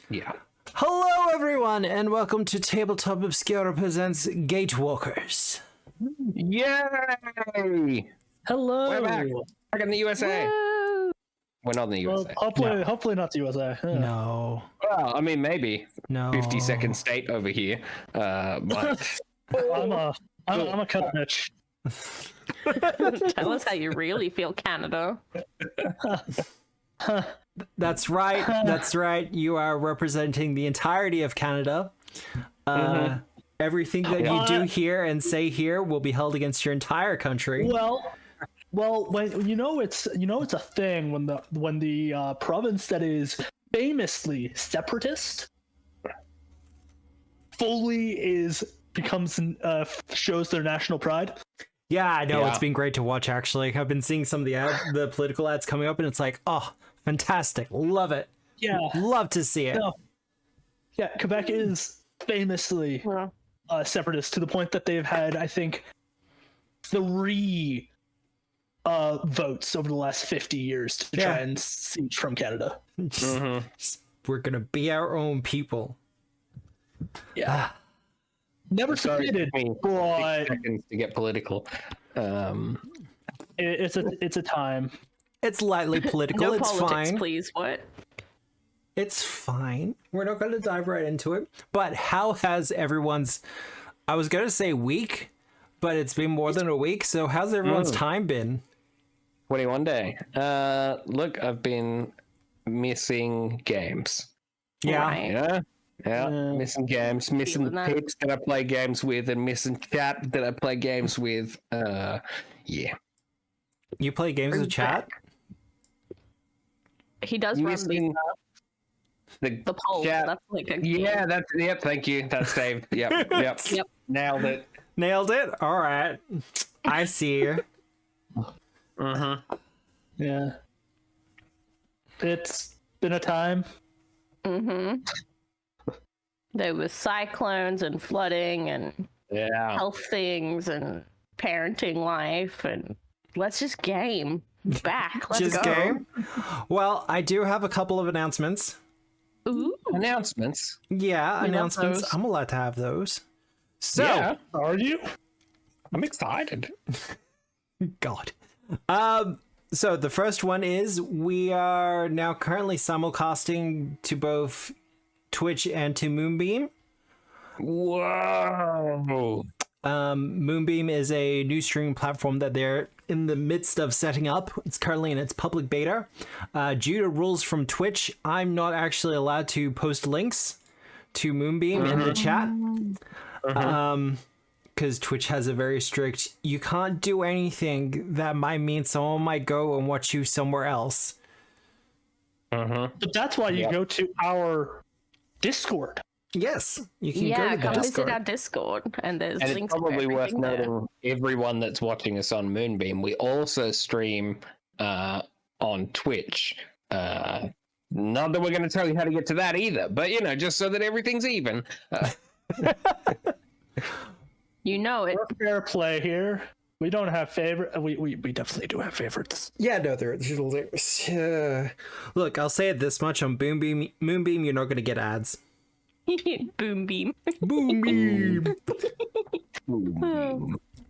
Yeah. Hello, everyone, and welcome to Tabletop Obscura presents Gatewalkers. Yay! Hello. We're back in the USA. Woo! We're not in the Well, USA. hopefully not the USA. Yeah. No. Well, I mean, maybe No. 52nd state over here. But I'm a cut bitch. Tell us how you really feel, Canada. That's right. That's right. You are representing the entirety of Canada. Everything that you do here and say here will be held against your entire country. Well, when it's a thing when the province that is famously separatist fully shows their national pride. Yeah, I know. Yeah. It's been great to watch, actually. I've been seeing some of the political ads coming up, and it's like, oh, fantastic. Love it. Yeah. Love to see it. No. Yeah, Quebec is famously separatist to the point that they've had, I think, 3 votes over the last 50 years to try and siege from Canada. We're going to be our own people. Yeah. Never succeeded, but 6 seconds to get political. it's a time. It's lightly political. No it's politics, fine. please. What? It's fine. We're not going to dive right into it. But how has everyone's... I was going to say week, but it's been more than a week. So how's everyone's time been? 21 day. Look, I've been missing games. Yeah. Right. Yeah, missing games, missing Feeling the that. peeps that I play games with, and missing chat that I play games with. Yeah. You play games with chat? He does run Missing the polls. chat. That's like a Yeah, thank you. That's saved. Yep. Yep. Nailed it. Nailed it? All right. I see you. Yeah. It's been a time. There was cyclones and flooding and Yeah. health things and parenting life and let's just game back. Let's Just go. game? Well, I do have a couple of announcements. Ooh. Announcements. Yeah, We love announcements. those. I'm allowed to have those. So, Yeah. Are you? I'm excited. God. So the first one is we are now currently simulcasting to both Twitch and to Moonbeam. Whoa. Moonbeam is a new streaming platform that they're in the midst of setting up. It's currently in its public beta. Due to rules from Twitch, I'm not actually allowed to post links to Moonbeam in the chat. Because Twitch has a very strict, you can't do anything that might mean someone might go and watch you somewhere else. But that's why you go to our Discord. Yes, you can Yeah, go to come the visit Discord. our Discord and there's And it's links to probably worth everything there. noting, everyone that's watching us on Moonbeam, we also stream on Twitch. Not that we're going to tell you how to get to that either, but just so that everything's even. You know it. We're fair play here. We don't have favorite. We definitely do have favorites. Yeah, no, there's look, I'll say it this much on Moonbeam, you're not going to get ads. Boom beam. Moonbeam.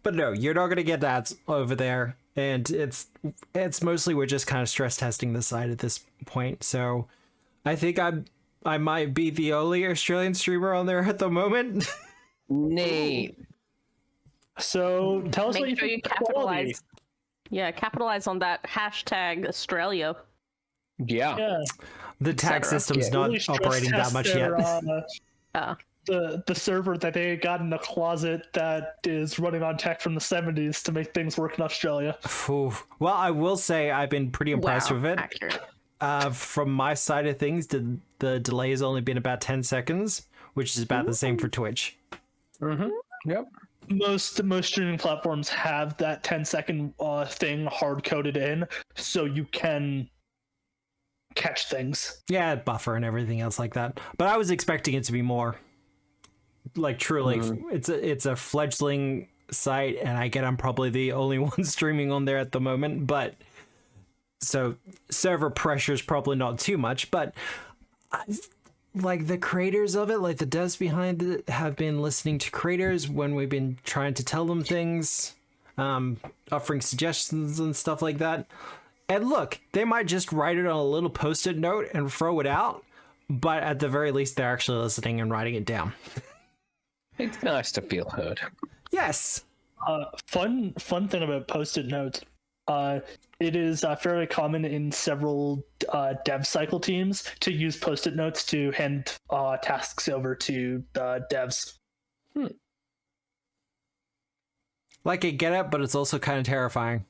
But no, you're not going to get ads over there. And it's mostly we're just kind of stress testing the site at this point. So I think I might be the only Australian streamer on there at the moment. Neat. So tell us what Make you sure you think of the quality. capitalize. Yeah, capitalize on that hashtag Australia. Yeah. Yeah. The tax cetera. system's not Really stress operating that test much their, yet. The server that they got in the closet that is running on tech from the 70s to make things work in Australia. Ooh. Well, I will say I've been pretty impressed Wow, with it. accurate. From my side of things, the delay has only been about 10 seconds, which is about the same for Twitch. Yep. Most streaming platforms have that 10-second thing hard coded in, so you can catch things. Yeah, buffer and everything else like that. But I was expecting it to be more. Like truly, it's a fledgling site, and I get I'm probably the only one streaming on there at the moment. But so server pressure is probably not too much. But like the creators of it, like the devs behind it, have been listening to creators when we've been trying to tell them things, offering suggestions and stuff like that. And look, they might just write it on a little post-it note and throw it out, but at the very least, they're actually listening and writing it down. It's nice to feel heard. Yes. Fun thing about post-it notes. It is fairly common in several dev cycle teams to use post-it notes to hand tasks over to devs. Like I get it, but it's also kind of terrifying.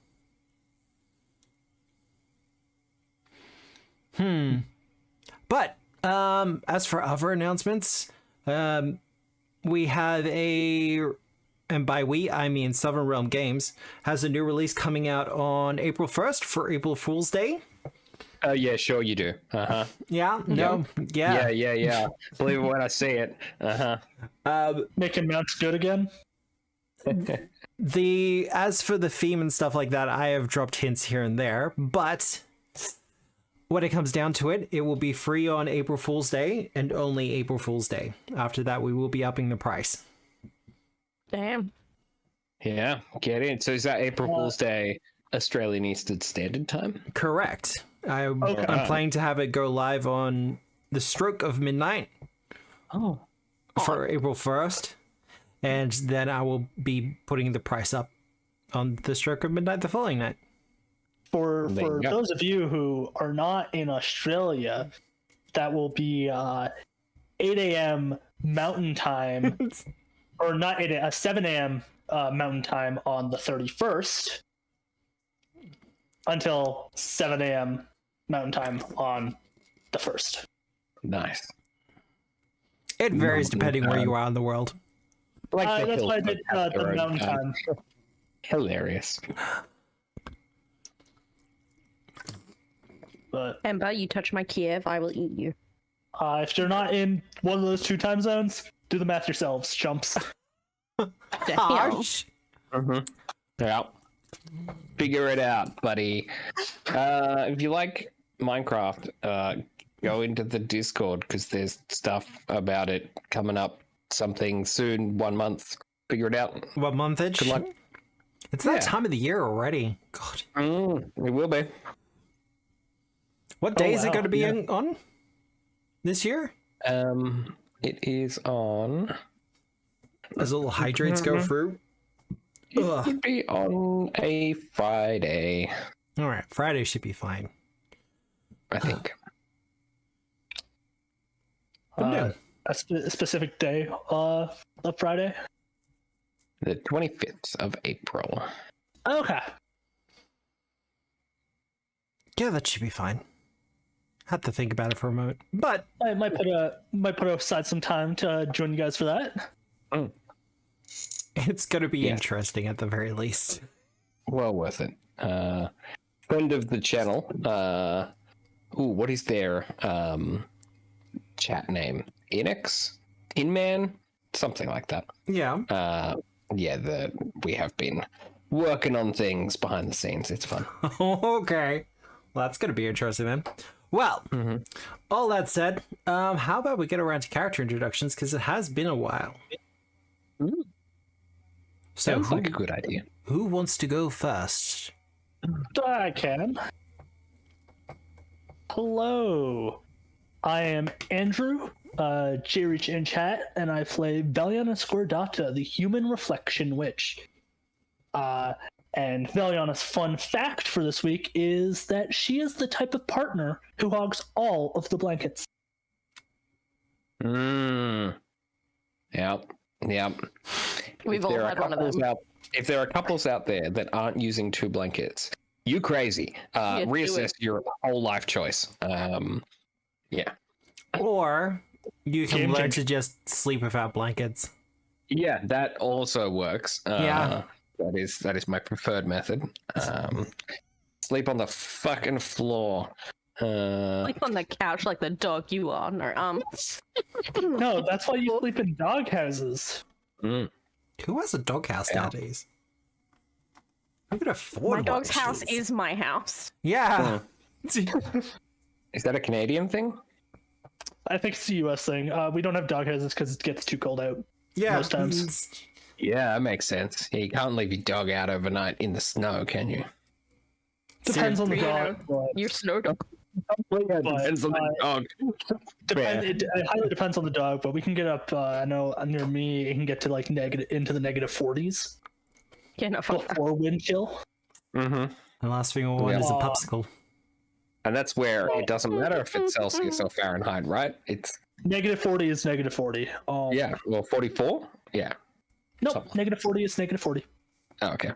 But as for other announcements, we have and by we, I mean Southern Realm Games, has a new release coming out on April 1st for April Fool's Day. Yeah, sure you do. Uh-huh. Yeah, no, yeah. Yeah. Believe it when I say it. Uh-huh. Making mounts good again? As for the theme and stuff like that, I have dropped hints here and there, but when it comes down to it, it will be free on April Fool's Day and only April Fool's Day. After that, we will be upping the price. Damn. Yeah, get in. So is that April Fool's Day Australian Eastern Standard Time? Correct. I'm Okay. planning to have it go live on the stroke of midnight for April 1st. And then I will be putting the price up on the stroke of midnight the following night. For There you go. those of you who are not in Australia, that will be 8 a.m. Mountain Time, or not 8 a.m., 7 a.m. Mountain Time on the 31st, until 7 a.m. Mountain Time on the 1st. Nice. It varies depending where you are in the world. Like the That's Hill why I did have their the own Mountain Time. Hilarious. But Ember, you touch my Kiev, I will eat you. if you're not in one of those two time zones, do the math yourselves, chumps. Damn. Harsh. Yeah. Figure it out, buddy. If you like Minecraft, go into the Discord because there's stuff about it coming up. Something soon, 1 month. Figure it out. What monthage? Good luck. It's that Yeah. time of the year already. God. It will be. What day is it wow, going to be yeah. on this year? It is on. As little hydrates go through. It Ugh. should be on a Friday, All right, Friday should be fine. I think. A specific day of Friday. The 25th of April. Okay. Yeah, that should be fine. Had to think about it for a moment, but I might put aside some time to join you guys for that. it's going to be Yeah. interesting at the very least. Well worth it. Friend of the channel. What is their chat name? Inex? Inman? Something like that. Yeah. We have been working on things behind the scenes. It's fun. Okay. Well, that's going to be interesting then. Well, all that said, how about we get around to character introductions because it has been a while. So Sounds like a good idea. who wants to go first? I can. Hello. I am Andrew, J-Reach in chat, and I play Veliana Scordata, the Human Reflection Witch. And Veliana's fun fact for this week is that she is the type of partner who hogs all of the blankets. Yep. We've all had one of them. If there are couples out there that aren't using 2 blankets, you crazy. Yeah, do Reassess it. your whole life choice. Yeah. Or you can Game learn changer. to just sleep without blankets. Yeah, that also works. Yeah. That is my preferred method. Sleep on the fucking floor. Like on the couch like the dog you are. Or, No, that's why you sleep in dog houses. Who has a doghouse Yeah. nowadays? Who could afford my one? dog's house Jeez. is my house. Yeah. Is that a Canadian thing? I think it's a US thing. We don't have dog houses because it gets too cold out. Yeah, Most times. Yeah, that makes sense. Yeah, you can't leave your dog out overnight in the snow, can you? Depends on the You dog. But, Your snow dog. Depends on the dog. it highly depends on the dog, but we can get up. I know near me, it can get to like into the negative 40s Yeah, no, fuck that. before wind chill. Mm-hmm. the last thing I want is a Yeah. popsicle. And that's where it doesn't matter if it's Celsius or Fahrenheit, right? It's Negative 40 is negative 40. yeah, well, 44. Yeah. No, something. negative 40 is negative 40. Oh, okay.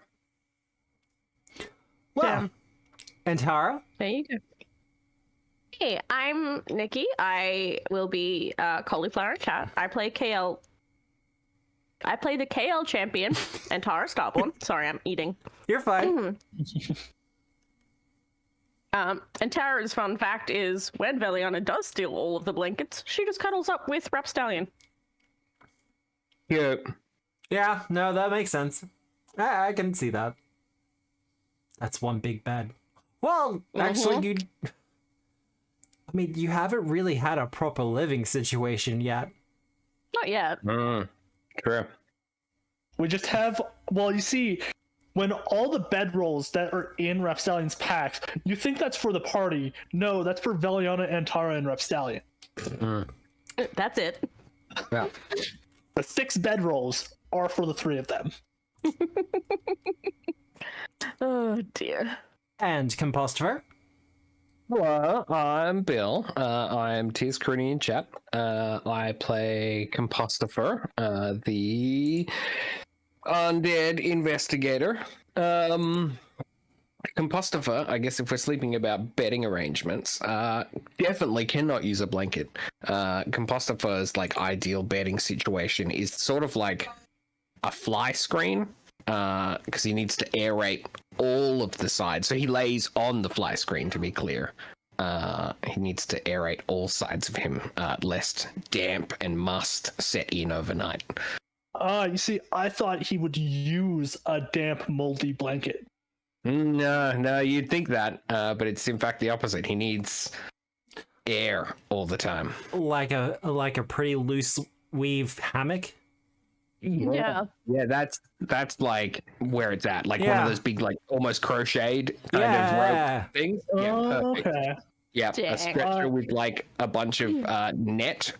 Well, Damn. and Tara? There you go. Hey, I'm Nikki. I will be cauliflower in chat. I play KL. I play the KL champion, and Tara, stop one. Sorry, I'm eating. You're fine. And Tara's fun fact is when Veliana does steal all of the blankets, she just cuddles up with Rapstallion. Yeah. Yeah, no, that makes sense. I can see that. That's one big bed. Well, actually, I mean, you haven't really had a proper living situation yet. Not yet. True. We just have, well, you see, when all the bedrolls that are in Rapstallion's packs, you think that's for the party. No, that's for Veliana and Tara and Rapstallion. That's it. Yeah. The 6 bedrolls are for the 3 of them. Oh dear. And Compostifer? Hello, I'm Bill. I'm Tiz Crooney in chat. I play Compostifer, the undead investigator. Compostifer, I guess if we're sleeping about bedding arrangements, definitely cannot use a blanket. Compostifer's like ideal bedding situation is sort of like a fly screen, because he needs to aerate all of the sides. So he lays on the fly screen, to be clear. He needs to aerate all sides of him, lest damp and must set in overnight. You see, I thought he would use a damp, moldy blanket. No, you'd think that, but it's in fact the opposite. He needs air all the time. Like a pretty loose weave hammock? Yeah. Yeah, that's like where it's at. Like one Yeah. of those big, like almost crocheted kind of rope things. Yeah, Oh, perfect. okay. Yeah, Dang. a stretcher with like a bunch of net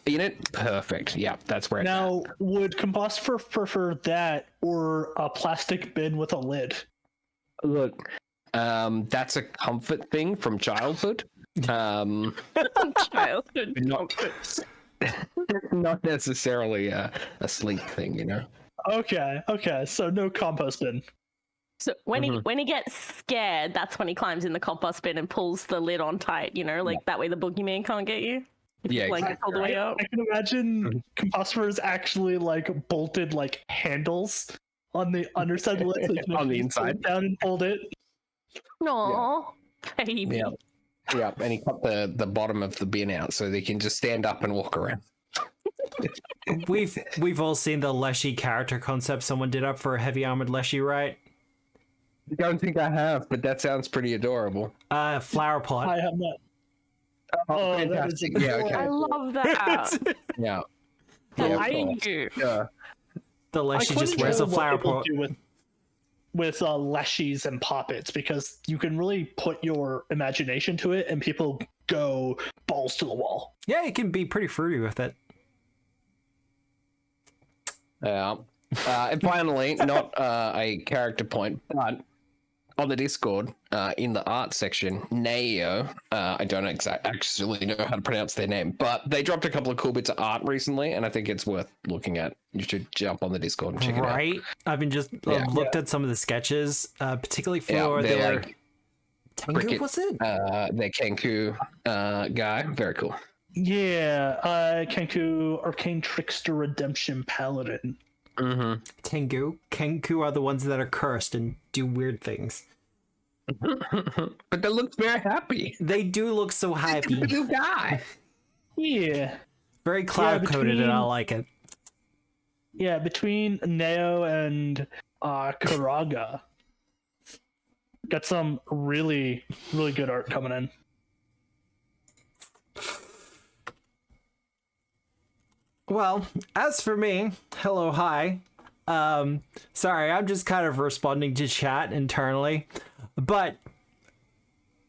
in it. Perfect. Yeah, that's where it's at. Now, would Compostifer prefer that or a plastic bin with a lid? Look, that's a comfort thing from childhood. Childhood. Not, not necessarily a sleep thing, you know. Okay, so no compost bin. So when he gets scared, that's when he climbs in the compost bin and pulls the lid on tight. You know, like that way the boogeyman can't get you. Yeah, Like exactly. all the way up. I can imagine Compostifer is actually like bolted like handles on the underside of the lid, so you can On the actually inside. sit down and hold it. No, baby. Yeah. Yeah, and he cut the bottom of the bin out so they can just stand up and walk around. We've all seen the Leshy character concept someone did up for a heavy armored Leshy, right? I don't think I have, but that sounds pretty adorable. Flower pot. I have not. Oh, that is fantastic. Yeah, okay. I love that. Yeah. Thank you. Yeah. The I Leshy couldn't just wears tell a what flower people pot. do with leshies and poppets, because you can really put your imagination to it and people go balls to the wall. Yeah, it can be pretty fruity with it. Yeah. And finally, not a character point, but on the Discord, in the art section, Neo, I don't actually know how to pronounce their name, but they dropped a couple of cool bits of art recently, and I think it's worth looking at. You should jump on the Discord and check it out. Right? I've been just looked at some of the sketches, particularly for Yeah, they're their like Tengu, cricket, was it? their Kenku guy. Very cool. Yeah, Kenku, Arcane Trickster Redemption Paladin. Mm-hmm. Tengu. Kenku are the ones that are cursed and do weird things. But they look very happy. They do look so happy. New guy. Yeah. Very cloud coded, and I like it. Yeah, between Neo and Karaga, got some really, really good art coming in. Well, as for me, hello, hi. Sorry, I'm just kind of responding to chat internally, but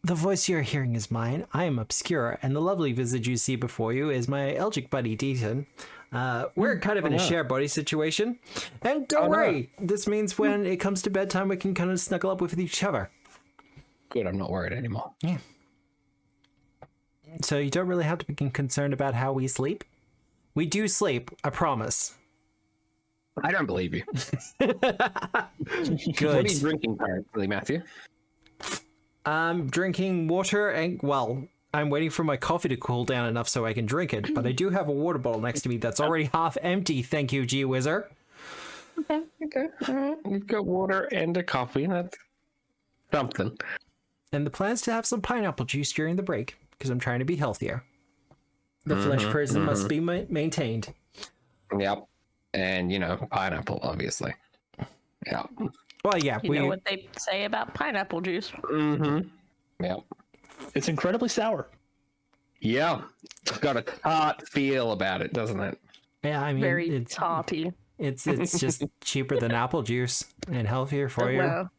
the voice you're hearing is mine. I am Obscura, and the lovely visage you see before you is my Elgic buddy, Deaton. We're kind of in a share body situation, and don't worry, this means when it comes to bedtime, we can kind of snuggle up with each other. Good, I'm not worried anymore. Yeah. So you don't really have to be concerned about how we sleep. We do sleep, I promise. I don't believe you. Good. What are you drinking currently, Matthew? I'm drinking water and, well, I'm waiting for my coffee to cool down enough so I can drink it, but I do have a water bottle next to me that's already half empty, thank you, G-Wizard. Okay. All right. You've got water and a coffee. That's something. And the plan is to have some pineapple juice during the break, because I'm trying to be healthier. The flesh prison must be maintained. Yep. And, pineapple, obviously. Yeah. Well, yeah. You know what they say about pineapple juice. Mm-hmm. Yep. It's incredibly sour. Yeah. It's got a tart feel about it, doesn't it? Yeah, I mean, Very it's tarty. It's just cheaper than apple juice and healthier for you. Well,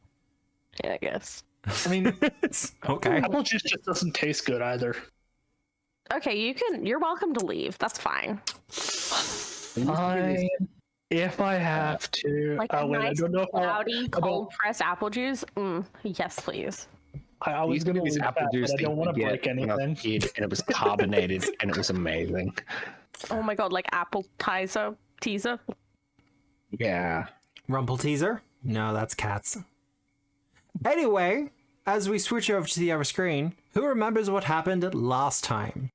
yeah, I guess. I mean, Okay. apple juice just doesn't taste good either. Okay, you're welcome to leave. That's fine. Fine. If I have to. Like Oh, a wait, I nice, don't know if cloudy, cold pressed apple juice. Yes, please. I was going to use apple juice, but I don't want to break anything. And it was carbonated, and it was amazing. Oh my god, like apple Paizo teaser. Yeah. Rumple teaser? No, that's cats. Anyway, as we switch over to the other screen, who remembers what happened last time?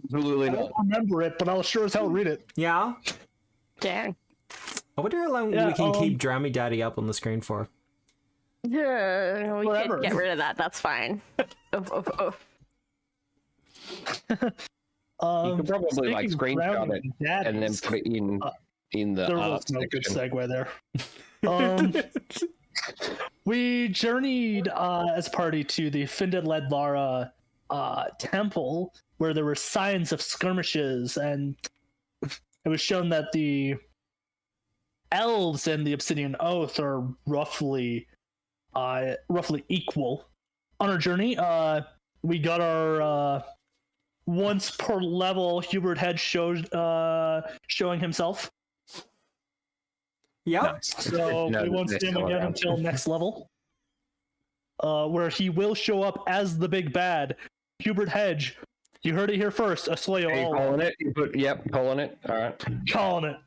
Absolutely I not. don't remember it, but I'll sure as hell read it. Yeah? Dang. I wonder how long we can keep Drammy Daddy up on the screen for. Yeah, we Forever. can get rid of that. That's fine. You could probably screenshot it daddies, and then put it in the there art was no good section. segue there. We journeyed as a party to the Finded Lara temple, where there were signs of skirmishes, and it was shown that the elves and the Obsidian Oath are roughly equal. On our journey, we got our once per level Hubert head showing himself. Yeah. So we won't see him again until next level, where he will show up as the big bad, Hubert Hedge. You heard it here first. Aslayo. Are you calling it? Yep, calling it. All right. Calling it.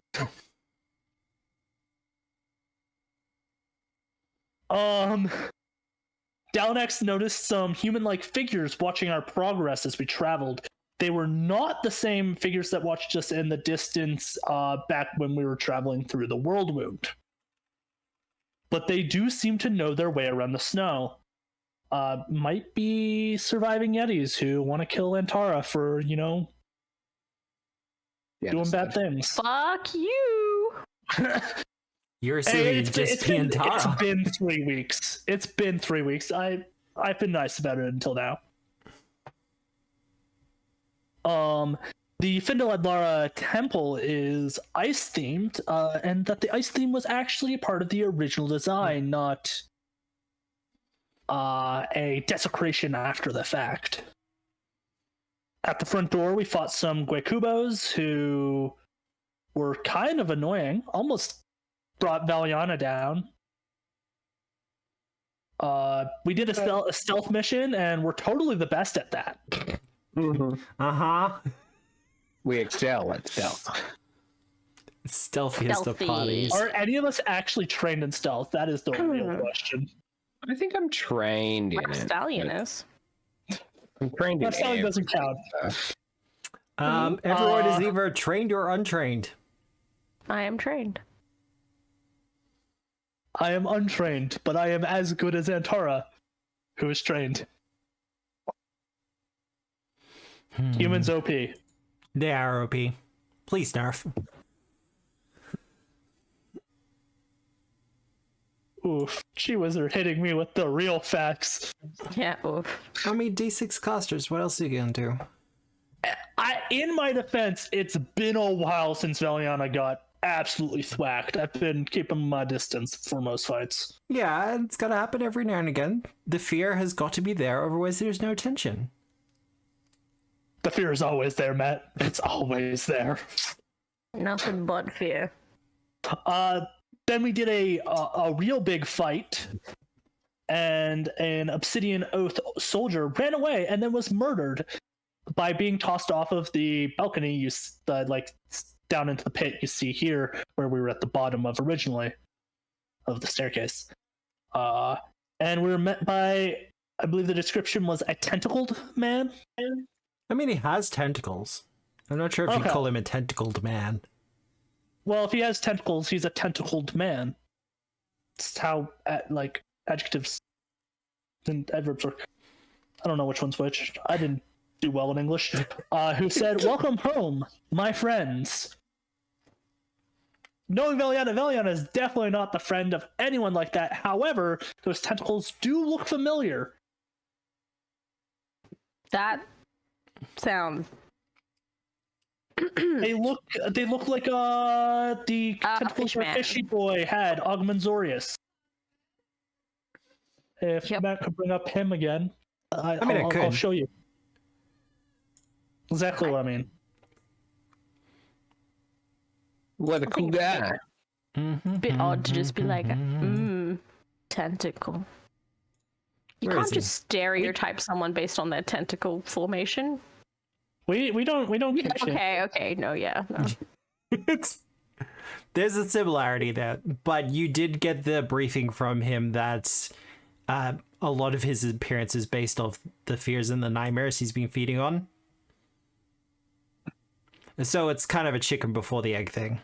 Downex noticed some human-like figures watching our progress as we traveled. They were not the same figures that watched us in the distance back when we were traveling through the World Wound. But they do seem to know their way around the snow. Might be surviving Yetis who want to kill Antara for, doing bad things. Fuck you. You're assuming just being Tara. It's been 3 weeks. It's been 3 weeks. I've been nice about it until now. The Finded Lara temple is ice themed, and that the ice theme was actually a part of the original design, not a desecration after the fact. At the front door, we fought some Guecubos who were kind of annoying, almost brought Valiana down. We did a stealth mission, and we're totally the best at that. Uh-huh. We excel at stealth. Stealthiest of Stealthy. potties. Are any of us actually trained in stealth? That is the real question. I think I'm trained in Mark it. Stallion is. I'm trained in That stallion it. doesn't count. Everyone is either trained or untrained. I am trained. I am untrained, but I am as good as Antara, who is trained. Humans OP. They are OP. Please nerf. Oof. She was hitting me with the real facts. Yeah. Oof. I mean, D6 casters, what else are you gonna do? In my defense, it's been a while since Valiana got absolutely thwacked. I've been keeping my distance for most fights. Yeah, it's gotta happen every now and again. The fear has got to be there, otherwise there's no tension. The fear is always there, Matt. It's always there. Nothing but fear. Then we did a real big fight, and an Obsidian Oath soldier ran away and then was murdered by being tossed off of the balcony. Like down into the pit you see here, where we were at the bottom of originally of the staircase. And we were met by, I believe the description was a tentacled man. I mean, he has tentacles. I'm not sure if you call him a tentacled man. Well, if he has tentacles, he's a tentacled man. It's how like adjectives and adverbs work. I don't know which one's which. I didn't do well in English. Who said, "Welcome home, my friends." Knowing Valiana is definitely not the friend of anyone like that. However, those tentacles do look familiar. That sounds. They look like the tentacles Fishman. Fishy Boy had, Augmentzorius. If Matt could bring up him again, I'll show you. Exactly what I mean. What a cool guy. Bit odd to just be like, tentacle. You can't just stereotype someone based on their tentacle formation. We don't Okay, no. There's a similarity there, but you did get the briefing from him that a lot of his appearance is based off the fears and the nightmares he's been feeding on. So it's kind of a chicken before the egg thing.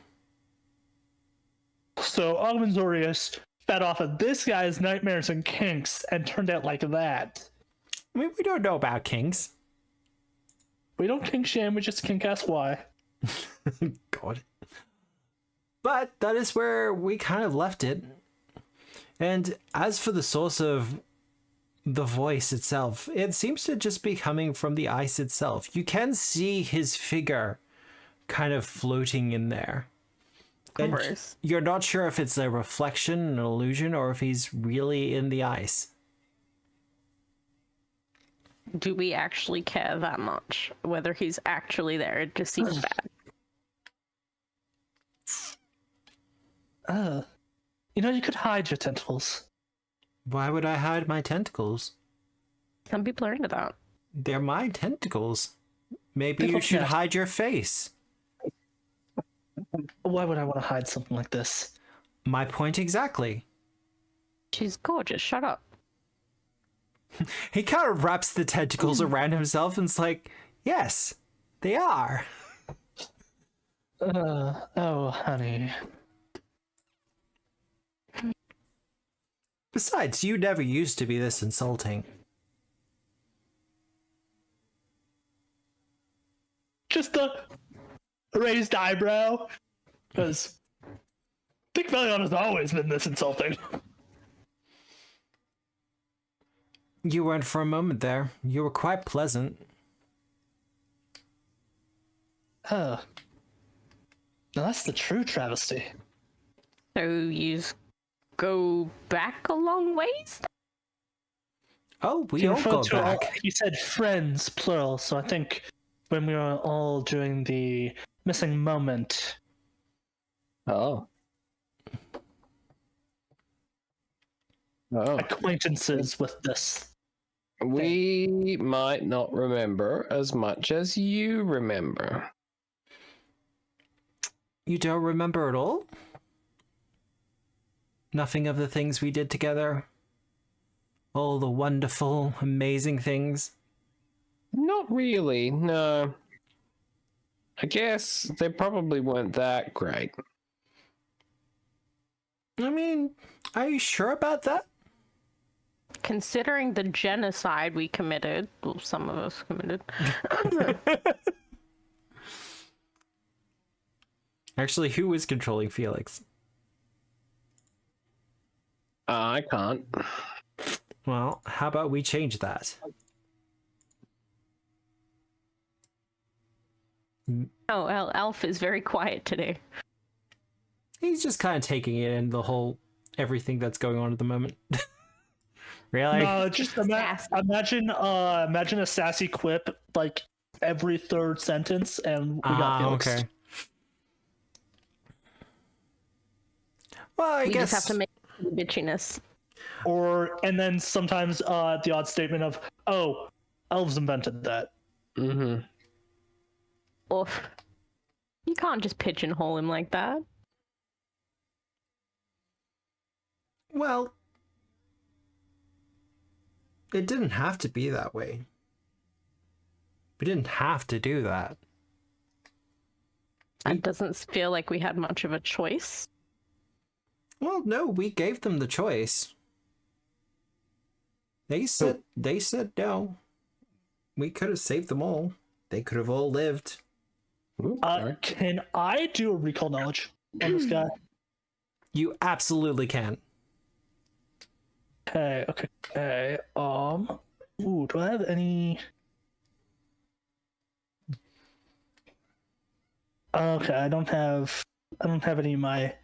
So Augmentzorius fed off of this guy's nightmares and kinks and turned out like that. I mean, we don't know about kinks. We don't kink shame, we just kink ask why. God. But that is where we kind of left it. And as for the source of the voice itself, it seems to just be coming from the ice itself. You can see his figure kind of floating in there. And you're not sure if it's a reflection, an illusion, or if he's really in the ice. Do we actually care that much? Whether he's actually there, it just seems bad. You could hide your tentacles. Why would I hide my tentacles? Some people are into that. They're my tentacles. Maybe you should hide your face. Why would I want to hide something like this? My point exactly. She's gorgeous, shut up. He kind of wraps the tentacles around himself and it's like, yes, they are. Oh, honey. Besides, you never used to be this insulting. Just a raised eyebrow. Because I think Valiana's always been this insulting. You weren't for a moment there. You were quite pleasant. Now that's the true travesty. So you go back a long ways? Oh, we all go back. He said friends, plural, so I think when we were all doing the missing moment. Oh. Acquaintances with this. We might not remember as much as you remember. You don't remember at all? Nothing of the things we did together? All the wonderful, amazing things? Not really, no. I guess they probably weren't that great. I mean, are you sure about that? Considering the genocide we committed, well, some of us committed. Actually, who is controlling Felix? I can't. Well, how about we change that? Oh, Elf is very quiet today. He's just kind of taking it in, the whole everything that's going on at the moment. Really? No, just imagine a sassy quip like every third sentence, and we got Felix. Okay. Well, I We guess just have to make the bitchiness. And then sometimes the odd statement of, "Oh, elves invented that." Mm-hmm. Oof. You can't just pigeonhole him like that. Well, it didn't have to be that way. We didn't have to do that. It doesn't feel like we had much of a choice. Well, no, we gave them the choice. They said no. We could have saved them all. They could have all lived. Ooh, sorry. Can I do a recall knowledge on this guy? You absolutely can. Okay. Ooh, do I have any? Okay, I don't have any of my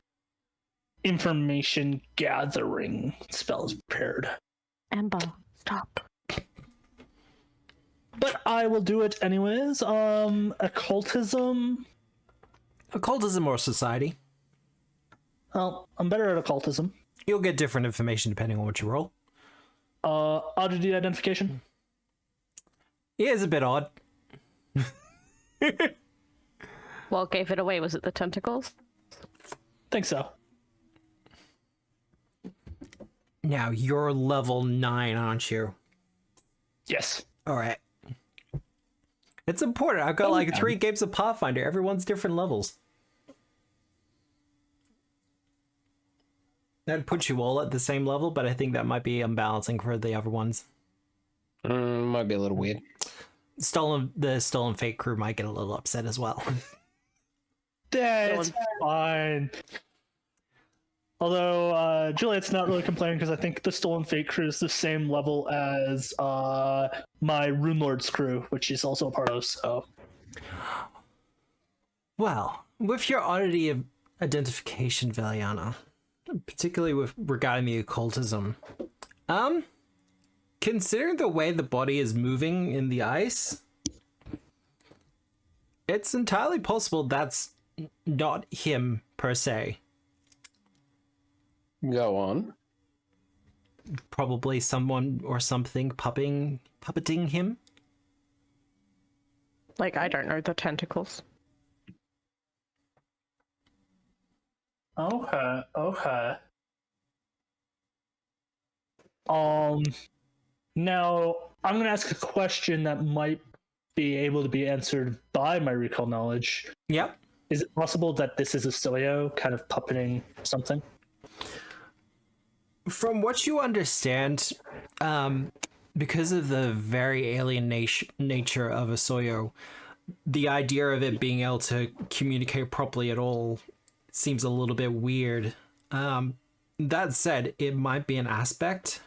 information gathering spells prepared. Ember, stop. But I will do it anyways. Occultism. Occultism or society. Well, I'm better at occultism. You'll get different information depending on what you roll. Oddity identification. It is a bit odd. What gave it away? Was it the tentacles? Think so. Now, you're level 9, aren't you? Yes. Alright. It's important. I've got like 3 games of Pathfinder. Everyone's different levels. That puts you all at the same level, but I think that might be unbalancing for the other ones. Might be a little weird. The Stolen Fate crew might get a little upset as well. That's fine. Although Juliet's not really complaining because I think the Stolen Fate crew is the same level as my Rune Lord's crew, which is also a part of. So, Well, with your oddity of identification, Valiana, particularly with regarding the occultism, considering the way the body is moving in the ice, it's entirely possible that's not him per se. Go on. Probably someone or something puppeting him. Like, I don't know, the tentacles. Okay. Now I'm gonna ask a question that might be able to be answered by my recall knowledge. Yep. Is it possible that this is a Soyo kind of puppeting something? From what you understand, because of the very alien nature of a Soyo, the idea of it being able to communicate properly at all seems a little bit weird. That said, it might be an aspect.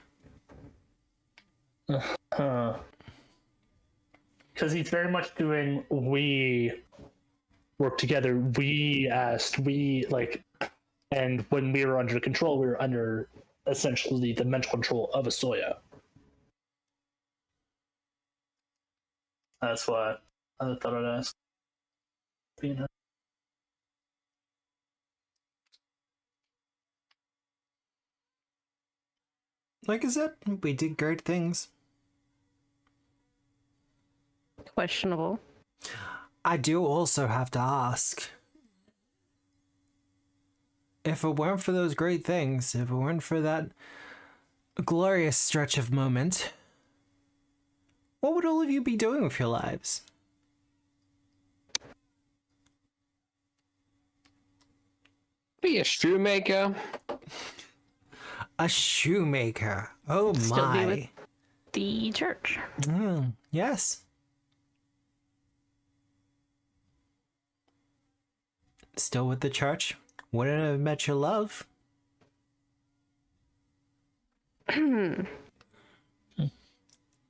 Because he's very much doing we work together, we asked, we like, and when we were under control, we were under essentially the mental control of a Soya. That's why I thought I'd ask. You know. Like I said, we did great things. Questionable. I do also have to ask, if it weren't for those great things, if it weren't for that glorious stretch of moment, what would all of you be doing with your lives? Be a shoemaker. A shoemaker. Oh Still be with my. the church. Yes. Still with the church. Wouldn't have met your love. And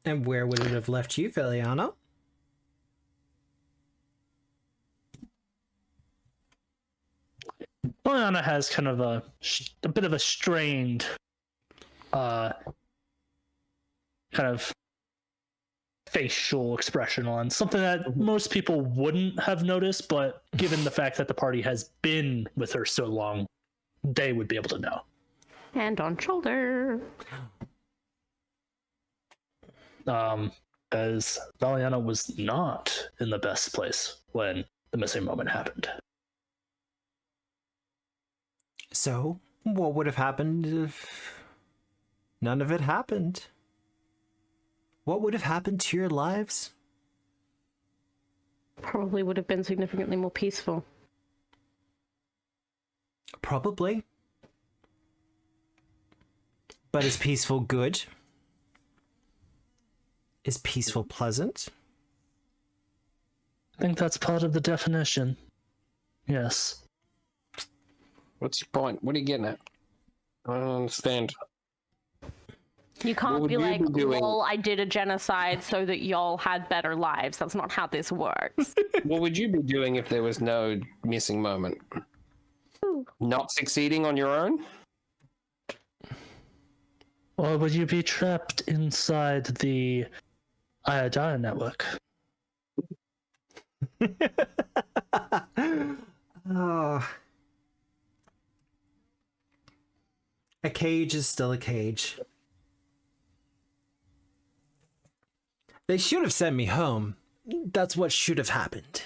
where would it have left you, Valiana? Valiana has kind of a bit of a strained, kind of facial expression on something that most people wouldn't have noticed, but given the fact that the party has been with her so long, they would be able to know. Hand on shoulder. As Valiana was not in the best place when the missing moment happened. So, what would have happened if none of it happened? What would have happened to your lives? Probably would have been significantly more peaceful. Probably. But is peaceful good? Is peaceful pleasant? I think that's part of the definition. Yes. What's your point? What are you getting at? I don't understand. You What can't would be you like, be doing? lol, I did a genocide so that y'all had better lives. That's not how this works. What would you be doing if there was no missing moment? Not succeeding on your own? Or would you be trapped inside the Iodine network? Oh. A cage is still a cage. They should have sent me home. That's what should have happened.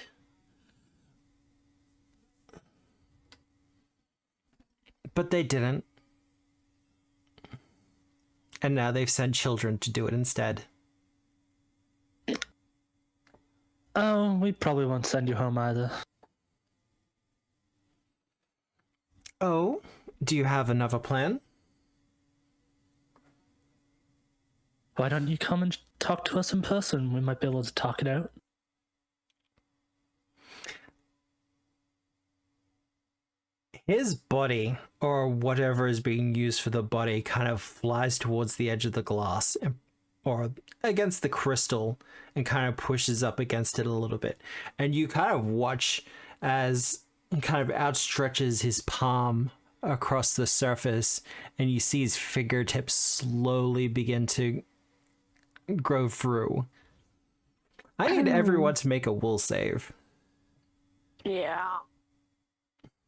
But they didn't. And now they've sent children to do it instead. Oh, we probably won't send you home either. Oh, do you have another plan? Why don't you come and talk to us in person? We might be able to talk it out. His body, or whatever is being used for the body, kind of flies towards the edge of the glass, or against the crystal, and kind of pushes up against it a little bit. And you kind of watch as he kind of outstretches his palm across the surface, and you see his fingertips slowly begin to grow through. I need everyone to make a will save. Yeah.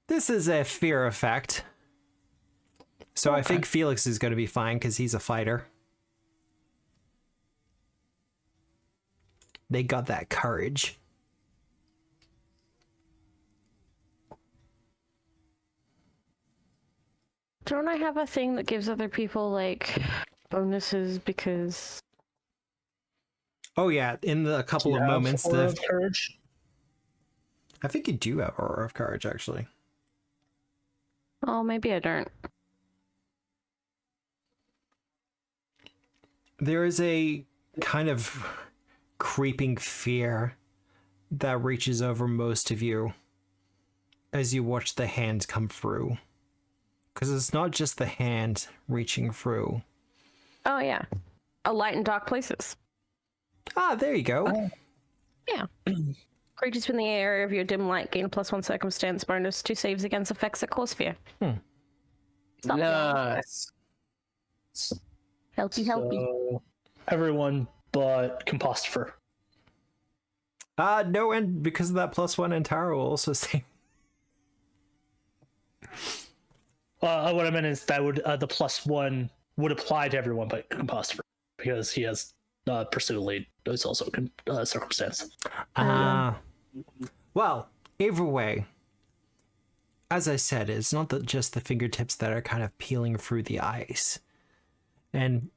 This is a fear effect. So okay. I think Felix is going to be fine because he's a fighter. They got that courage. Don't I have a thing that gives other people, like, bonuses because... Oh yeah, in a couple of moments... Aura of Courage? I think you do have Aura of Courage, actually. Oh, maybe I don't. There is a kind of creeping fear that reaches over most of you as you watch the hand come through. Because it's not just the hand reaching through. Oh, yeah. A light in dark places. Ah, there you go. Yeah. Creatures within the area of your dim light gain a +1 circumstance bonus to saves against effects that cause fear. Nice. Healthy. So, everyone but Compostifer. No, and because of that +1, Antara will also save. What I meant is that would the +1 would apply to everyone but Compostifer because he has Pursue Lead. It's also Circumstance. Well, either way, as I said, it's not just the fingertips that are kind of peeling through the ice. And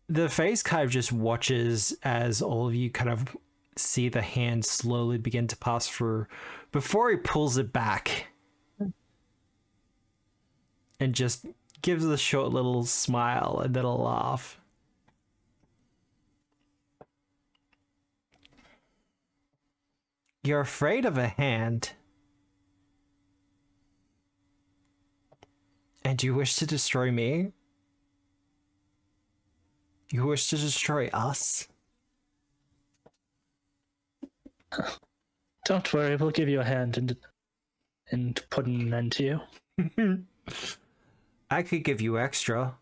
the face kind of just watches as all of you kind of see the hand slowly begin to pass through before he pulls it back. And just gives a short little smile and then a laugh. You're afraid of a hand. And you wish to destroy me? You wish to destroy us? Don't worry, we'll give you a hand and putting an end to you. I could give you extra.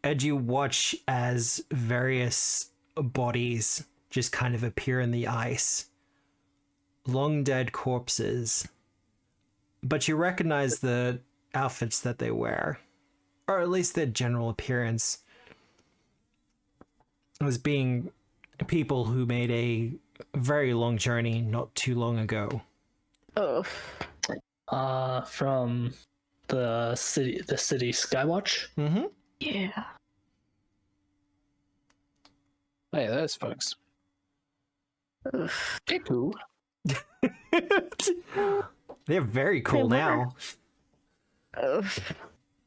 And you watch as various bodies just kind of appear in the ice. Long dead corpses. But you recognize the outfits that they wear, or at least their general appearance, as being people who made a very long journey not too long ago. Oh. From the city Skywatch. Mm-hmm. Yeah. Hey, those folks. Hey, cool. They're very cool now.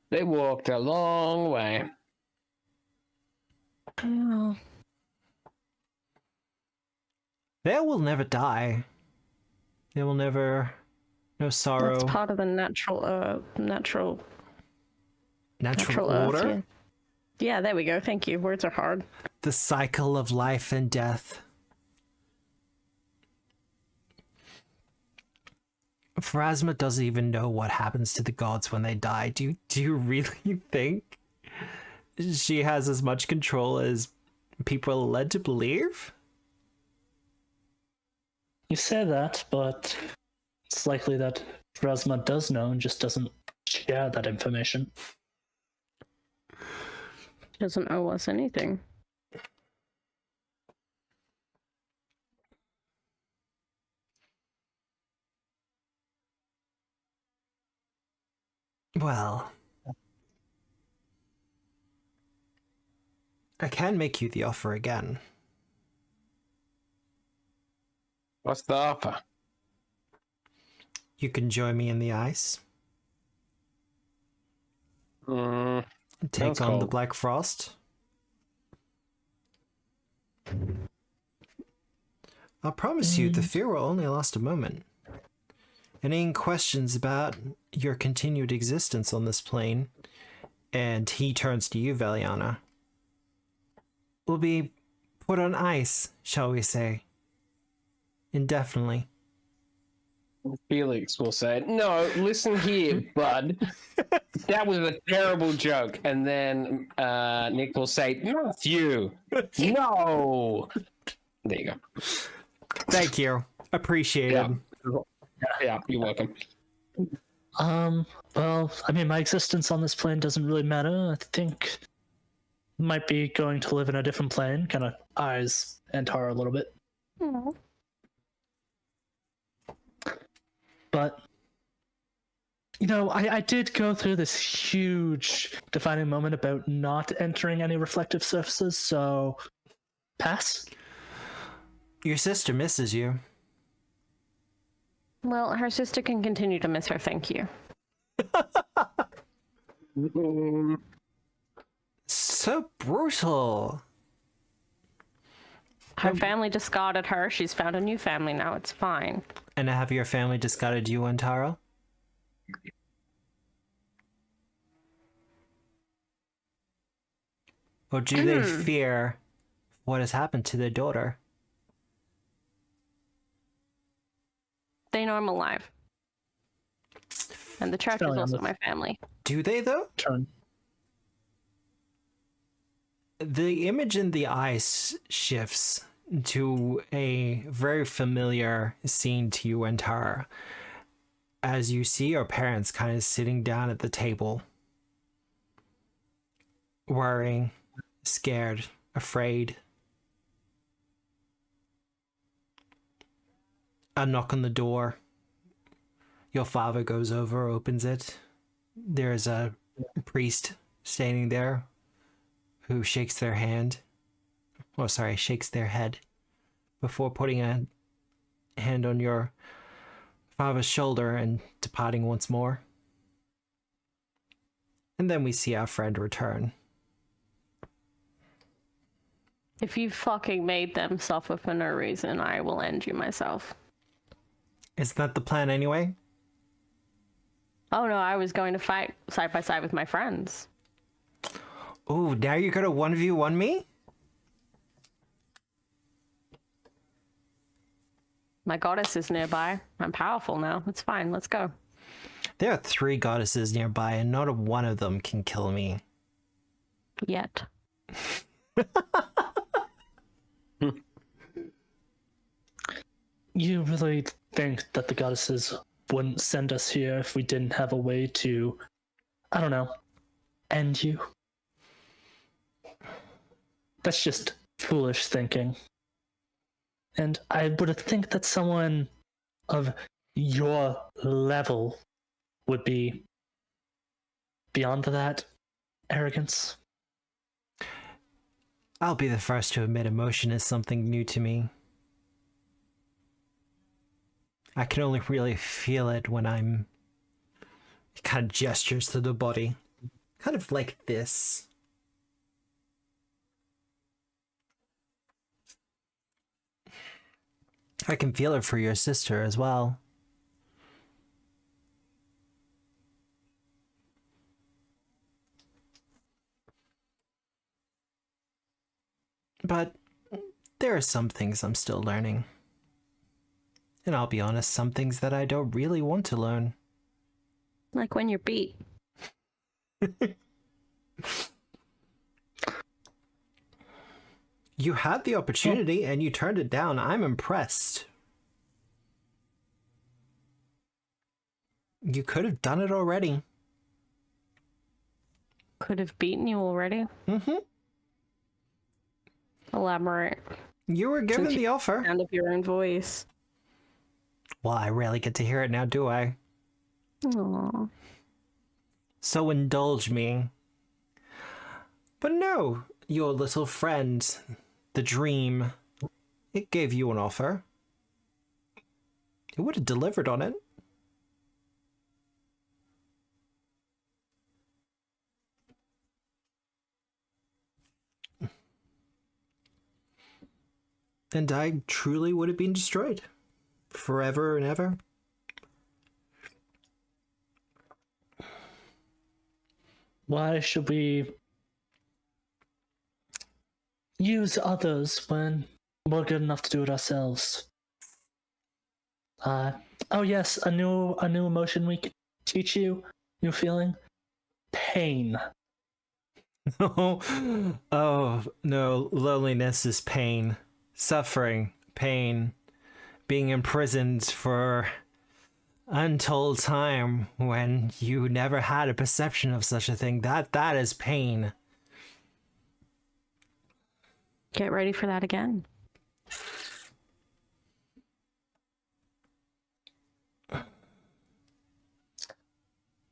They walked a long way. Oh. They will never die. They will never know sorrow. That's part of the natural order. Earth, yeah, there we go. Thank you. Words are hard. The cycle of life and death. Pharasma doesn't even know what happens to the gods when they die. Do you really think she has as much control as people are led to believe? You say that, but it's likely that Pharasma does know and just doesn't share that information. Doesn't owe us anything. Well, I can make you the offer again. What's the offer? You can join me in the ice. Take sounds on the cold. Black Frost. I'll promise you the fear will only last a moment. Any questions about your continued existence on this plane, and he turns to you, Veliana, will be put on ice, shall we say, indefinitely. Felix will say, "No, listen here, bud. That was a terrible joke." And then Nick will say, "Matthew, no." There you go. Thank you. Appreciated. Yeah, you're welcome. Well, I mean, my existence on this plane doesn't really matter. I think might be going to live in a different plane, kind of eyes Antara a little bit. Aw. But, you know, I did go through this huge defining moment about not entering any reflective surfaces, so pass. Your sister misses you. Well, her sister can continue to miss her. Thank you. So brutal. Her family discarded her. She's found a new family now. It's fine. And have your family discarded you, Antara? Or do they fear what has happened to their daughter? They know I'm alive. And the church is Spelling on also this. my family. Do they, though? Turn. The image in the ice shifts to a very familiar scene to you, Antara, as you see your parents kind of sitting down at the table, worrying, scared, afraid. A knock on the door. Your father goes over, opens it. There's a priest standing there who shakes their hand. Oh, sorry, shakes their head before putting a hand on your father's shoulder and departing once more. And then we see our friend return. If you fucking made them suffer for no reason, I will end you myself. Isn't that the plan anyway? Oh no, I was going to fight side by side with my friends. Oh, now you're gonna 1v1 me? My goddess is nearby. I'm powerful now. It's fine. Let's go. There are 3 goddesses nearby, and not one of them can kill me. Yet. You really think that the goddesses wouldn't send us here if we didn't have a way to, I don't know, end you? That's just foolish thinking. And I would think that someone of your level would be beyond that arrogance. I'll be the first to admit emotion is something new to me. I can only really feel it when I'm... It kind of gestures to the body. Kind of like this. I can feel it for your sister as well. But there are some things I'm still learning. And I'll be honest, some things that I don't really want to learn. Like when you're beat. You had the opportunity and you turned it down. I'm impressed. You could have done it already. Could have beaten you already. Mm-hmm. Elaborate. You were given Since the offer. Sound of your own voice. Well, I rarely get to hear it now, do I? Aww. So indulge me. But no, your little friend, the dream, it gave you an offer. You would have delivered on it. And I truly would have been destroyed. Forever and ever. Why should we use others when we're good enough to do it ourselves? Oh yes, a new emotion we can teach you. New feeling. Pain. Oh, no, loneliness is pain. Suffering, pain. Being imprisoned for untold time when you never had a perception of such a thing. That is pain. Get ready for that again.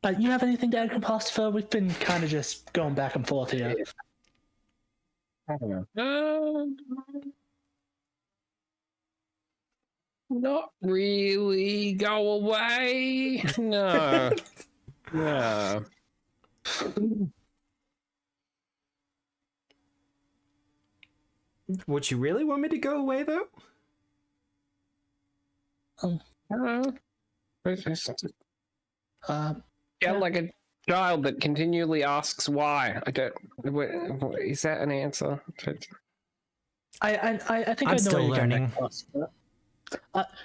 You have anything to add, Compostifer? We've been kind of just going back and forth here. I don't know. Not really. Go away. No. No. Would you really want me to go away, though? Yeah, like a child that continually asks why. I don't. What, is that an answer? I think I'm I know still where you're going, learning. Compostifer.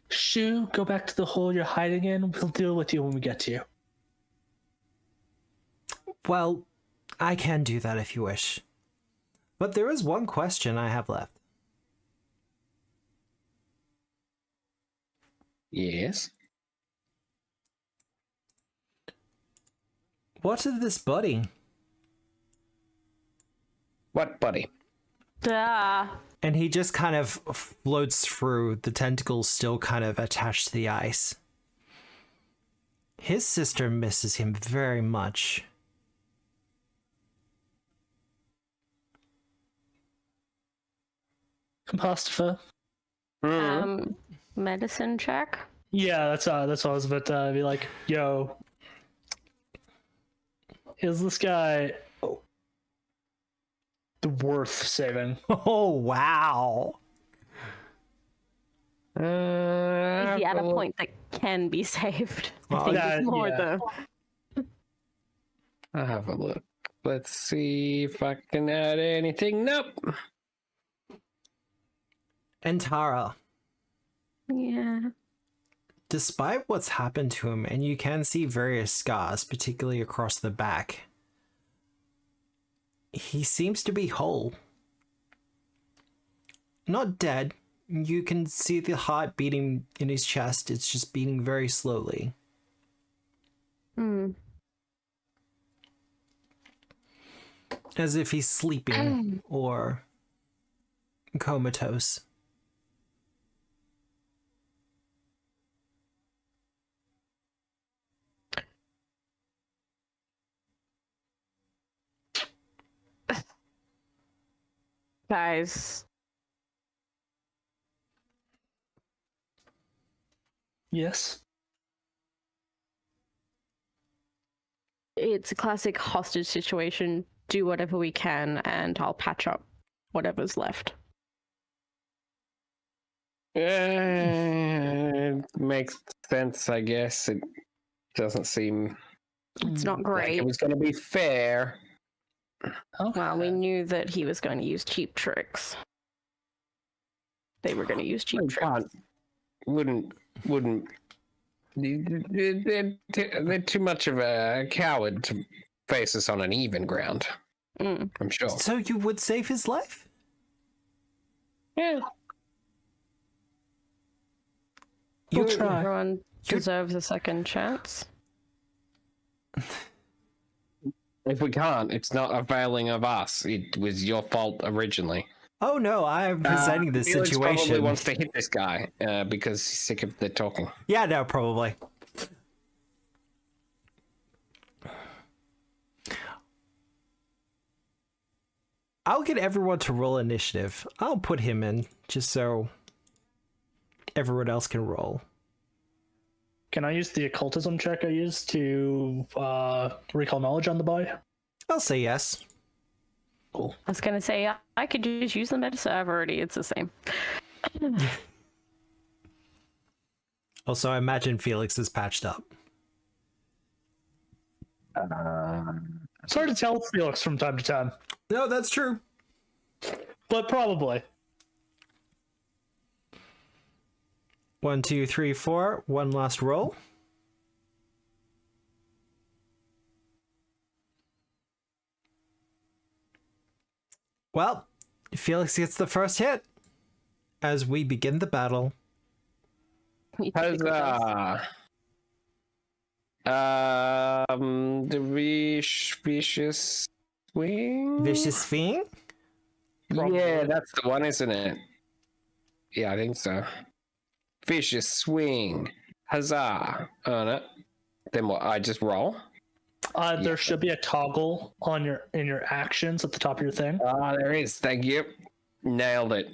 Shu, go back to the hole you're hiding in. We'll deal with you when we get to you. Well, I can do that if you wish. But there is one question I have left. Yes. What of this body? What, buddy? Duh. And he just kind of floats through, the tentacles still kind of attached to the ice. His sister misses him very much. Compostifer. Medicine check. Yeah, that's what I was about to be like. Yo, is this guy worth saving? Oh, wow. Is he at a point that can be saved? I Well, think yeah, it's more yeah. I'll have a look. Let's see if I can add anything. Nope. And Tara, Yeah. despite what's happened to him, and you can see various scars, particularly across the back, he seems to be whole. Not dead. You can see the heart beating in his chest. It's just beating very slowly. As if he's sleeping or comatose. Guys, Yes. it's a classic hostage situation. Do whatever we can, and I'll patch up whatever's left. It makes sense, I guess. It doesn't seem It's not like great. it was going to be fair. Well, we knew that he was going to use cheap tricks. They were going to use cheap I tricks. can't, wouldn't. They're too much of a coward to face us on an even ground. I'm sure. So you would save his life? Yeah. We'll try. Everyone deserves a second chance. If we can't, it's not a failing of us. It was your fault originally. Oh no, I'm presenting this Felix probably situation. wants to hit this guy because he's sick of the talking. Yeah, no, probably. I'll get everyone to roll initiative. I'll put him in just so everyone else can roll. Can I use the occultism check I used to recall knowledge on the boy? I'll say yes. Cool. I was going to say, I could just use the medicine. I've already, it's the same. Also, I imagine Felix is patched up. It's hard to tell with Felix from time to time, No, that's true. but probably. 1, 2, 3, 4. One last roll. Well, Felix gets the first hit as we begin the battle. You take the dice. Huzzah! The vicious swing. Vicious Fiend? Yeah, that's the one, isn't it? Yeah, I think so. Vicious swing. Huzzah! On it. Then what? I just roll. There should be a toggle on in your actions at the top of your thing. There is. Thank you. Nailed it.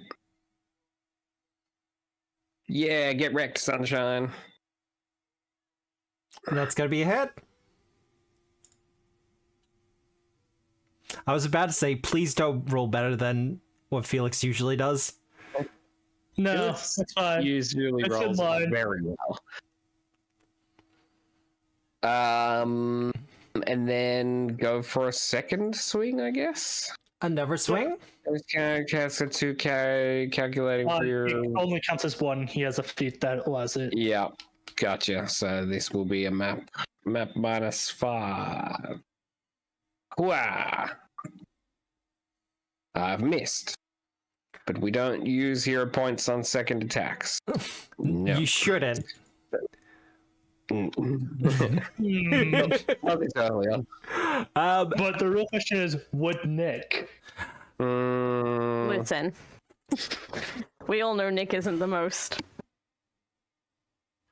Yeah, get wrecked, sunshine. That's gonna be a hit. I was about to say, please don't roll better than what Felix usually does. No, Felix that's fine. Usually That's in rolls line. very well. And then go for a second swing, I guess. Another swing? Cast a 2K, calculating for your. It only counts as one. He has a feat that allows it. Yeah, gotcha. So this will be a map -5. Hooah! I've missed. But we don't use hero points on second attacks. No. You shouldn't. Not this early on. But the real question is, would Nick? Listen. We all know Nick isn't the most.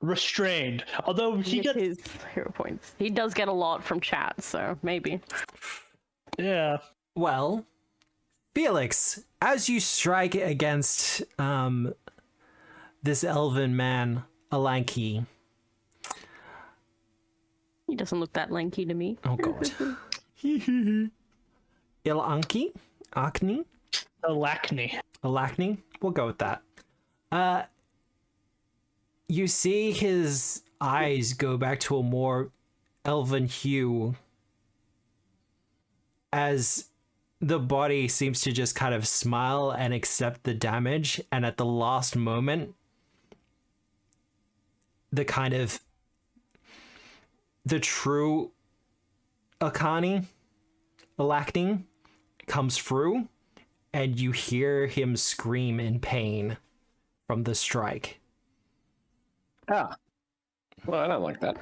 Restrained. Although he With gets, his hero points. He does get a lot from chat, so maybe. yeah. Well, Felix, as you strike against this elven man, Alanki. He doesn't look that lanky to me. Oh god. Ilanki? Acne? Alachny. Alachny? We'll go with that. You see his eyes go back to a more elven hue as the body seems to just kind of smile and accept the damage, and at the last moment the kind of the true Akani, Alacting, comes through, and you hear him scream in pain from the strike. Ah. Well, I don't like that.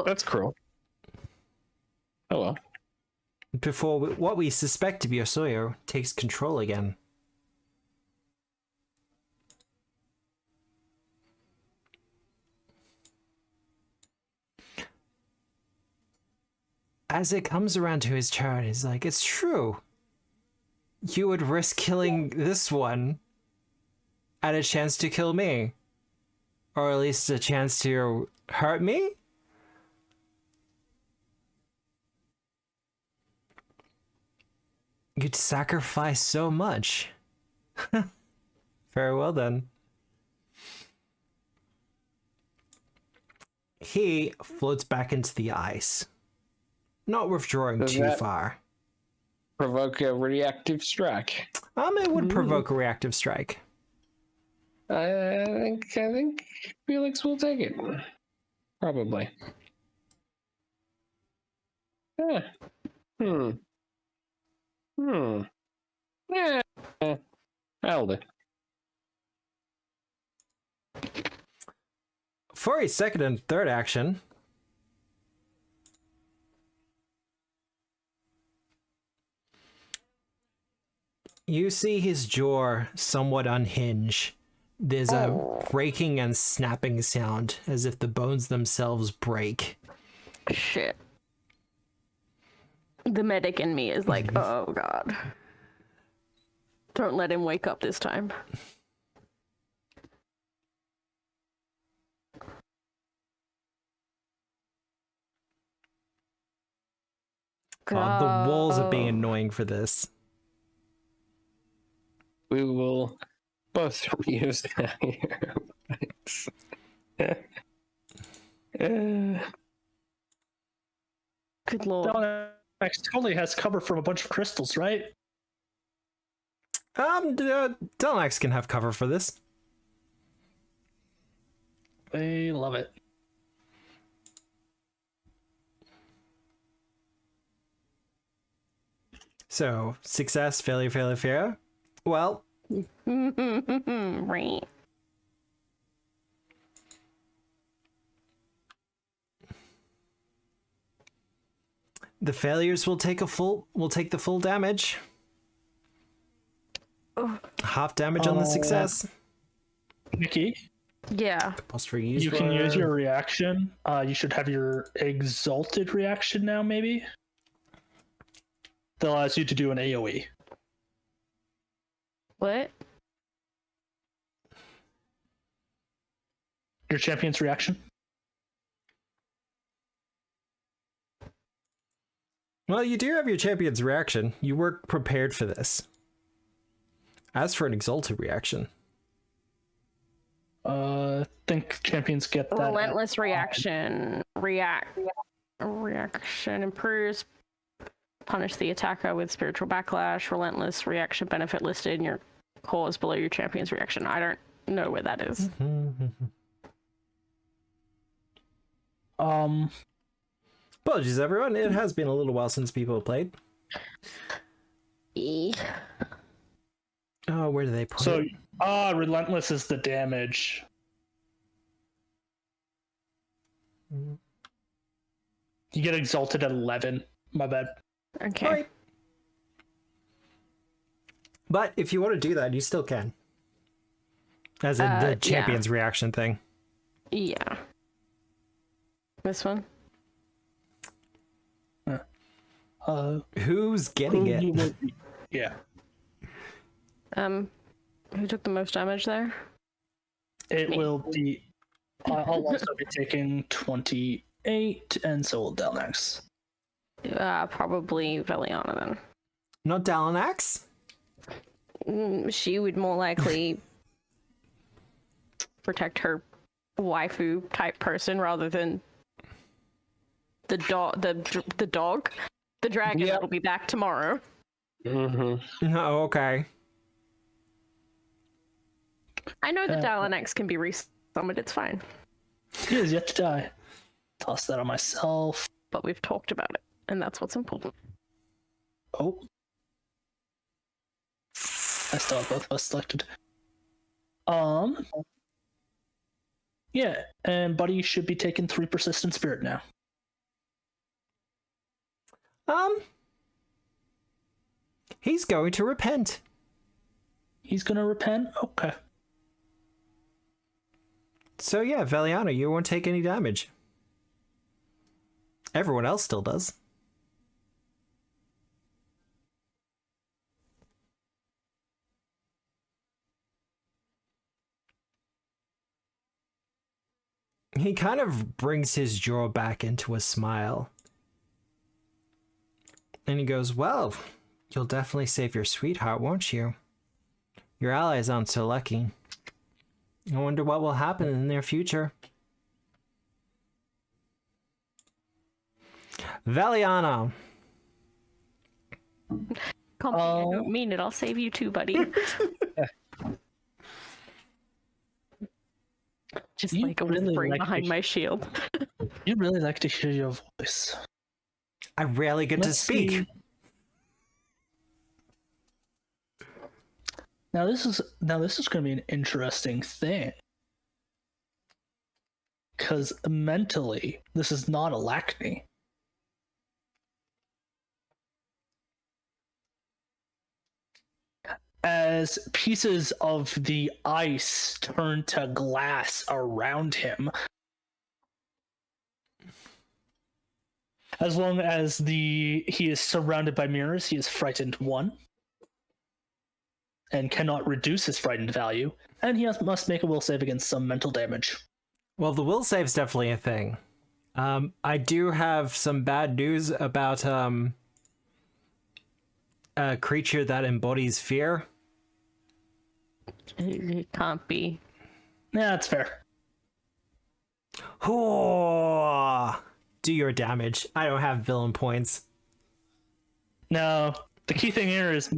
That's cruel. Oh well. Before what we suspect to be Osoyo takes control again. As it comes around to his turn, he's like, it's true. You would risk killing this one at a chance to kill me. Or at least a chance to hurt me? You'd sacrifice so much. Very well then. He floats back into the ice. Not withdrawing Does too that far. Provoke a reactive strike. It would provoke a reactive strike. I think Felix will take it. Probably. Yeah. Yeah. I'll do. For a second and third action, you see his jaw somewhat unhinge. There's a breaking and snapping sound as if the bones themselves break. Shit. The medic in me is like, oh god. Don't let him wake up this time. God, the walls are being annoying for this. We will both use that here. Good lord. Dalanex totally has cover from a bunch of crystals, right? Dalanex can have cover for this. They love it. So, success, failure, failure, failure. Well, Right. the failures will take the full damage. Half damage on the success. Nikki, Yeah. Compulsory use you can for- use your reaction. You should have your exalted reaction now, maybe. That allows you to do an AoE. What? Your champion's reaction. Well, you do have your champion's reaction. You were prepared for this. As for an exalted reaction, I think champions get that. Relentless reaction. Reaction improves. Punish the attacker with spiritual backlash. Relentless reaction benefit listed in your cause below your champion's reaction. I don't know where that is. Apologies, everyone. It has been a little while since people have played. Oh, where do they put So, it? relentless is the damage. You get exalted at 11. My bad. Okay. Alright. But if you want to do that, you still can. As in the champion's reaction thing. Yeah. This one? Who's getting it? Yeah. Who took the most damage there? It Me. will be. I'll also be taking 28, and so will Delnax. Probably Veliana then. Not Dalanex? She would more likely protect her waifu type person rather than the dog. The dog, the dragon Yep. that'll be back tomorrow. Oh, okay. I know that Dalanex can be reset Summit, it's fine. He is yet to die. Toss that on myself. But we've talked about it, and that's what's important. Oh. I still have both of us selected. Yeah, and Buddy should be taking 3 persistent spirit now. He's going to repent. He's gonna repent? Okay. So yeah, Valiana, you won't take any damage. Everyone else still does. He kind of brings his jaw back into a smile. And he goes, well, you'll definitely save your sweetheart, won't you? Your allies aren't so lucky. I wonder what will happen in the near future. Valiana. Call me, I don't mean it. I'll save you too, buddy. Just You like a really whispering like behind to- my shield. You'd really like to hear your voice. I rarely get to Let's speak. see. Now this is going to be an interesting thing. Because mentally, this is not a Lachney. As pieces of the ice turn to glass around him, as long as he is surrounded by mirrors, he is frightened 1. And cannot reduce his frightened value, and he must make a will save against some mental damage. Well, the will save's definitely a thing. I do have some bad news about a creature that embodies fear. It can't be. Yeah, that's fair. Do your damage. I don't have villain points. Now, the key thing here is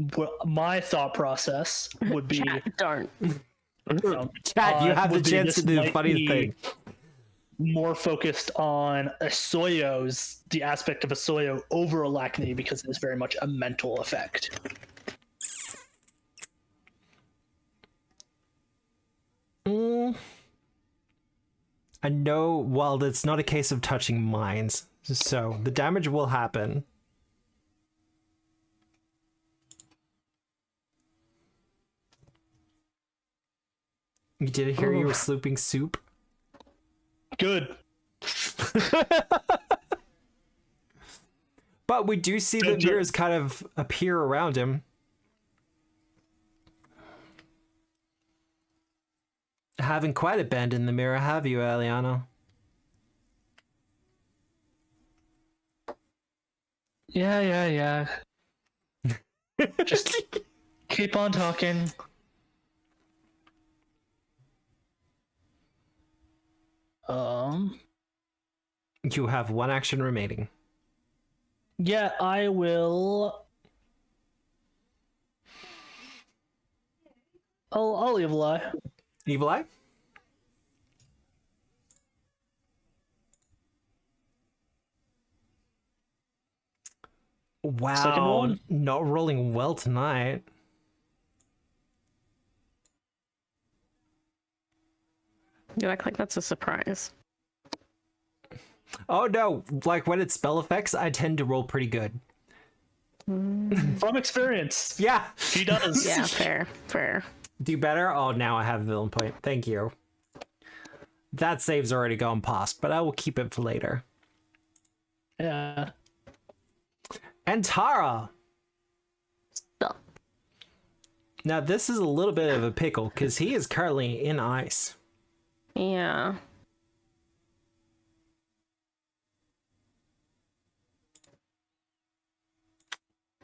my thought process would be Chat, darn. Chat, you have the would be chance to this do the might funniest be thing. more focused on Asoyo's, the aspect of Asoyo over Arachne, because it is very much a mental effect. I know, well, it's not a case of touching minds, so the damage will happen. Did I hear you were slooping soup? Good. But we do see the Good job. mirrors kind of appear around him. Having quite a bend in the mirror, have you, Eliana? Yeah. Just keep on talking. You have 1 action remaining. Yeah, I will. I'll evil eye. Evil Eye? Wow, Second one? not rolling well tonight. You act like that's a surprise. Oh no, like when it's spell effects, I tend to roll pretty good. From experience, Yeah. he does. Yeah, fair. Do better? Oh, now I have a villain point. Thank you. That save's already gone past, but I will keep it for later. Yeah. And Tara! Stop. Now this is a little bit of a pickle, because he is currently in ice. Yeah.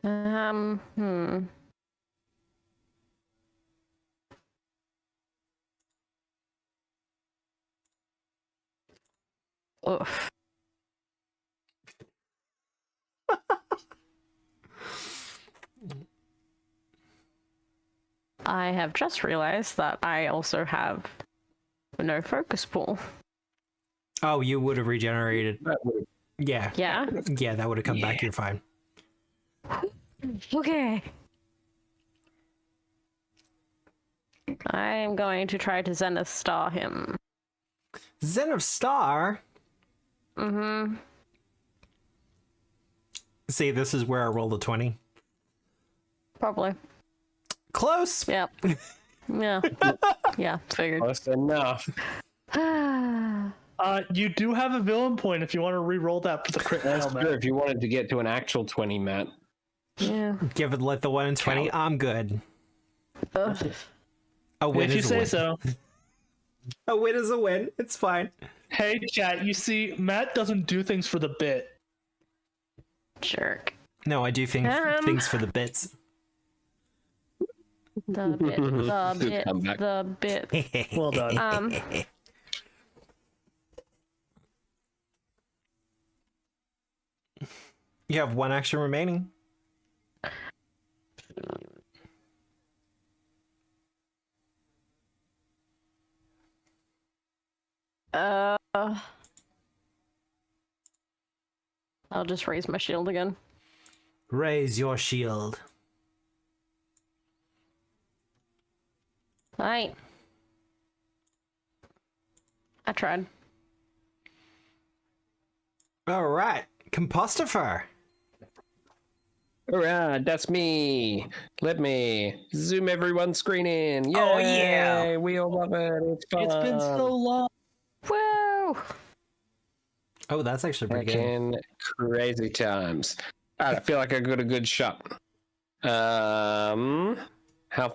Hmm. Oof. I have just realized that I also have no focus pool. Oh, you would have regenerated. Yeah. Yeah? Yeah, that would have come back. You're fine. Okay. I'm going to try to Zenith Star him. Zenith Star? Mm-hmm. See, this is where I rolled a 20. Probably. Close! Yep. Yeah. Yeah, figured. Close enough. You do have a villain point if you want to re-roll that for the crit That's fail, true. Matt. If you wanted to get to an actual 20, Matt. Yeah. Give it like the 1 in 20. I'm good. Ugh. A win If you is a say win. so. A win is a win. It's fine. Hey, chat, you see, Matt doesn't do things for the bit. Jerk. No, I do things for the bits. The bit. The Good bit. comeback. The bit. Well done. You have 1 action remaining. I'll just raise my shield again. Raise your shield. Alright. I tried. All right, Compostifer. Alright, that's me. Let me zoom everyone's screen in. Yay! Oh, yeah. We all love it. It's fun. It's been so long. Woo! Oh, that's actually pretty good. Fucking crazy times. Alright, I feel like I got a good shot. How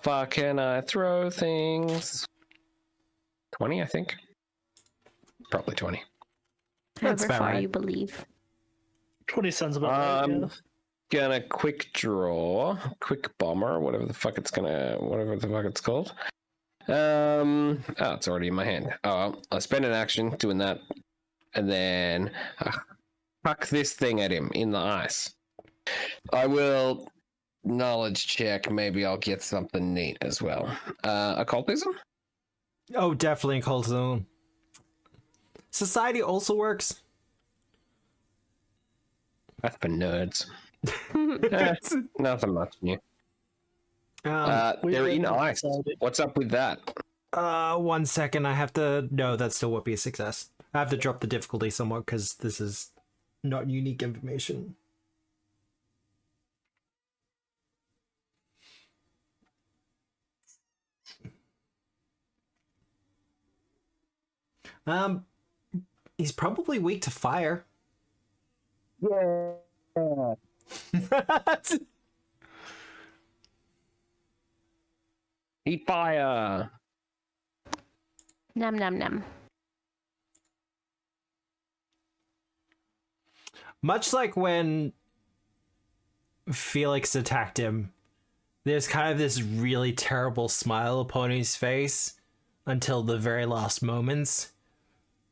far can I throw things? 20, I think. Probably 20. That's However about far right. you believe. 20 sounds about right, yeah. Gonna quick draw, quick bomber, whatever the fuck it's called. Oh, it's already in my hand. Oh, well, I'll spend an action doing that, and then huck this thing at him in the ice. I will knowledge check. Maybe I'll get something neat as well. Occultism? Oh, definitely Cold Zone. Society also works. That's for nerds. Nothing much new. They're in ice. What's up with that? 1 second. I have to. No, that still won't be a success. I have to drop the difficulty somewhat because this is not unique information. He's probably weak to fire. Yeah. Heat fire. Num num num. Much like when Felix attacked him, there's kind of this really terrible smile upon his face until the very last moments,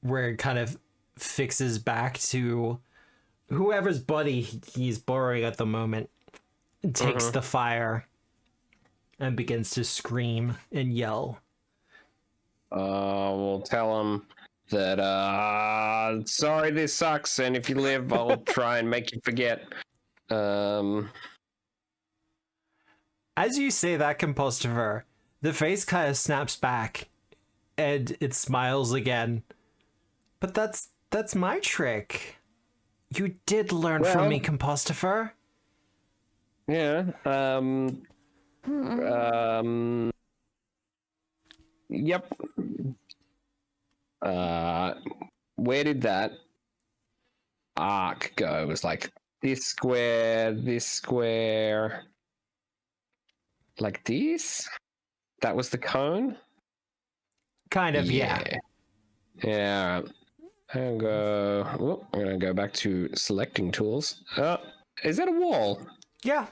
where it kind of fixes back to whoever's body he's borrowing at the moment, takes the fire and begins to scream and yell. We'll tell him that, sorry this sucks, and if you live, I'll try and make you forget. As you say that, Compostifer, the face kind of snaps back and it smiles again. But that's my trick. You did learn from me, Compostifer. Yeah, yep. Where did that arc go? It was like this square, like this? That was the cone? Kind of, yeah. Yeah. I'm gonna go back to selecting tools. Is that a wall? Yeah,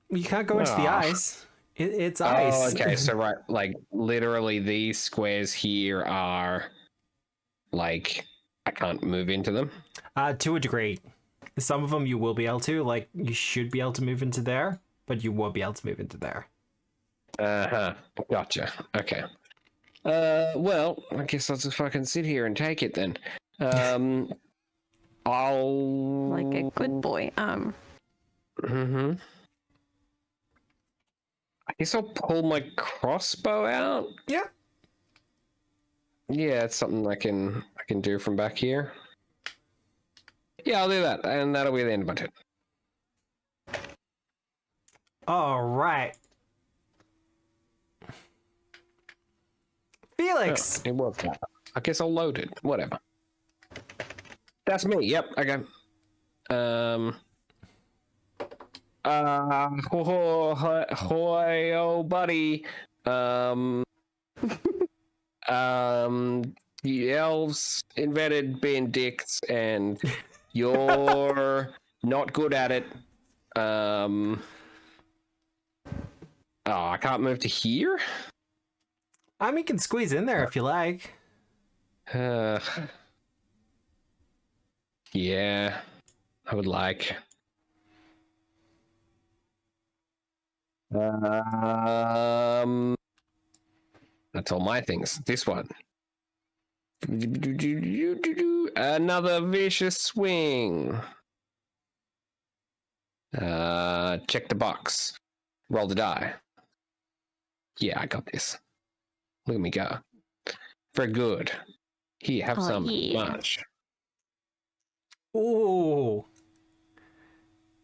you can't go into the ice. It's ice. Oh, okay. So right, like literally, these squares here are like I can't move into them. To a degree, some of them you will be able to. Like you should be able to move into there, but you won't be able to move into there. Gotcha. Okay. Well, I guess I'll just fucking sit here and take it then. I'll Like a good boy. Mm-hmm. I guess I'll pull my crossbow out. Yeah. Yeah, it's something I can do from back here. Yeah, I'll do that, and that'll be the end of my turn. All right. Felix. Oh, it was that. I guess I'll load it. Whatever. That's me. Yep. Okay. Hoy, oh, buddy. The elves invented being dicks, and you're not good at it. Oh, I can't move to here? I mean, you can squeeze in there if you like. Yeah, I would like. That's all my things. This one. Another vicious swing. Check the box. Roll the die. Yeah, I got this. Look at me go. Very good. Here, have some. Yeah. Much. Ooh,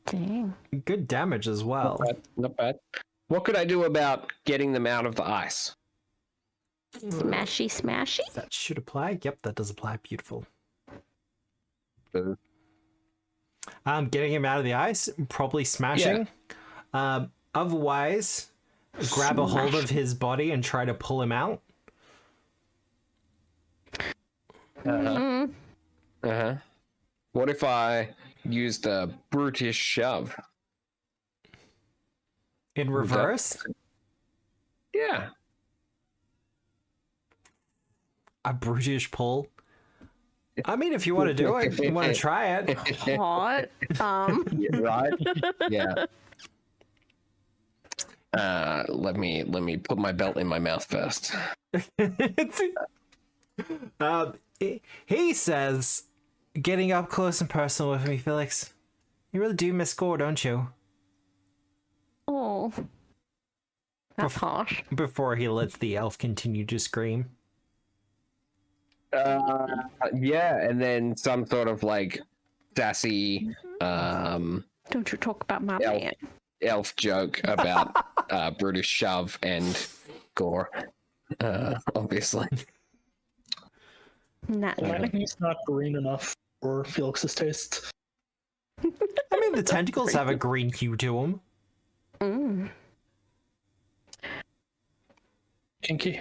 Dang. good damage as well. Not bad. Not bad. What could I do about getting them out of the ice? Smashy, smashy. That should apply. Yep, that does apply. Beautiful. Boo. Getting him out of the ice, probably smashing. Otherwise, grab a hold of his body and try to pull him out. Uh-huh. What if I used a brutish shove? In reverse, Yeah. a brutish pull. I mean, if you want to do it, if you want to try it. Hot. Yeah, right? Yeah. Let me put my belt in my mouth first. He says, getting up close and personal with me, Felix. You really do miss score, don't you? Oh. That's harsh. Before he lets the elf continue to scream. Yeah, and then some sort of like sassy Don't you talk about my man. elf joke about brutish shove and gore. Obviously. Not I think he's not green enough for Felix's taste. I mean, the tentacles have a green hue to them. Kinky.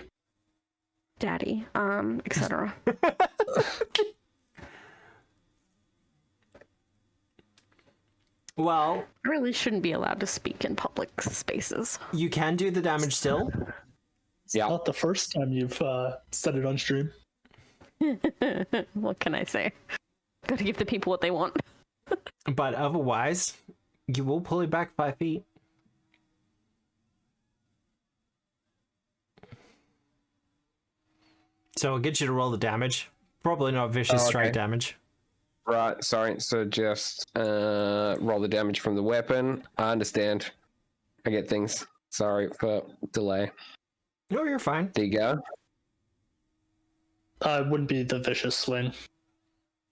Daddy, etc. Well, I really shouldn't be allowed to speak in public spaces. you can do the damage still. Yeah. Not the first time you've said it on stream. What can I say? Gotta give the people what they want. But otherwise, you will pull it back 5 feet. So I'll get you to roll the damage. Probably not vicious strike damage. Right, sorry. So just roll the damage from the weapon. I understand. I get things. Sorry for delay. No, you're fine. There you go. It wouldn't be the vicious swing.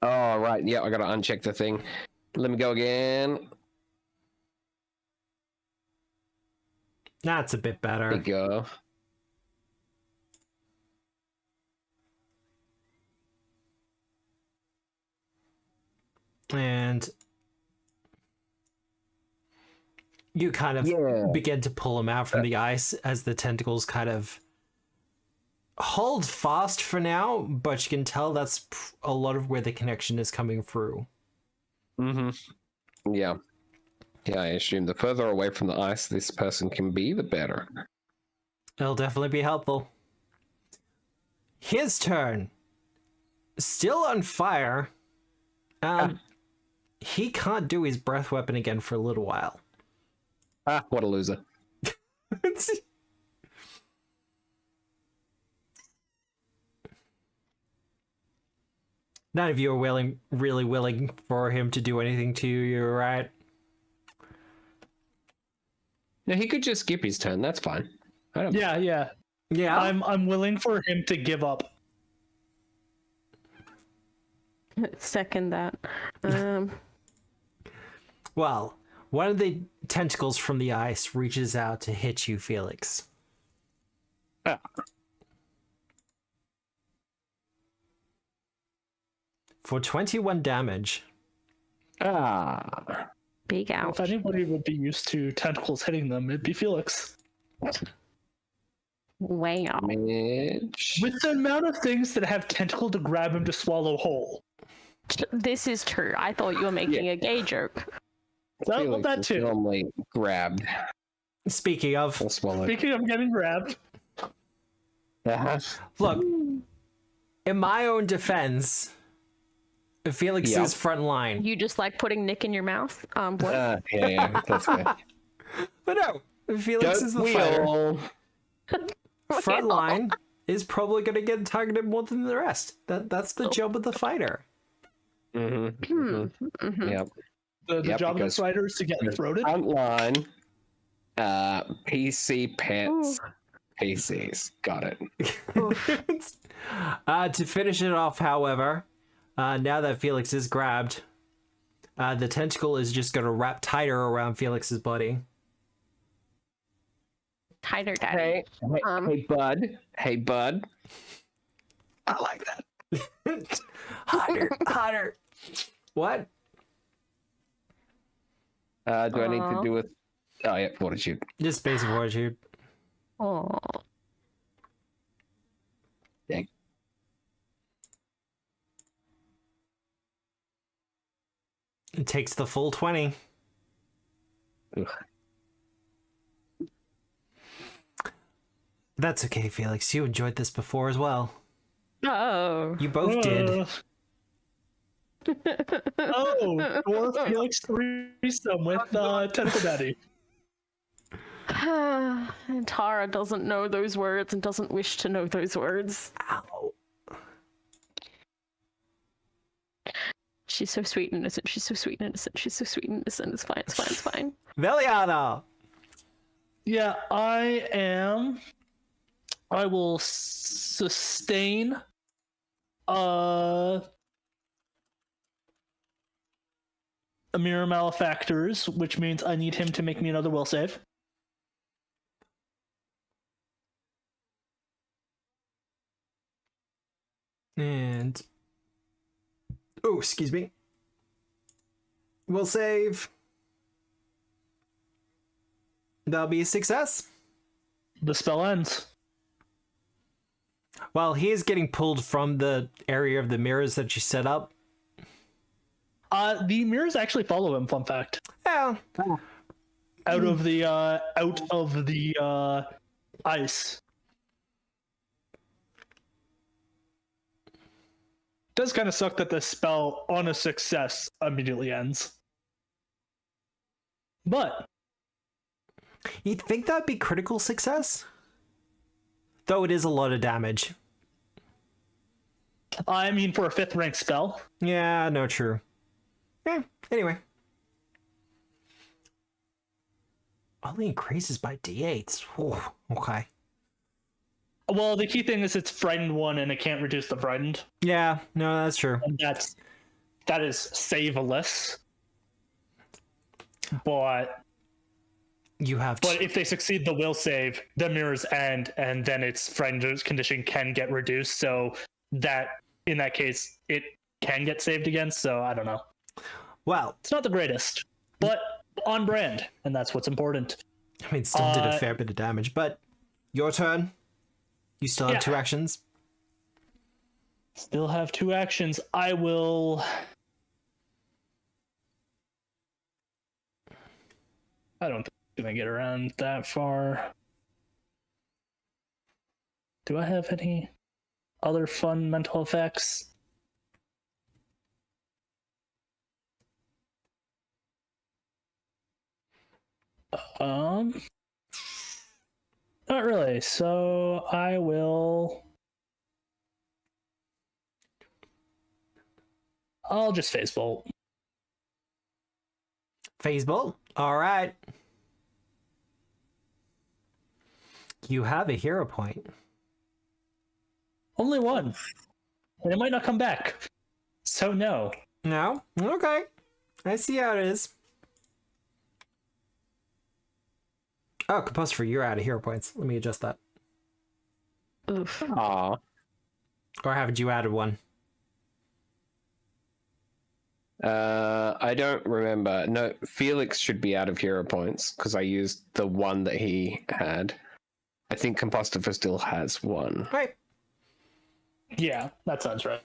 Oh, right. Yeah, I gotta uncheck the thing. Let me go again. That's a bit better. There you go. And you kind of begin to pull him out from the ice as the tentacles kind of hold fast for now, but you can tell that's a lot of where the connection is coming through. Mm-hmm. Yeah. Yeah, I assume the further away from the ice this person can be, the better. It'll definitely be helpful. His turn. Still on fire. He can't do his breath weapon again for a little while. Ah, what a loser. None of you are really willing for him to do anything to you, right? No, he could just skip his turn. That's fine. I don't. Yeah, yeah. Yeah. I'm willing for him to give up. Second that. Well, one of the tentacles from the ice reaches out to hit you, Felix. Ah. For 21 damage. Ah. Big If ouch. anybody would be used to tentacles hitting them, it'd be Felix. Wow. Damage. With the amount of things that have tentacle to grab him to swallow whole. This is true. I thought you were making a gay joke. Well, that is too. normally grabbed Speaking of, or swallowed. Speaking of getting grabbed, Uh-huh. look, in my own defense, Felix's Yep. front line. You just like putting Nick in your mouth? What? Yeah, that's fair. But no, Felix is the we fighter. all? Front line is probably going to get targeted more than the rest. That's the job of the fighter. Mm-hmm. Yep. the Yep, job of because- the fighter is to get throated. Front line. PC pets. PCs. Got it. To finish it off, however, now that Felix is grabbed, the tentacle is just going to wrap tighter around Felix's body. Tighter, daddy. Hey, bud. Hey, bud. I like that. Hotter. What? Do I need to do with? Oh yeah, fortitude. Just basic fortitude. Oh. Dang. It takes the full 20. Ugh. That's okay, Felix. You enjoyed this before as well. Oh. You both did. Oh, Dwarf Felix threesome with Tentacle Daddy. And Tara doesn't know those words and doesn't wish to know those words. Ow. She's so sweet and innocent. She's so sweet and innocent. She's so sweet and innocent. It's fine. It's fine. It's fine. Veliana! Yeah, I will sustain a mirror malefactors, which means I need him to make me another will save. And... oh, excuse me. We'll save. That'll be a success. The spell ends. Well, he is getting pulled from the area of the mirrors that you set up. The mirrors actually follow him, fun fact. Well, Out of the ice. Does kind of suck that the spell on a success immediately ends. But you'd think that'd be critical success? Though it is a lot of damage. I mean, for a 5th rank spell, Yeah, no, true. Anyway. Only increases by d8s. Ooh, okay. well, the key thing is it's frightened 1 and it can't reduce the frightened. Yeah, no, that's true. And that is save-less. But You have if they succeed the will save, the mirrors end, and then its frightened condition can get reduced. So that in that case, it can get saved again. So I don't know. well, It's not the greatest, but on brand, and that's what's important. I mean, still did a fair bit of damage, but your turn. You still have Yeah. 2 actions. Still have 2 actions. I will. I don't think I'm gonna get around that far. Do I have any other fun mental effects? Not really. So I will. I'll just phase bolt. Phase bolt. All right. You have a hero point. Only one. And it might not come back. So no. No? Okay. I see how it is. Oh, Composer, you're out of hero points. Let me adjust that. Oof. Aw. Or haven't you added one? I don't remember. No, Felix should be out of hero points because I used the one that he had. I think Compostifer still has one. Right. Yeah, that sounds right.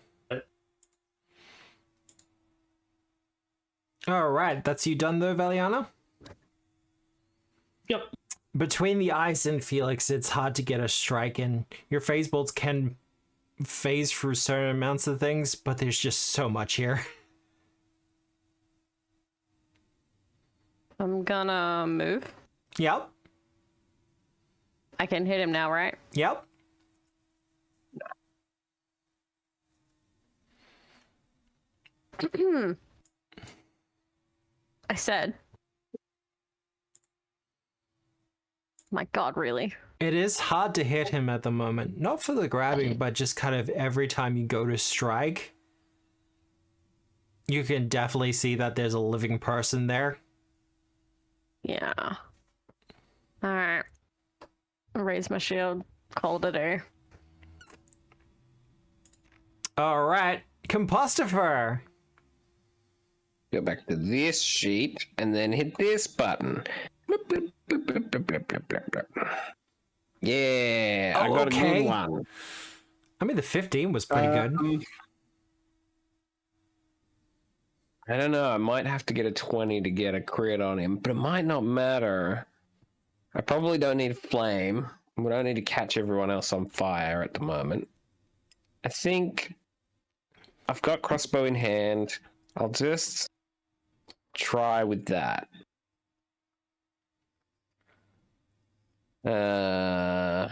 All right. That's you done though, Valiana? Yep. Between the ice and Felix, it's hard to get a strike in. Your phase bolts can phase through certain amounts of things, but there's just so much here. I'm gonna move. Yep. I can hit him now, right? Yep. I said. My God, really? It is hard to hit him at the moment. Not for the grabbing, but just kind of every time you go to strike, you can definitely see that there's a living person there. Yeah. Alright. Raise my shield. Call it a day. All right. Compostifer. Go back to this sheet and then hit this button. Bloop, bloop, bloop, bloop, bloop, bloop, bloop, bloop, bloop. Yeah, I Oh, got okay. a good one. I mean, the 15 was pretty good. I don't know. I might have to get a 20 to get a crit on him, but it might not matter. I probably don't need flame. We don't need to catch everyone else on fire at the moment. I think I've got crossbow in hand. I'll just try with that. I'll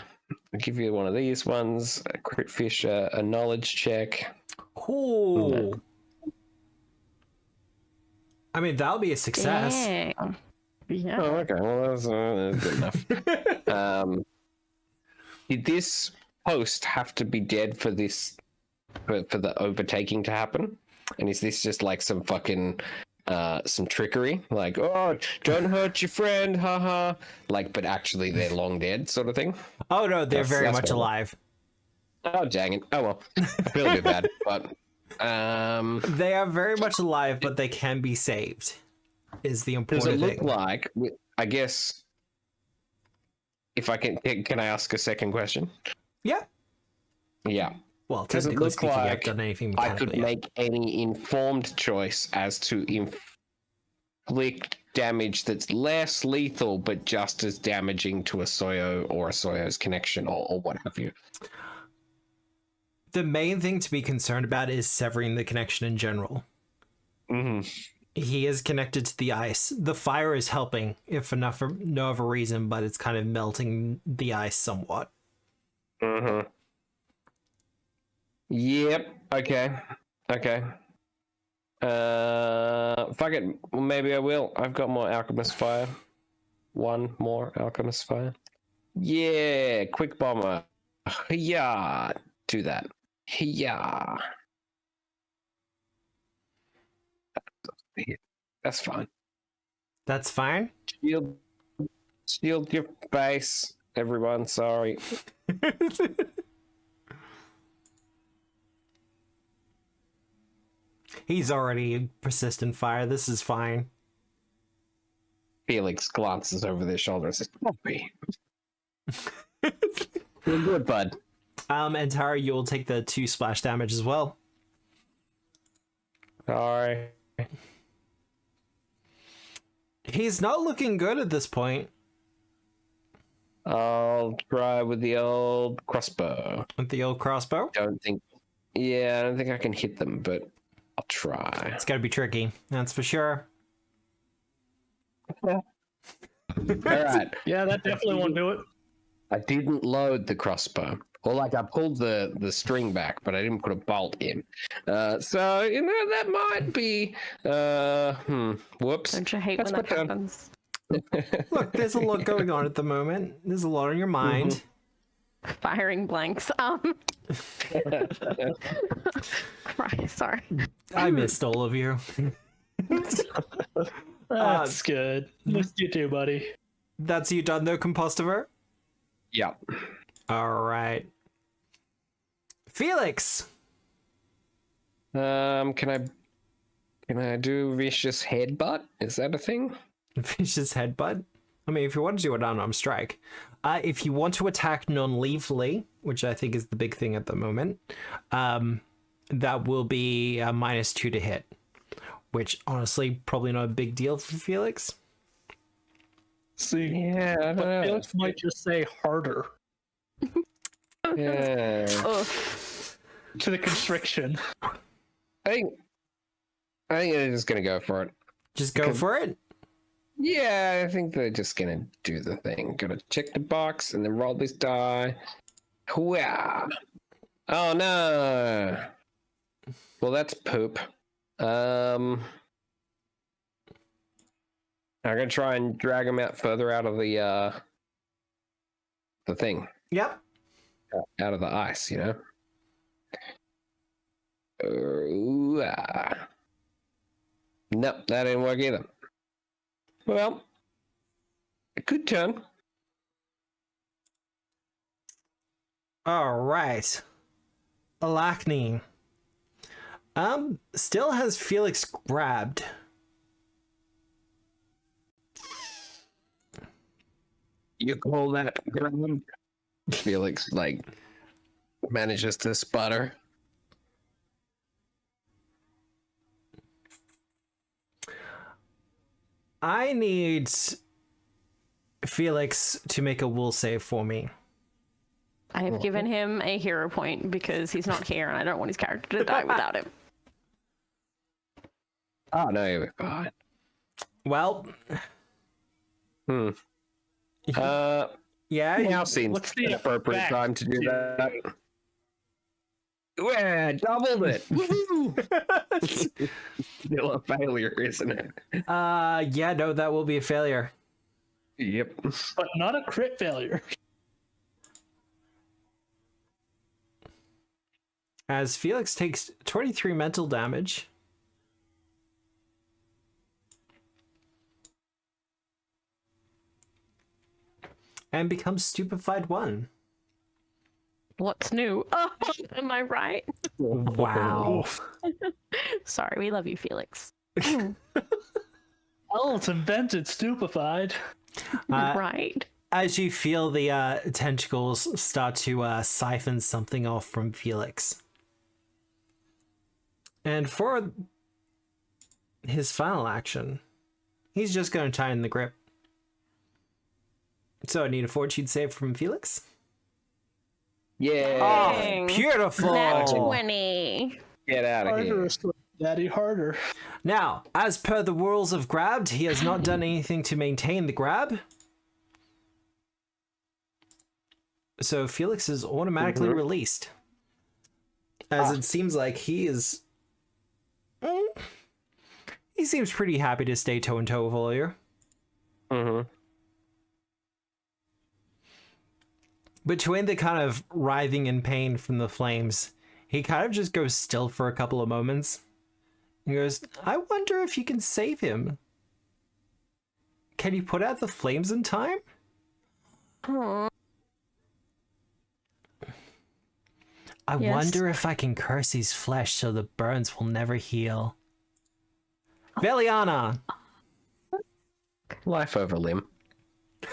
give you one of these ones. A crit fish, a knowledge check. Ooh. I mean, that'll be a success. Dang. Yeah. Oh, okay. Well, that's good enough. Did this host have to be dead for this, for the overtaking to happen? And is this just like some fucking, some trickery? Like, oh, don't hurt your friend, haha. Like, but actually they're long dead, sort of thing. Oh, no, they're very that's much better. alive. Oh, dang it. Oh, well. I feel a bit bad, but... They are very much alive, but they can be saved, is the Does important it look thing. like, I guess, if I can I ask a second question? Yeah. Yeah. Well, Does it technically look speaking, I've like done anything I could mechanically yet. make any informed choice as to inflict damage that's less lethal, but just as damaging to a Soyo or a Soyo's connection or what have you? The main thing to be concerned about is severing the connection in general. Mm-hmm. He is connected to the ice. The fire is helping, if enough for no other reason, but it's kind of melting the ice somewhat. Mm-hmm. Yep. Okay. Okay. Fuck it. Well, maybe I will. I've got more alchemist fire. One more alchemist fire. Yeah. Quick bomber. Yeah. Do that. Yeah. That's fine. That's fine. Shield your base, everyone. Sorry. He's already persistent fire. This is fine. Felix glances over their shoulder and says, "Don't be." You're good, bud. And Tara, you'll take the 2 splash damage as well. Sorry. He's not looking good at this point. I'll try with the old crossbow. With the old crossbow. I don't think I can hit them, but I'll try. It's gotta be tricky, that's for sure. All right. Yeah, that definitely won't do it. I didn't load the crossbow. Or like I pulled the string back, but I didn't put a bolt in. So that might be. Whoops. Don't you hate That's when that my turn. happens? Look, there's a lot going on at the moment. There's a lot on your mind. Firing blanks. Right, sorry. I missed all of you. That's good. Missed you too, buddy. That's you done though, Compostiver? Yeah. All right. Felix. Can I do vicious headbutt? Is that a thing? Vicious headbutt. I mean, if you want to do an unarmed strike. If you want to attack non-lethally, which I think is the big thing at the moment, that will be a -2 to hit. Which, honestly, probably not a big deal for Felix. See, Yeah, I don't but know. Felix might just say harder Yeah. Oof. to the constriction. I think they're just gonna go for it. Just go Okay. for it. Yeah, I think they're just gonna do the thing. Gotta check the box and then roll this die. Hooah! Oh no! Well, that's poop. I'm gonna try and drag him out further out of the thing, Yep. out of the ice. Hooah. Nope, that didn't work either. Well, a good turn. All right. Alachne. Still has Felix grabbed. You call that grab? Felix manages to sputter. I need Felix to make a will save for me. I have given him a hero point because he's not here and I don't want his character to die without him. Oh no, you'll be fine. Well, yeah, Now seems What's the the appropriate effect? time to do that. Yeah, doubled it. Woohoo! Still a failure, isn't it? yeah, no, that will be a failure. Yep. But not a crit failure. As Felix takes 23 mental damage. And becomes stupefied 1. What's new? Oh, am I right? Wow. Sorry, we love you, Felix. Oh, it's invented stupefied. Right. As you feel the tentacles start to siphon something off from Felix. And for his final action, he's just going to tighten the grip. So I need a fortitude save from Felix. Yeah. Oh, beautiful! Nat 20. Get out of here. Harder, Daddy, harder. Now, as per the rules of grabbed, he has not done anything to maintain the grab. So Felix is automatically released. As it seems like he is... he seems pretty happy to stay toe-and-toe with all of you. Mm-hmm. Between the kind of writhing in pain from the flames, he kind of just goes still for a couple of moments. He goes, I wonder if you can save him. Can you put out the flames in time? Aww. I Yes. wonder if I can curse his flesh so the burns will never heal. Veliana! Life over limb.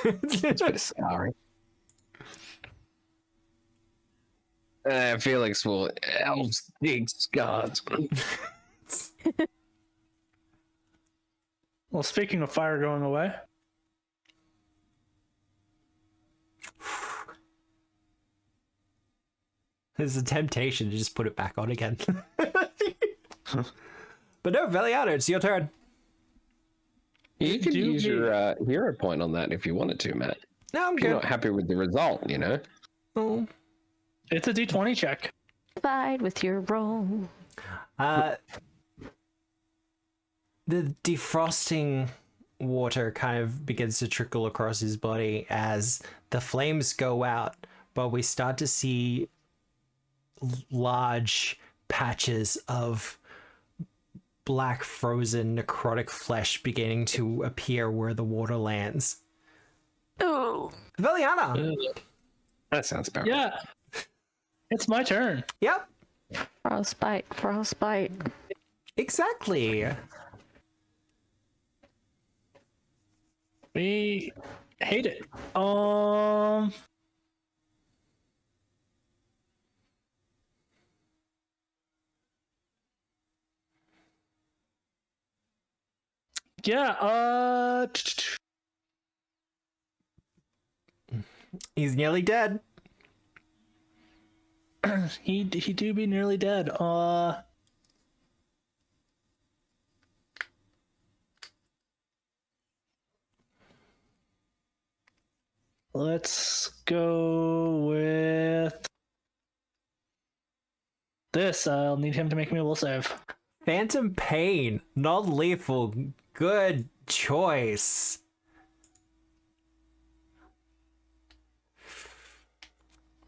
It's a bit of scarring. Felix will elves dig scars. Well, speaking of fire going away, There's a temptation to just put it back on again. But no, Veliana, it's your turn. You could Do use me- your hero point on that if you wanted to, Matt. No, I'm If you're good. not happy with the result, Oh. It's a D20 check. Fight with your roll. The defrosting water kind of begins to trickle across his body as the flames go out, but we start to see large patches of black frozen necrotic flesh beginning to appear where the water lands. Ooh. Veliana! That sounds about Yeah. It's my turn. Yep, Frostbite. exactly. We hate it. Yeah, He's nearly dead. he do be nearly dead. Let's go with this. I'll need him to make me a will save. Phantom Pain, not lethal. Good choice.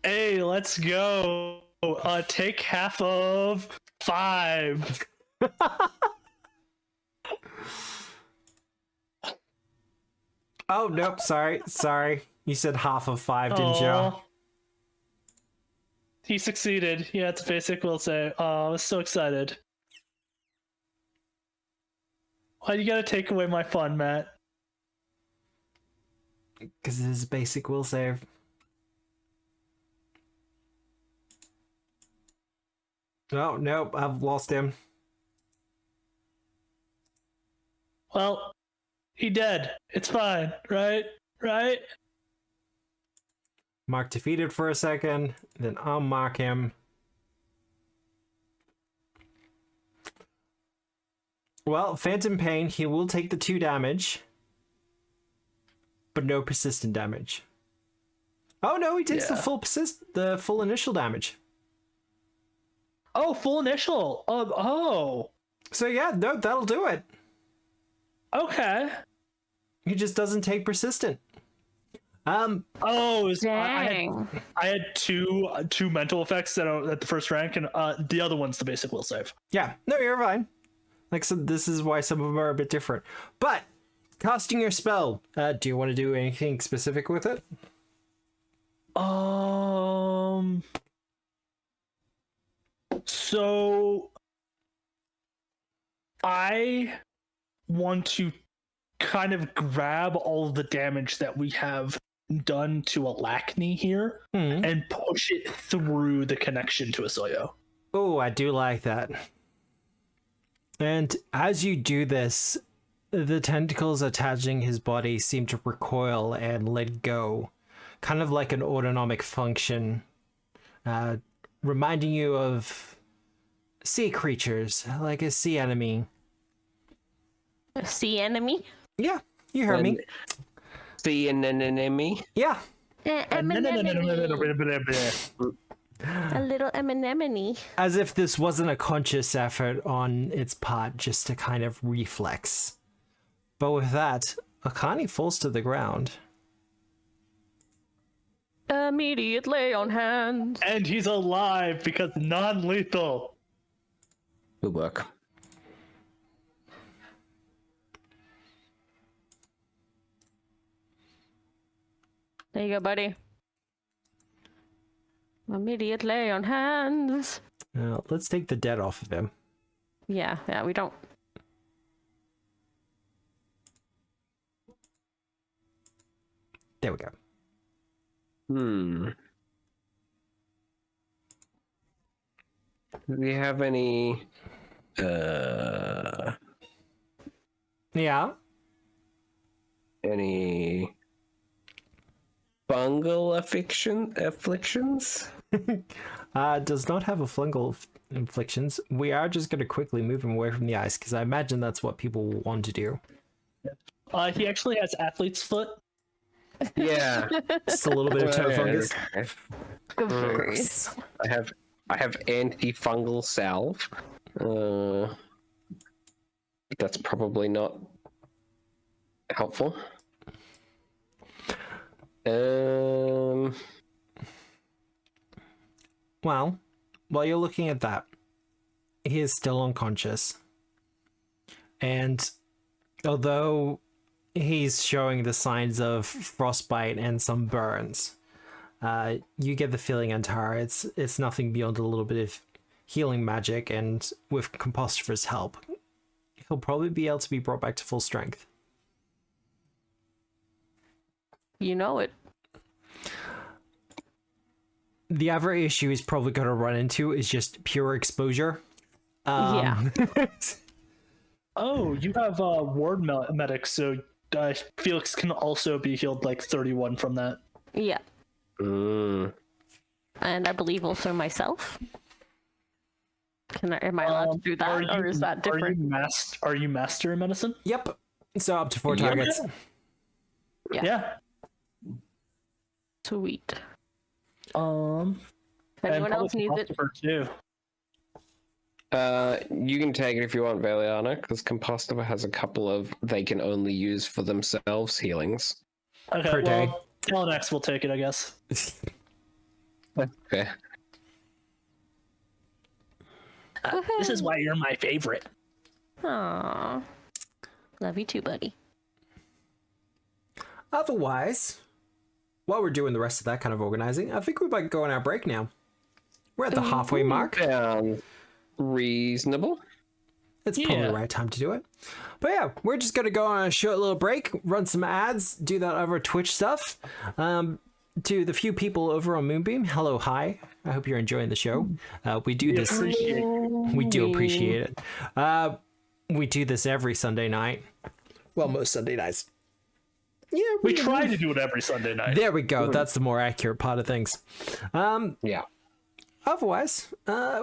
Hey, let's go. Take half of 5. Oh, nope, sorry. You said half of 5, didn't you? Aw. He succeeded. Yeah, it's a basic will save. Oh, I was so excited. Why you gotta take away my fun, Matt? Because it is a basic will save. Oh, nope, I've lost him. Well, he dead. It's fine, right? Right? Mark defeated for a second, then I'll mark him. Well, Phantom Pain, he will take the 2 damage, but no persistent damage. Oh no, he takes Yeah. the full initial damage. Oh, full initial. Oh. So yeah, no, that'll do it. Okay. He just doesn't take persistent. Oh, Dang. I had two mental effects that are at the first rank, and the other one's the basic will save. Yeah, no, you're fine. Like I said, this is why some of them are a bit different. But casting your spell, do you want to do anything specific with it? So I want to kind of grab all of the damage that we have done to Alachne here and push it through the connection to Asoyo. Oh, I do like that. And as you do this, the tentacles attaching his body seem to recoil and let go, kind of like an autonomic function, reminding you of sea creatures, like a sea enemy. A sea enemy? Yeah, you heard me. See an enemy. Yeah. A little anemone. As if this wasn't a conscious effort on its part, just to kind of reflex. But with that, Akani falls to the ground. Immediate lay on hands. And he's alive because non-lethal. Good work. There you go, buddy. Immediate lay on hands. Now, let's take the dead off of him. Yeah, we don't. There we go. Do we have any Yeah. any fungal afflictions? Does not have a fungal inflictions. We are just going to quickly move him away from the ice because I imagine that's what people will want to do. He actually has athlete's foot. Yeah. Just a little bit of toe fungus. Gross. I have antifungal salve. That's probably not helpful. Well, while you're looking at that, he is still unconscious. And although he's showing the signs of frostbite and some burns, you get the feeling, Antara, it's nothing beyond a little bit of healing magic, and with Compostor's help, he'll probably be able to be brought back to full strength. You know it. The other issue he's probably going to run into is just pure exposure. Yeah. Oh, you have ward medic, so Felix can also be healed like 31 from that. Yeah. And I believe also myself. Am I allowed to do that, or is that different? Are you master in medicine? Yep. So up to 4 targets. Yeah. Sweet. And If anyone else needs it, too. You can take it if you want, Valiana, because Compostor has a couple of they can only use for themselves healings. Okay, Per day. well, Telenex will take it, I guess. Okay. This is why you're my favorite. Aww. Love you too, buddy. Otherwise, while we're doing the rest of that kind of organizing, I think we might go on our break now. We're at the halfway mark. Reasonable. It's probably the right time to do it. But yeah, we're just going to go on a short little break, run some ads, do that other Twitch stuff. To the few people over on Moonbeam, hello, hi. I hope you're enjoying the show. We do this. We do appreciate it. We do this every Sunday night. Well, most Sunday nights. Yeah, We try to do it every Sunday night. There we go. That's the more accurate part of things. Yeah. Otherwise,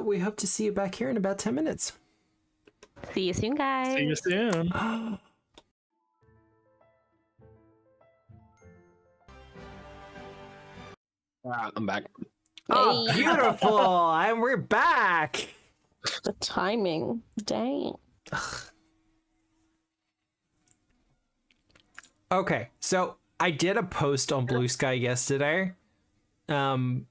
we hope to see you back here in about 10 minutes. See you soon, guys. See you soon. I'm back. Oh, beautiful. And we're back. The timing. Dang. Okay, so I did a post on Blue Sky yesterday, kind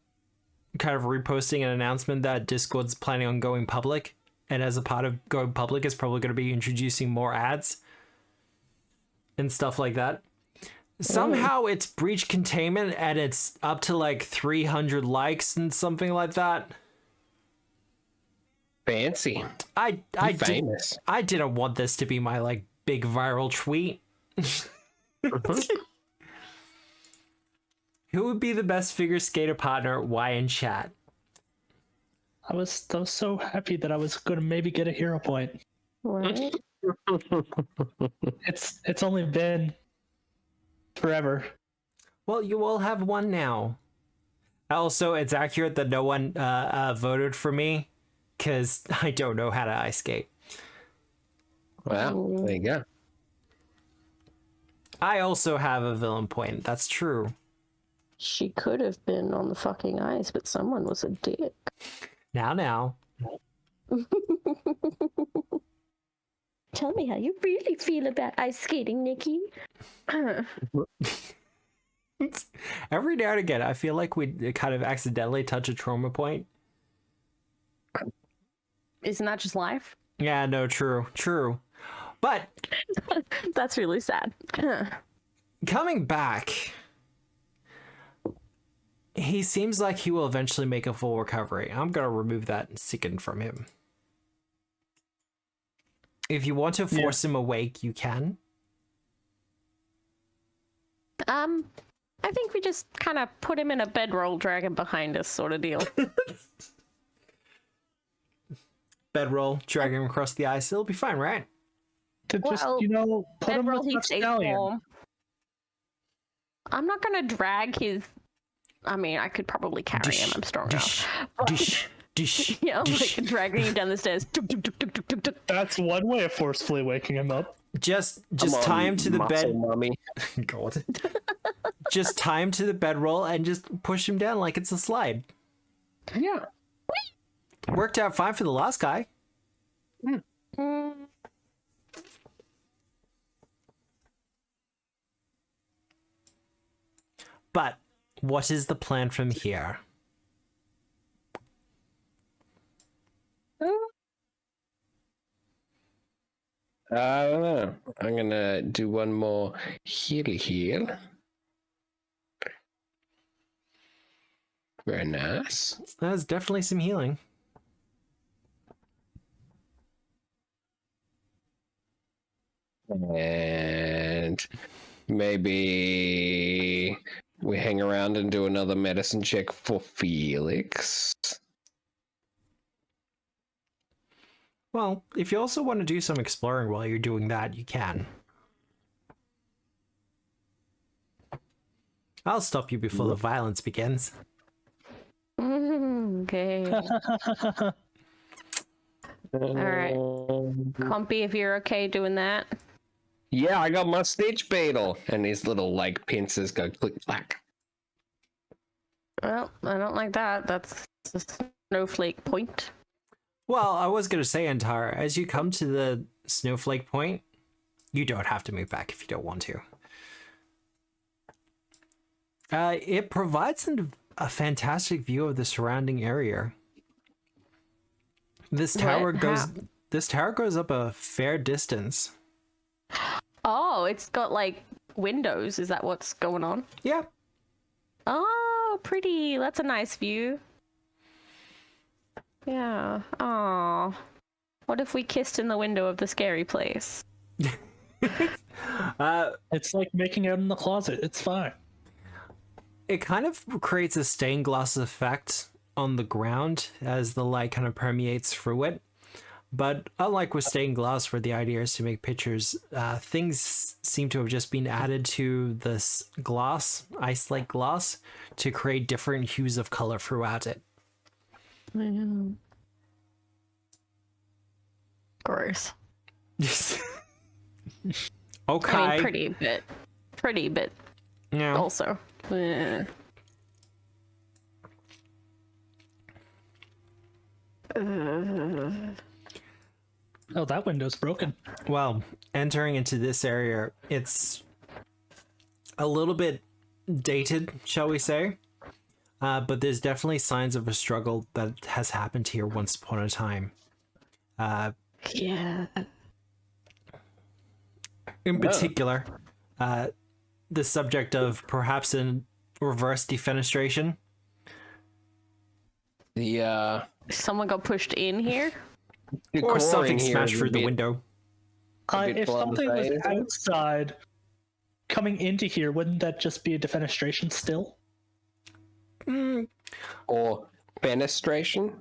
of reposting an announcement that Discord's planning on going public, and as a part of going public, it's probably going to be introducing more ads and stuff like that. Somehow it's breached containment and it's up to like 300 likes and something like that. Fancy. I famous. I didn't want this to be my like big viral tweet. Who would be the best figure skater partner? Why in chat? I was so happy that I was going to maybe get a hero point. Right? It's only been forever. Well, you all have one now. Also, it's accurate that no one voted for me because I don't know how to ice skate. Wow, there you go. I also have a villain point. That's true. She could have been on the fucking ice, but someone was a dick. Now. Tell me how you really feel about ice skating, Nikki. Every now and again, I feel like we kind of accidentally touch a trauma point. Isn't that just life? Yeah, no, true. But That's really sad. coming back, he seems like he will eventually make a full recovery. I'm going to remove that sicken from him. If you want to force him awake, you can. I think we just kind of put him in a bedroll, drag him behind us, sort of deal. Bedroll, drag him across the ice. It'll be fine, right? To just, Well, put him bedroll, with he the stays stallion. warm. I'm not gonna drag his. I mean, I could probably carry him. I'm strong enough. Dish. Yeah, I'm like dragging him down the stairs. That's one way of forcefully waking him up. Just tie him to the bed. Mommy. God. just tie him to the bedroll and just push him down like it's a slide. Yeah. Worked out fine for the last guy. But what is the plan from here? I don't know. I'm gonna do one more heal. Very nice. There's definitely some healing. And maybe we hang around and do another medicine check for Felix. Well, if you also want to do some exploring while you're doing that, you can. I'll stop you before the violence begins. Okay. Alright. Compy, if you're okay doing that. Yeah, I got my stitch beetle. And his little like pincers go click clack. Well, I don't like that. That's a snowflake point. Well, I was going to say, Antar, as you come to the snowflake point, you don't have to move back if you don't want to. It provides a fantastic view of the surrounding area. This tower goes up a fair distance. Oh, it's got like windows. Is that what's going on? Yeah. Oh, pretty. That's a nice view. Yeah. Oh. What if we kissed in the window of the scary place? It's like making out in the closet. It's fine. It kind of creates a stained glass effect on the ground as the light kind of permeates through it. But unlike with stained glass, where the idea is to make pictures, things seem to have just been added to this glass, ice-like glass, to create different hues of color throughout it. Gross. Okay. I mean, pretty bit. Yeah. Also. Oh, that window's broken. Well, entering into this area, it's a little bit dated, shall we say? But there's definitely signs of a struggle that has happened here once upon a time. Yeah. In particular, the subject of perhaps a reverse defenestration. Someone got pushed in here? Or something smashed through the window. If something was outside coming into here, wouldn't that just be a defenestration still? Or fenestration?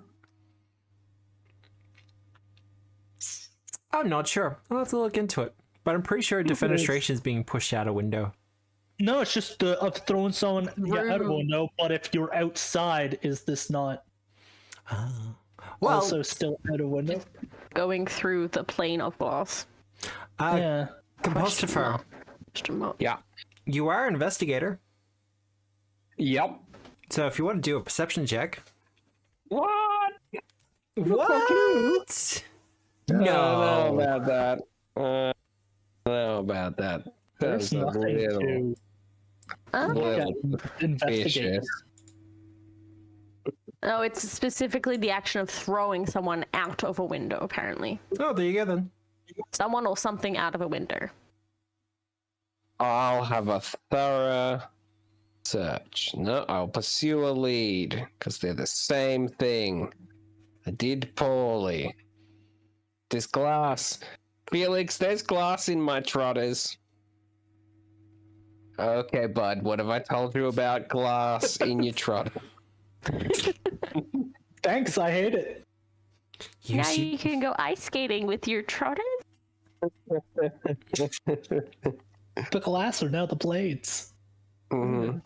I'm not sure. I'll have to look into it. But I'm pretty sure defenestration is being pushed out a window. No, it's just of throwing someone out of a window, but if you're outside, is this not Well, also still out of window? Going through the plane of glass. Yeah. Compostifer, Yeah. you are an investigator. Yep. So if you want to do a perception check. What? What? I don't know No. about that. I don't know about that. There's That's a nothing little, to little investigate. vicious. Oh, it's specifically the action of throwing someone out of a window, apparently. Oh, there you go then. Someone or something out of a window. I'll have a thorough search. No, I'll pursue a lead, because they're the same thing. I did poorly. There's glass. Felix, there's glass in my trotters. Okay, bud, what have I told you about glass in your trotter? Thanks, I hate it. You now see- you can go ice skating with your trotters. The glass are now the blades. Mhm.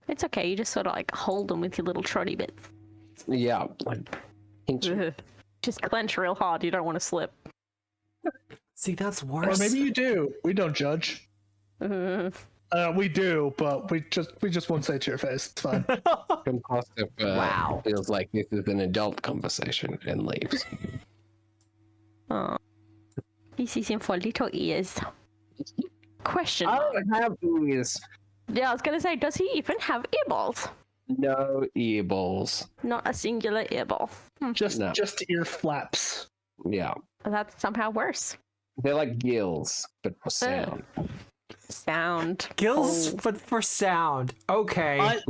It's okay, you just sort of like hold them with your little trotty bits. Yeah. Like, pinch it. Just clench real hard, you don't want to slip. See, that's Or worse. maybe you do. We don't judge. Uh, We do, but we just won't say it to your face. It's fine. Compulsive Wow. feels like this is an adult conversation and leaves. Oh. He sees him for little ears. Question. I don't have ears. Yeah, I was gonna say, does he even have earballs? No earballs. Not a singular earball. Just No. just ear flaps. Yeah. That's somehow worse. They're like gills, but for sound. Sound. Gills, Oh. but for sound. Okay.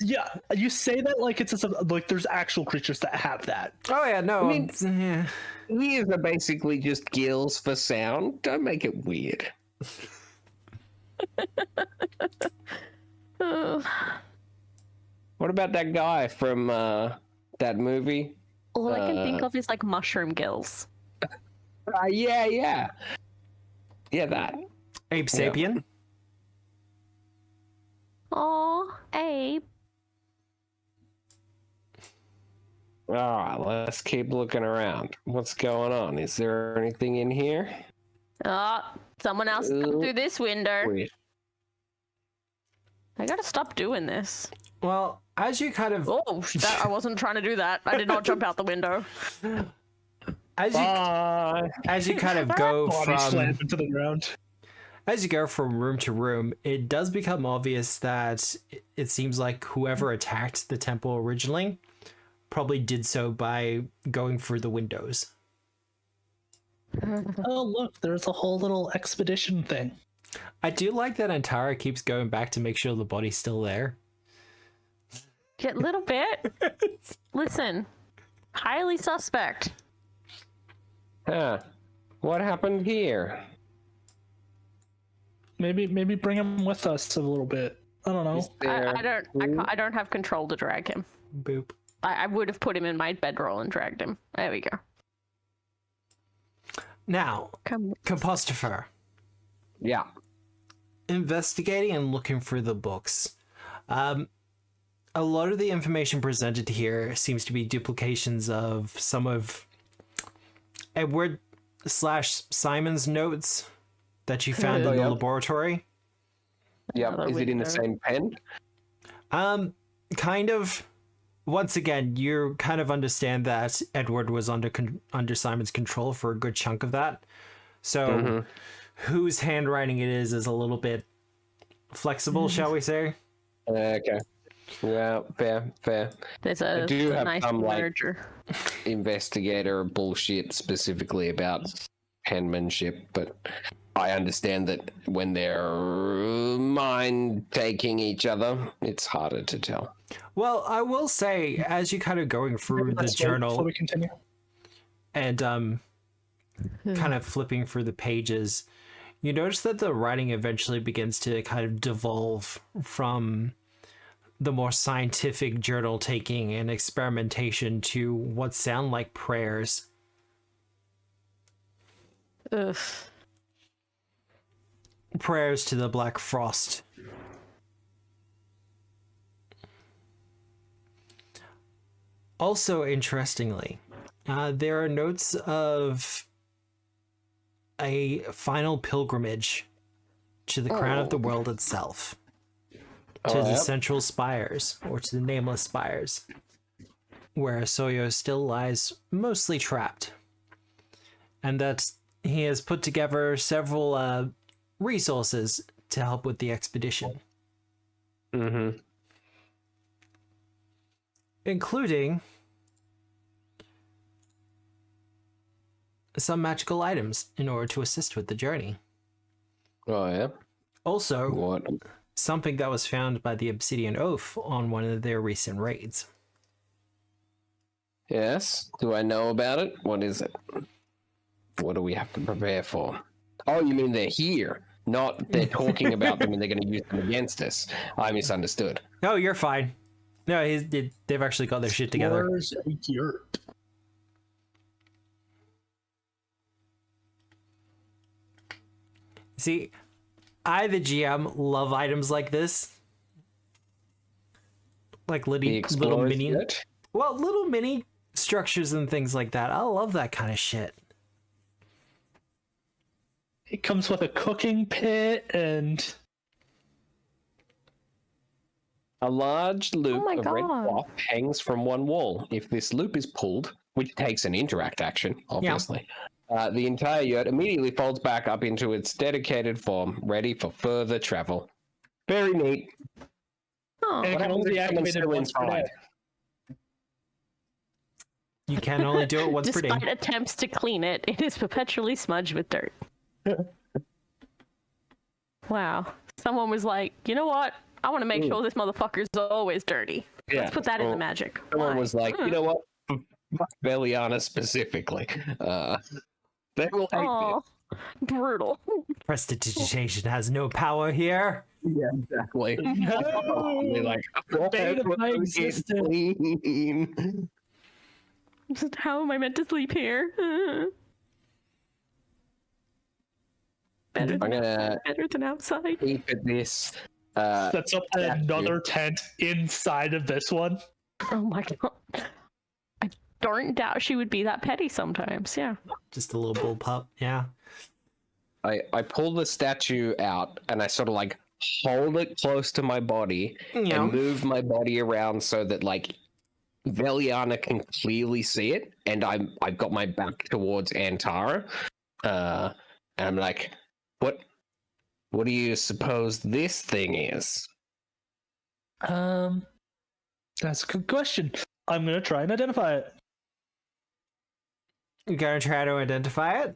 Yeah, you say that like it's like there's actual creatures that have that. Oh yeah, no. I mean- yeah. Ears are basically just gills for sound. Don't make it weird. Ugh. What about that guy from that movie? All I can think of is like mushroom gills. Yeah, that. Ape sapien. Oh, Abe. All right, let's keep looking around. What's going on? Is there anything in here? Someone else come through this window. Wait. I gotta stop doing this. Well, as you kind of I wasn't trying to do that. I did not jump out the window. as you kind of go Body slam from into the ground. as you go from room to room, it does become obvious that it seems like whoever attacked the temple originally probably did so by going through the windows. Oh look, there's a whole little expedition thing. I do like that Antara keeps going back to make sure the body's still there. Get a little bit. Listen, highly suspect. Huh. What happened here? Maybe bring him with us a little bit. I don't know. Is there... I don't have control to drag him. Boop. I would have put him in my bedroll and dragged him. There we go. Now, Come. Compostifer. Yeah. Investigating and looking through the books. A lot of the information presented here seems to be duplications of some of Edward/Simon's notes that you found in the laboratory. Yeah. Is it in the same pen? Kind of. Once again, you kind of understand that Edward was under Simon's control for a good chunk of that. So whose handwriting it is a little bit flexible, shall we say? Okay. Well, fair. There's I a do have nice some, like, merger. Investigator bullshit specifically about penmanship, but I understand that when they're mind taking each other, it's harder to tell. Well, I will say, as you kind of going through the journal Before we continue. and kind of flipping through the pages, you notice that the writing eventually begins to kind of devolve from the more scientific journal taking and experimentation to what sound like prayers. Ugh. Prayers to the Black Frost. Also, interestingly, there are notes of a final pilgrimage to the crown of the world itself, to the central spires, or to the nameless spires, where Soyo still lies mostly trapped, and that he has put together several resources to help with the expedition. Including some magical items in order to assist with the journey. Oh, yeah? Also, What? something that was found by the Obsidian Oath on one of their recent raids. Yes? Do I know about it? What is it? What do we have to prepare for? Oh, you mean they're here, not they're talking about them and they're going to use them against us. I misunderstood. No, you're fine. No, they've actually got their shit together. Where's a yurt? See, I, the GM, love items like this. Like The little explorer's mini... yurt? Well, little mini structures and things like that. I love that kind of shit. It comes with a cooking pit and A large loop my of red God. cloth hangs from one wall. If this loop is pulled, which takes an interact action, obviously, the entire yurt immediately folds back up into its dedicated form, ready for further travel. Very neat. Oh, And it What can happens only be if someone's activated still once per day. inside? You can only do it once per day. despite attempts to clean it, it is perpetually smudged with dirt. Wow. Someone was like, you know what? I want to make sure this motherfucker's always dirty. Yeah, Let's put that in the well, magic. Someone Why? was like, you know what? Fuck Beliana specifically. They will hate Oh, brutal. Prestidigitation has no power here. this. Yeah, exactly. No! They're like, Bane of my "It's existence." clean." How am I meant to sleep here? Better I'm than, gonna better than outside. keep at this. Sets up another tent inside of this one. Oh my god. I don't doubt she would be that petty sometimes, yeah. Just a little bull pup. Yeah. I pull the statue out and I sort of like hold it close to my body Yeah. and move my body around so that like Veliana can clearly see it, and I've got my back towards Antara. And I'm like, what do you suppose this thing is? That's a good question. I'm gonna try and identify it. You gotta try to identify it.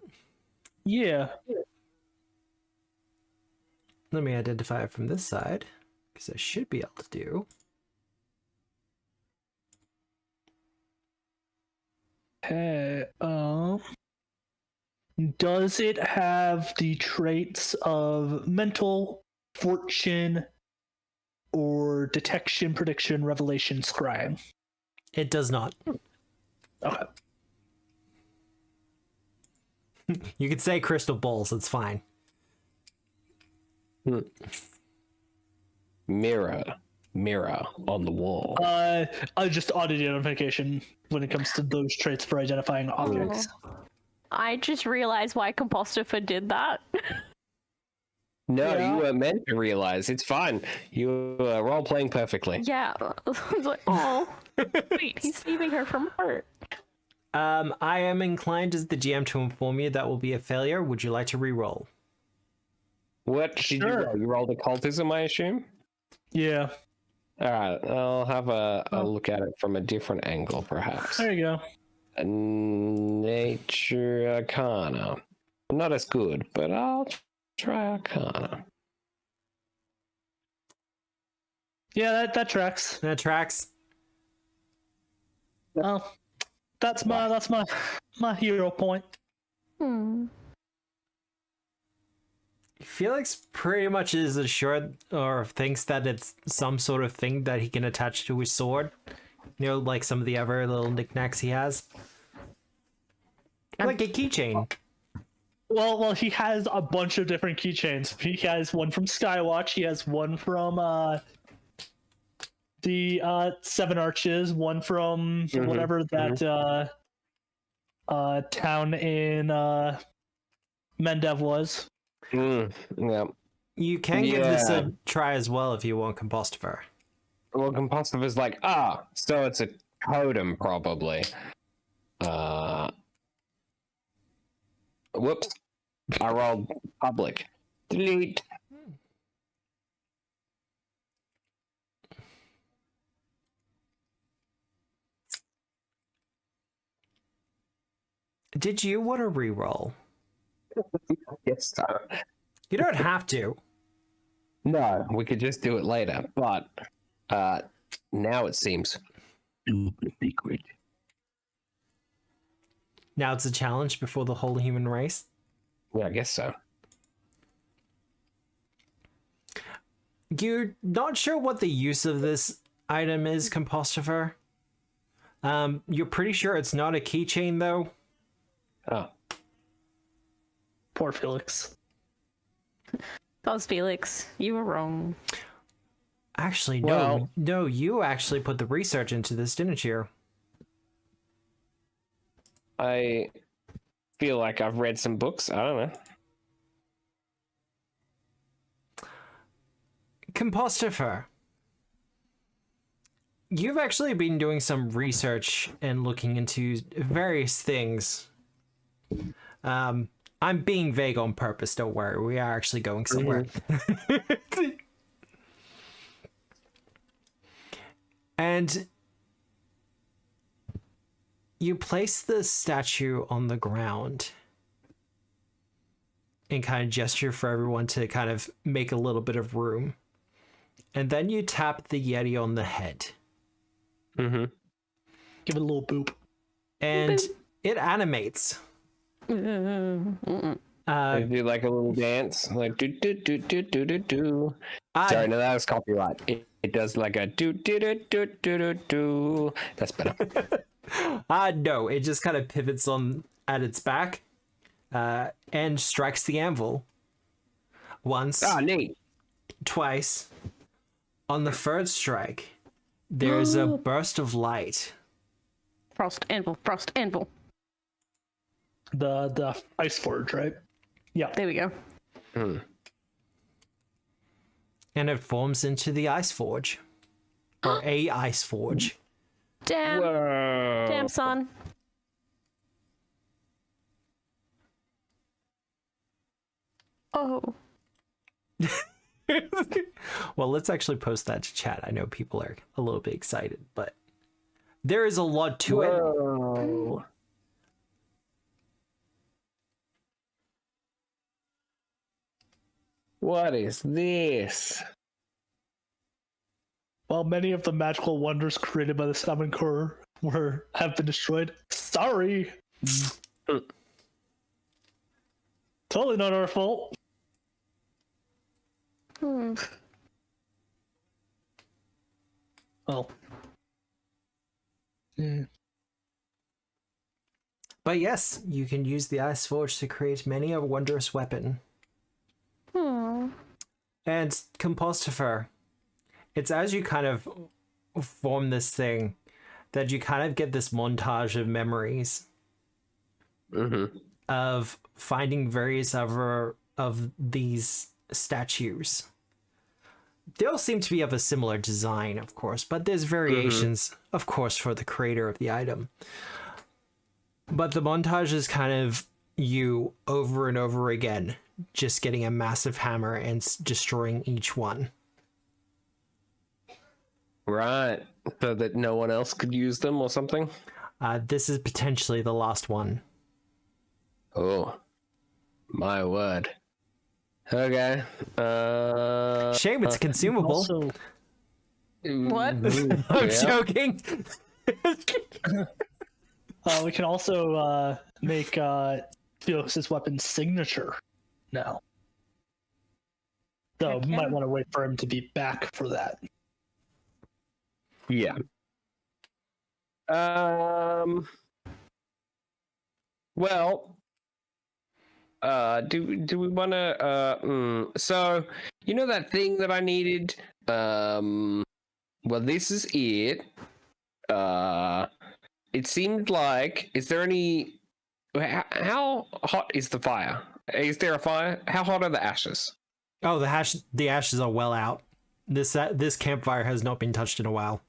Yeah. Let me identify it from this side, because I should be able to do. Hey, does it have the traits of mental, fortune, or detection, prediction, revelation, scrying? It does not. Okay. You could say crystal balls, it's fine. Mirror on the wall. Just auto identification when it comes to those traits for identifying objects. I just realized why Compostifer did that. No, Yeah. you were meant to realize. It's fine. You were role playing perfectly. Yeah. I was like, oh, wait, he's saving her from hurt. I am inclined as the GM to inform you that will be a failure. Would you like to re-roll? What did you Sure. roll? You rolled occultism, I assume? Yeah. All right, I'll have a look at it from a different angle, perhaps. There you go. Nature Arcana. Not as good, but I'll try Arcana. Yeah, that tracks. That tracks. Well, that's my hero point. Felix pretty much is assured or thinks that it's some sort of thing that he can attach to his sword. You know, like some of the other little knickknacks he has. Like a keychain. Well, he has a bunch of different keychains. He has one from Skywatch. He has one from the Seven Arches. One from whatever that town in Mendev was. Yeah. You can give this Yeah. a try as well if you want Compostifer. Well, Compostive is like, so it's a totem, probably. Whoops. I rolled public. Delete. Did you want to re-roll? Yes, sir. You don't have to. No, we could just do it later, but now it seems super secret. Now it's a challenge before the whole human race. Yeah, I guess so. You're not sure what the use of this item is, Compostifer. You're pretty sure it's not a keychain, though. Oh, Poor Felix. That was Felix. You were wrong. Actually, Well- no, you actually put the research into this, didn't you? I feel like I've read some books. I don't know. Compostifer. you've actually been doing some research and looking into various things. I'm being vague on purpose, don't worry. We are actually going somewhere. And you place the statue on the ground and kind of gesture for everyone to kind of make a little bit of room. And then you tap the Yeti on the head. Give it a little boop. And it animates. They do like a little dance, like do do do do do do do. Sorry, no, that was copyright. It does like a do do do do do do do. That's better. No, it just kind of pivots on at its back, and strikes the anvil. Once, Neat. twice. On the third strike, there's a burst of light. Frost anvil, frost anvil. The ice forge, right? Yeah. There we go. And it forms into the ice forge. Or a ice forge. Damn. Whoa. Damn, son. Oh. Well, let's actually post that to chat. I know people are a little bit excited, but there is a lot to it. Whoa. What is this? While many of the magical wonders created by the Salmon Core have been destroyed, sorry. Totally not our fault. Well. But yes, you can use the ice forge to create many a wondrous weapon. And Compostifer, it's as you kind of form this thing that you kind of get this montage of memories of finding various other of these statues. They all seem to be of a similar design, of course, but there's variations, of course, for the creator of the item. But the montage is kind of you over and over again, just getting a massive hammer and destroying each one. Right. So that no one else could use them or something? This is potentially the last one. Oh. My word. Okay. Shame it's consumable. Also, What? I'm joking. we can also make Felix's weapon signature now. So we might want to wait for him to be back for that. Yeah. Well, do we want to? So you know that thing that I needed. Well, this is it. It seemed like. Is there any? How hot is the fire? Is there a fire? How hot are the ashes? Oh, the ashes are well out. This campfire has not been touched in a while.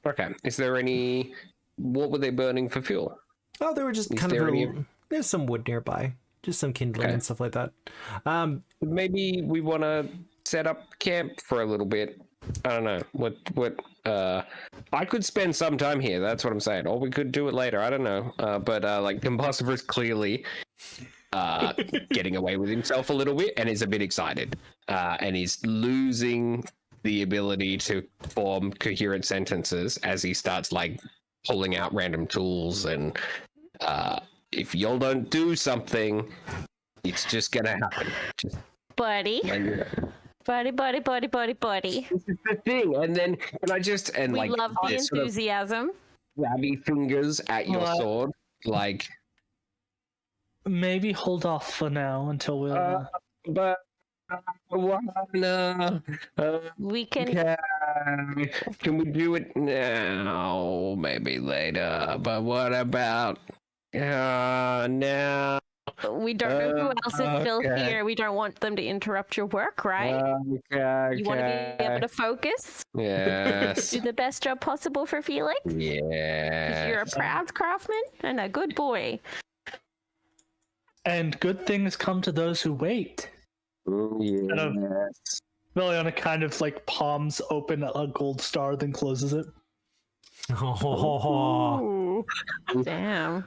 Okay. Is there any? What were they burning for fuel? Oh, they were just Is kind of. there any- There's some wood nearby, just some kindling and stuff like that. Maybe we want to set up camp for a little bit. I don't know what. I could spend some time here. That's what I'm saying. Or we could do it later. I don't know. But like Compostifer is clearly getting away with himself a little bit and is a bit excited. And he's losing the ability to form coherent sentences as he starts like pulling out random tools. And if y'all don't do something, it's just gonna happen. Just Buddy. Buddy. This is the thing, and then can I just We like love the this sort of enthusiasm. grabby fingers at your sword, like. Maybe hold off for now until we'll. But no, We can. can we do it now? Maybe later. But what about now? We don't know who else is still here. We don't want them to interrupt your work, right? Okay. You want to be able to focus? Yes. Do the best job possible for Felix? Yeah. You're a proud craftsman and a good boy. And good things come to those who wait. Yes. Veliana kind of like palms open a gold star, then closes it. Oh, Ooh. Damn.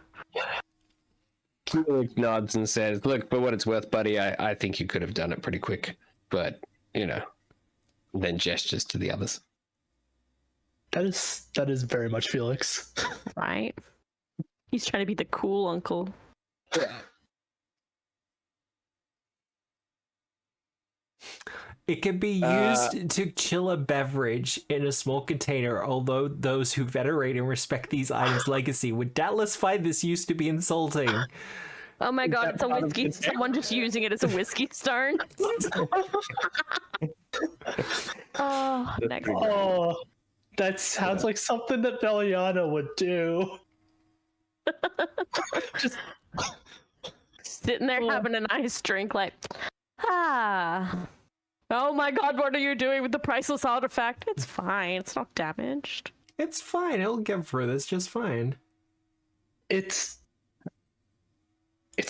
Felix nods and says, "Look, for what it's worth, buddy, I think you could have done it pretty quick, but then gestures to the others." That is very much Felix. Right? He's trying to be the cool uncle. it can be used to chill a beverage in a small container, although those who venerate and respect these items' legacy would doubtless find this used to be insulting. Oh my god, it's a whiskey. Someone just using it as a whiskey stone. Oh, next. Oh, that sounds like something that Veliana would do. Just sitting there having a nice drink, like, oh my god, what are you doing with the priceless artifact? It's fine, it's not damaged. It's fine, it'll get through this just fine. It's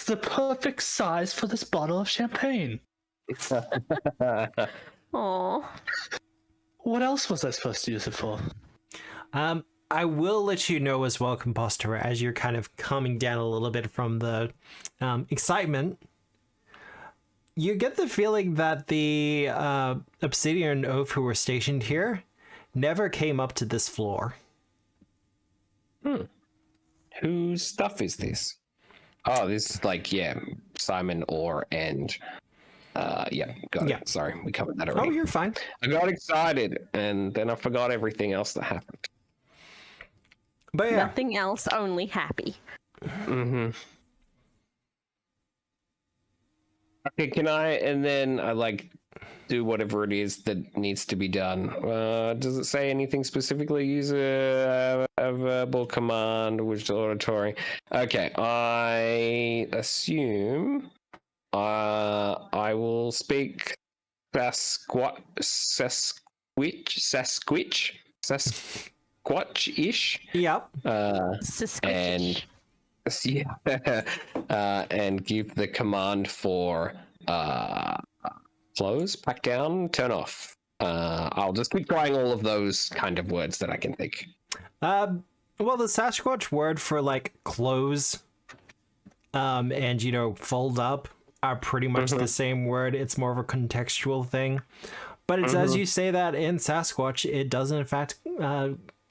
the perfect size for this bottle of champagne. Oh. What else was I supposed to use it for? I will let you know as well, Composter, as you're kind of calming down a little bit from the excitement. You get the feeling that the Obsidian Oath who were stationed here never came up to this floor. Whose stuff is this? Oh, this is like, Simon, Orr, and got it. Sorry, we covered that already. Oh, you're fine. I got excited, and then I forgot everything else that happened. But yeah. Nothing else, only happy. Mm-hmm. Okay, can I do whatever it is that needs to be done? Does it say anything specifically? Use a verbal command, which is auditory. Okay, I assume I will speak Sasquatch-ish. Yep. And and give the command for close, back down, turn off. I'll just keep trying all of those kind of words that I can think. Well, the Sasquatch word for like close and fold up are pretty much the same word. It's more of a contextual thing. But it's as you say that in Sasquatch, it does in fact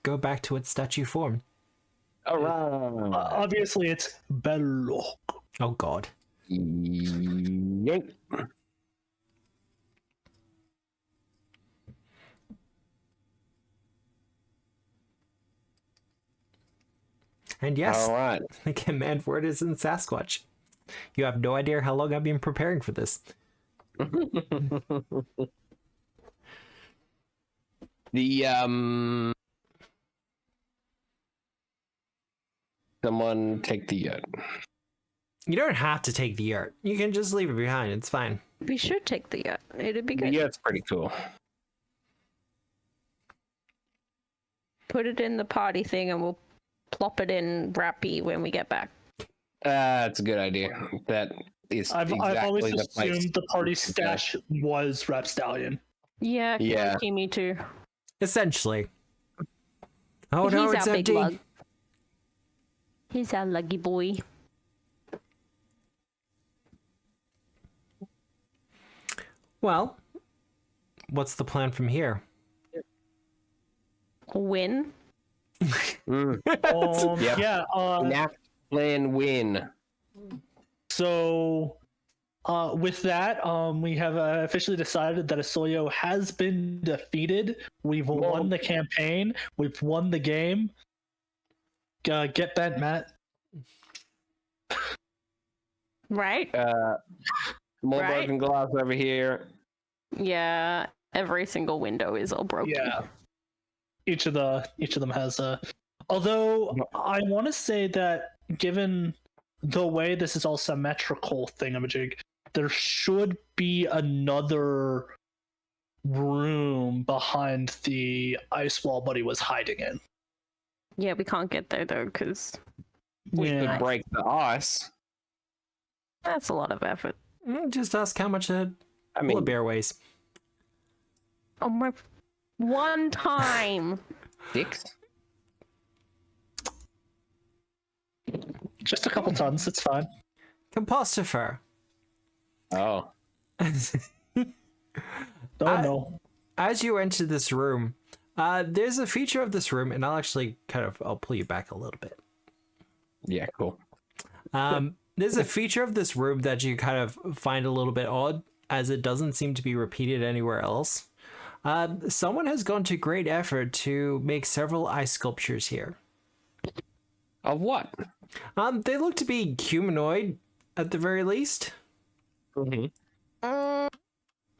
go back to its statue form. All right. Obviously, it's bello. Oh god. Yank. And yes, all right. the command word is in Sasquatch. You have no idea how long I've been preparing for this. Someone take the yurt. You don't have to take the yurt. You can just leave it behind. It's fine. We should take the yurt. It'd be good. The yurt's pretty cool. Put it in the party thing and we'll plop it in Rappy when we get back. That's a good idea. That is I've exactly always the place. assumed the party stash was Rapstallion. Yeah, me too. Essentially. Oh no, He's it's our empty. big lug. He's our luggy boy. Well, what's the plan from here? Win. Yep. Yeah. Enact plan win. So, with that, we have officially decided that Asoyo has been defeated. We've won the campaign. We've won the game. Get bent, Matt. Right? More Right? broken glass over here. Yeah. Every single window is all broken. Yeah. Each of them has a. Although I want to say that given the way this is all symmetrical thingamajig, there should be another room behind the ice wall Buddy was hiding in. Yeah, we can't get there though, because We Yeah. could break the ice. that's a lot of effort. Just ask how much a I polar mean, bear weighs. Oh my! One time. 6? Just a couple tons, it's fine. Compostopher. Oh. Oh no. As you enter this room, there's a feature of this room, and I'll pull you back a little bit. Yeah, cool. There's a feature of this room that you kind of find a little bit odd, as it doesn't seem to be repeated anywhere else. Someone has gone to great effort to make several ice sculptures here. Of what? They look to be humanoid, at the very least. Mm-hmm.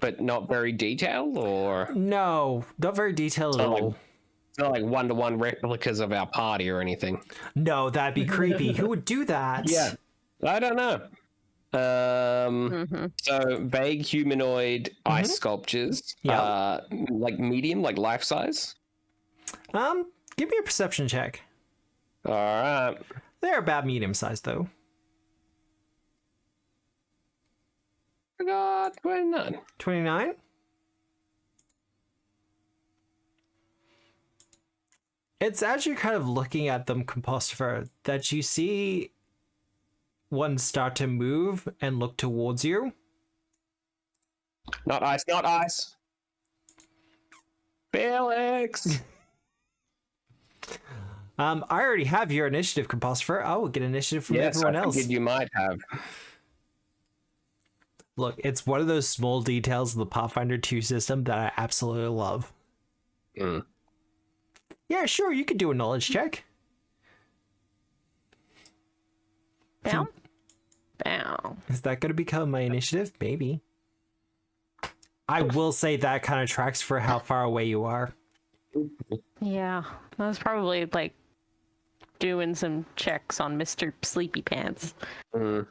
But not very detailed, or No, not very detailed at not like- all. it's not like one-to-one replicas of our party or anything. No, that'd be creepy. Who would do that? Yeah, I don't know. So vague humanoid ice sculptures. Yeah. Like medium, like life size. Give me a perception check. All right. They're about medium sized though. I got 29. 29. It's as you're kind of looking at them, Compostopher, that you see one start to move and look towards you. Not ice, not ice. Felix. I already have your initiative, Compostopher. I will get initiative from Yes, everyone I else. figured you might have. Look, it's one of those small details of the Pathfinder 2 system that I absolutely love. Mm. Yeah, sure, you could do a knowledge check. Bow. Bow. Is that going to become my initiative? Maybe. I will say that kind of tracks for how far away you are. Yeah, I was probably like doing some checks on Mr. Sleepy Pants. Mm.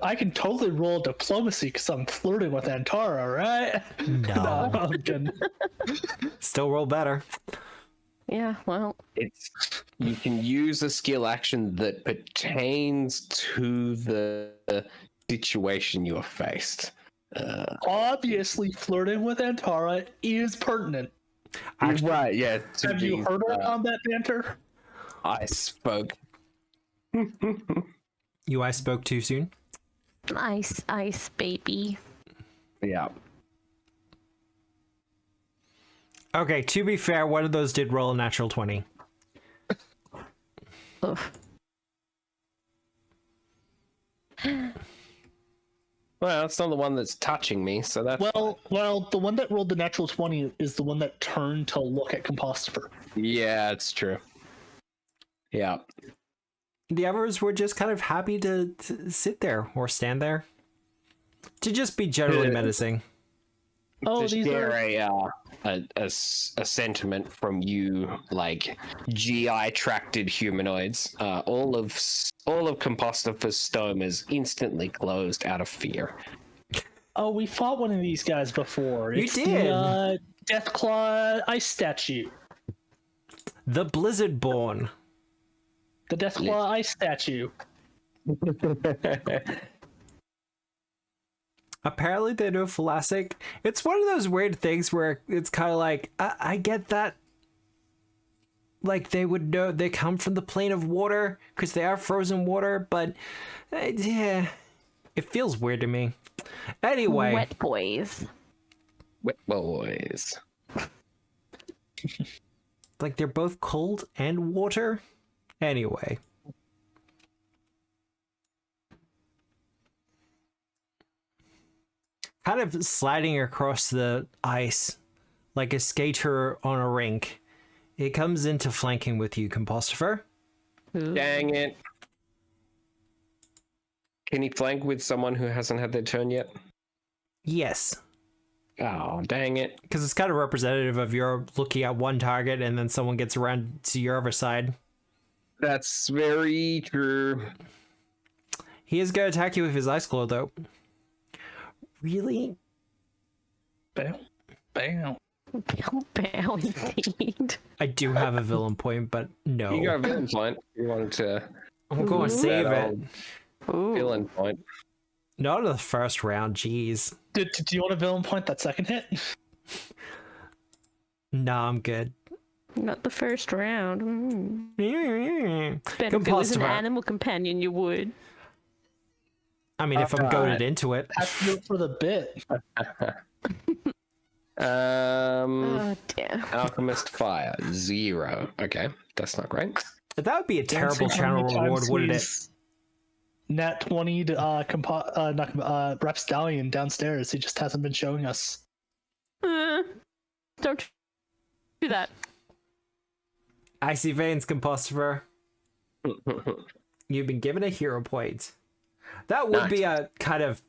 I can totally roll diplomacy because I'm flirting with Antara, right? No. I'm kidding. Still roll better. Yeah, well, It's you can use a skill action that pertains to the situation you are faced. Obviously, flirting with Antara is pertinent. Actually, Right, yeah. Have you heard our combat banter? I spoke. I spoke too soon. ice, ice, baby. Yeah. Okay, to be fair, one of those did roll a natural 20. Oof. Well, that's not the one that's touching me, so that's Well, the one that rolled the natural 20 is the one that turned to look at Compostopher. yeah, it's true. Yeah. The others were just kind of happy to sit there or stand there. To just be generally menacing. Oh, to these share are a sentiment from you, like GI-tracted humanoids. All of Compostopher's stomas instantly closed out of fear. Oh, we fought one of these guys before. You It's did. The Deathclaw ice statue. The Blizzardborn. The Deathclaw ice statue. Apparently they know Thalassic. It's one of those weird things where it's kind of like, I get that. Like, they would know they come from the plane of water because they are frozen water, but yeah, it feels weird to me. Anyway. Wet boys. Wet boys. Like, they're both cold and water. Anyway. Kind of sliding across the ice like a skater on a rink. It comes into flanking with you, Compostopher. Dang it. Can he flank with someone who hasn't had their turn yet? Yes. Oh, dang it. Because it's kind of representative of your looking at one target and then someone gets around to your other side. That's very true. He is going to attack you with his ice claw, though. Really? Bam. Bam. Bow, indeed. I do have a villain point, but no. You got a villain point. You wanted to I'm going to save that it. old villain point. Not in the first round, jeez. Do you want a villain point that second hit? Nah, I'm good. Not the first round. Bet if it was an Composter. animal companion, you would. I mean, if I'm goaded into it. Have to do it for the bit. Oh, dear. Alchemist Fire 0. Okay, that's not great. That would be a terrible channel reward, wouldn't it? Nat 20 to Rapstallion downstairs. He just hasn't been showing us. Don't do that. Icy Veins, Composter. You've been given a hero point. That would be a kind of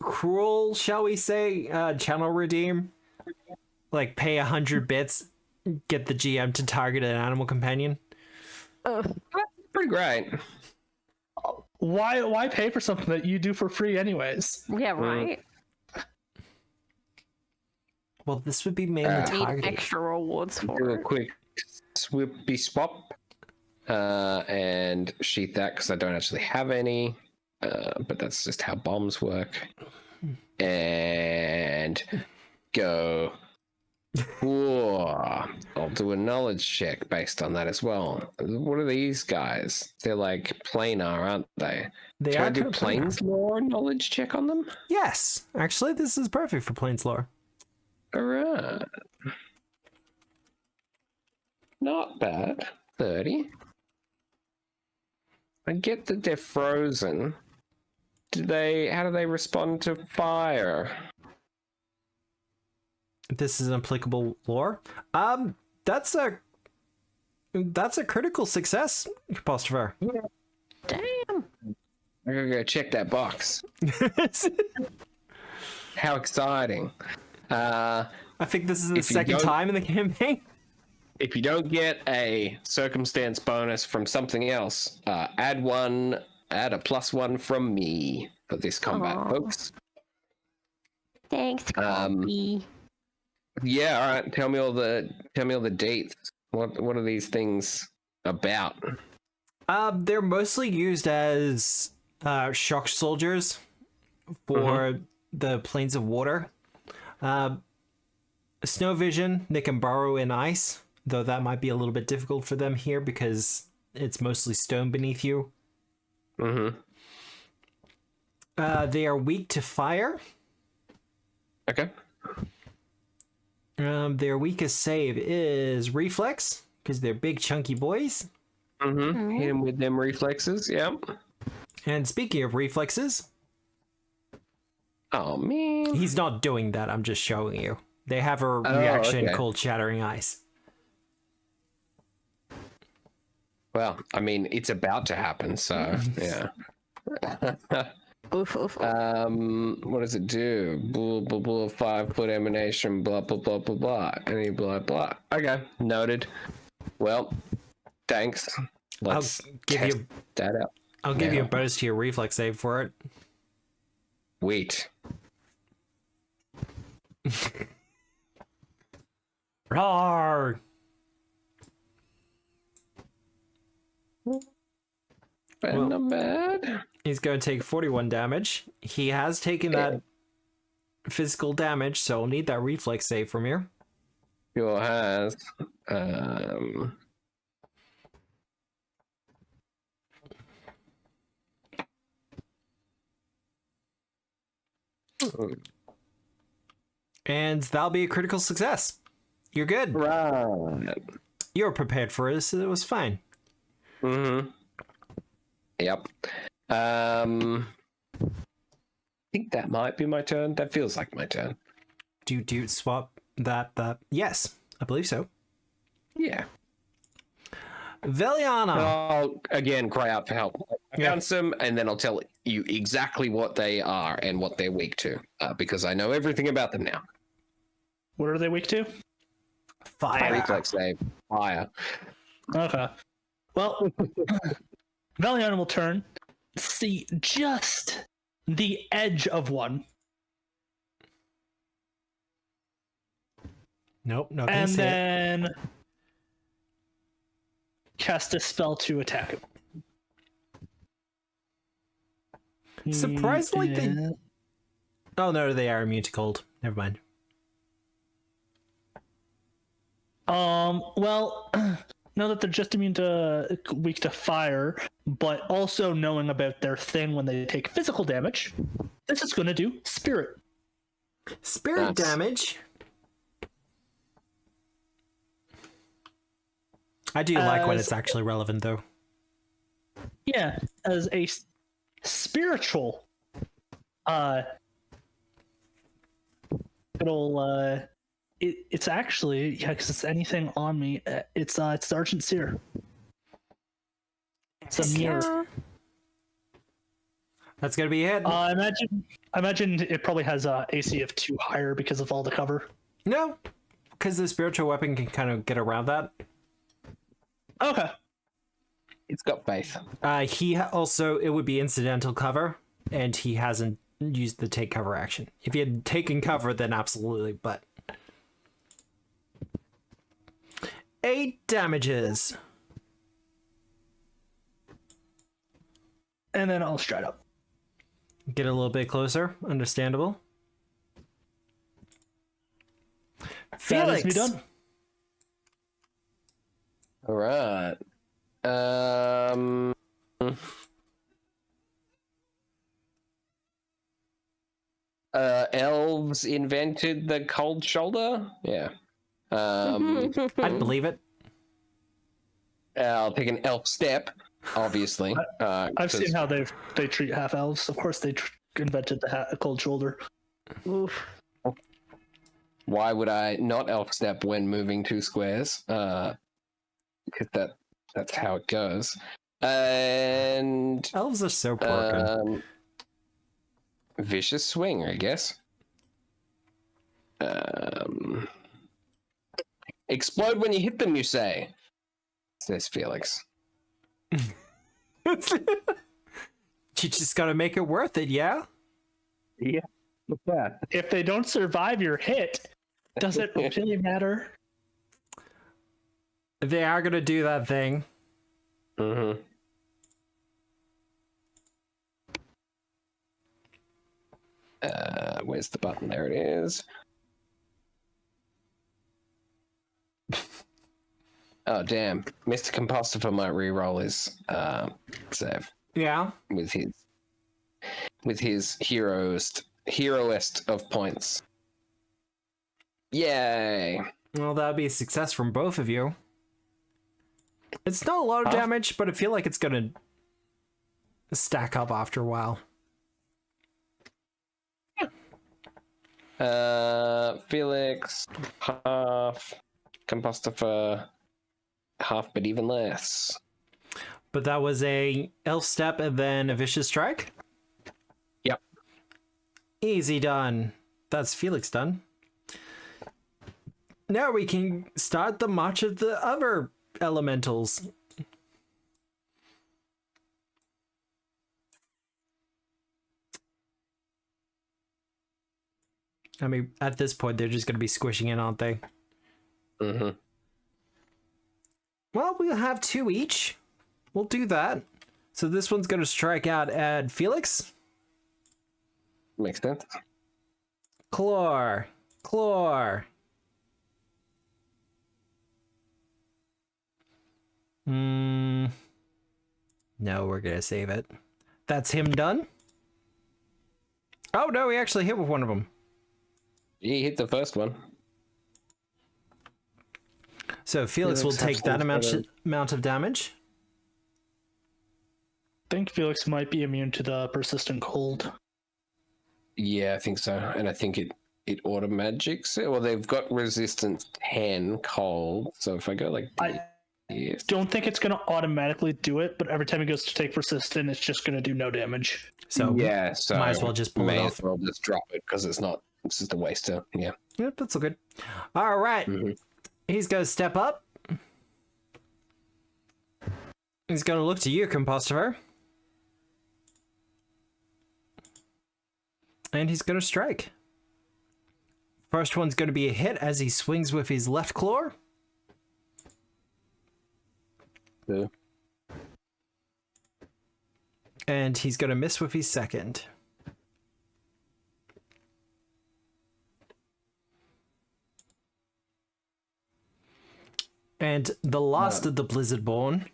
cruel, shall we say, channel redeem. Like pay 100 bits, get the GM to target an animal companion. Pretty great. Why pay for something that you do for free anyways? Yeah, right. Well, this would be mainly Need targeted. extra rewards Do for a it. quick swippy swap and sheath that because I don't actually have any. But that's just how bombs work. And go. Whoa. I'll do a knowledge check based on that as well. What are these guys? They're like planar, aren't they? They Can I are do kind of planar. planes lore knowledge check on them? Yes, actually, this is perfect for Plains lore. Alright. Not bad. 30. I get that they're frozen. How do they respond to fire? This is applicable lore. That's a critical success, Apostropher. Damn. I gotta go check that box. How exciting. I think this is the If you second don't- time in the campaign. If you don't get a circumstance bonus from something else, add a +1 from me for this combat, Aw. folks. Thanks, Colby. Yeah, all right. Tell me all the dates. What are these things about? They're mostly used as shock soldiers for the planes of water. Snow vision, they can burrow in ice, though that might be a little bit difficult for them here because it's mostly stone beneath you. Mm-hmm. They are weak to fire. Okay. Their weakest save is reflex because they're big chunky boys. Mm-hmm. Hit him with them reflexes. Yeah. And speaking of reflexes, Oh man. he's not doing that. I'm just showing you. They have a reaction okay. called shattering ice. Well, I mean, it's about to happen, so yeah. Oof, oof, oof. What does it do? Blah blah blah. 5-foot emanation. Blah blah blah blah blah. Any blah blah. Okay, noted. Well, thanks. Let's give test you- that out. I'll give you a Yeah. bonus to your reflex save for it. Wait. Roar! Not bad. He's going to take 41 damage. He has taken that physical damage, so I'll need that reflex save from you. Sure has. And that'll be a critical success. You're good. Right. You were prepared for it, so it was fine. Mm-hmm. Yep. I think that might be my turn. That feels like my turn. Do swap that. Yes, I believe so. Yeah. Veliana. I'll again cry out for help. I Yeah. found some, and then I'll tell you exactly what they are and what they're weak to, because I know everything about them now. What are they weak to? Fire. Reflex save, fire. Okay. Well, Valiant will turn see just the edge of one. Nope, not gonna And see it. then cast a spell to attack him. Surprisingly, they... Oh, no, they are immune to cold. Never mind. Well, know that they're just immune to weak to fire, but also knowing about their thing when they take physical damage, this is going to do spirit. Spirit damage? I do like when it's actually relevant, though. Yeah, as a spiritual, it's actually, yeah, because it's anything on me. It's Sergeant Seer. It's a mirror. That's gonna be it. I imagine it probably has a AC of 2 higher because of all the cover. No, because the spiritual weapon can kind of get around that. Okay. It's got faith. He also, it would be incidental cover, and he hasn't used the take cover action. If he had taken cover, then absolutely, but 8 damages. And then I'll stride up. Get a little bit closer. Understandable. That is me Felix. done. All right. Elves invented the cold shoulder. Yeah. I'd believe it. I'll pick an elf step, obviously. I've seen how they treat half elves. Of course, they invented the cold shoulder. Oof. Why would I not elf step when moving 2 squares? Because that's how it goes. And Elves are so broken. vicious swing, I guess. Explode when you hit them, you say, says Felix. You just gotta make it worth it, yeah? Yeah. What's that? If they don't survive your hit, does it really matter? They are gonna do that thing. Mm-hmm. Where's the button? There it is. Oh damn! Mr. Compostifer might re-roll his save Yeah. with his heroest of points. Yay! Well, that'd be a success from both of you. It's not a lot of damage, but I feel like it's gonna stack up after a while. Felix, half. Compostifer, half, but even less. But that was a elf step and then a vicious strike? Yep. Easy done. That's Felix done. Now we can start the march of the other elementals. I mean, at this point, they're just going to be squishing in, aren't they? Mm-hmm. Well, we'll have 2 each. We'll do that. So this one's going to strike out at Felix. Makes sense. Claw. No, we're going to save it. That's him done. Oh, no, he actually hit with one of them. He hit the first one. So Felix will take that amount of damage. I think Felix might be immune to the persistent cold. Yeah, I think so. And I think it automagics it. Well, they've got resistance 10 cold. So if I go like this. Don't think it's going to automatically do it, but every time it goes to take persistent, it's just going to do no damage. So yeah, so might as well just pull it off. As well just drop it because it's just a waster. Yeah. Yep, that's all good. All right. Mm-hmm. He's going to step up. He's going to look to you, Compostifer. And he's going to strike. First one's going to be a hit as he swings with his left claw. Yeah. And he's going to miss with his second. And the last of the Blizzardborn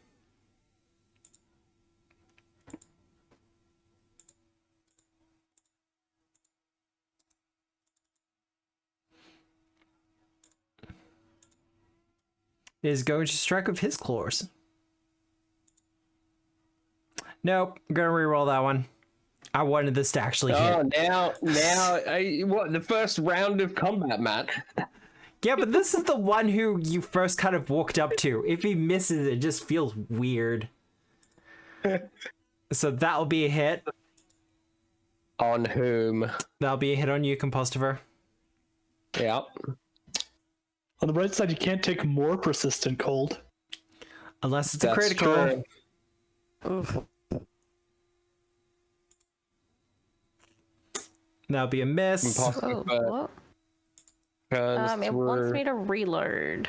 is going to strike with his claws. Nope, I'm gonna reroll that one. I wanted this to actually hit. Oh, now, what? The first round of combat, Matt. Yeah, but this is the one who you first kind of walked up to. If he misses, it just feels weird. So that'll be a hit. On whom? That'll be a hit on you, Compostiver. Yeah. On the bright side, you can't take more persistent cold. Unless it's a That's critical. true. Oof. That'll be a miss. Impossible. Oh, what? It wants me to reload.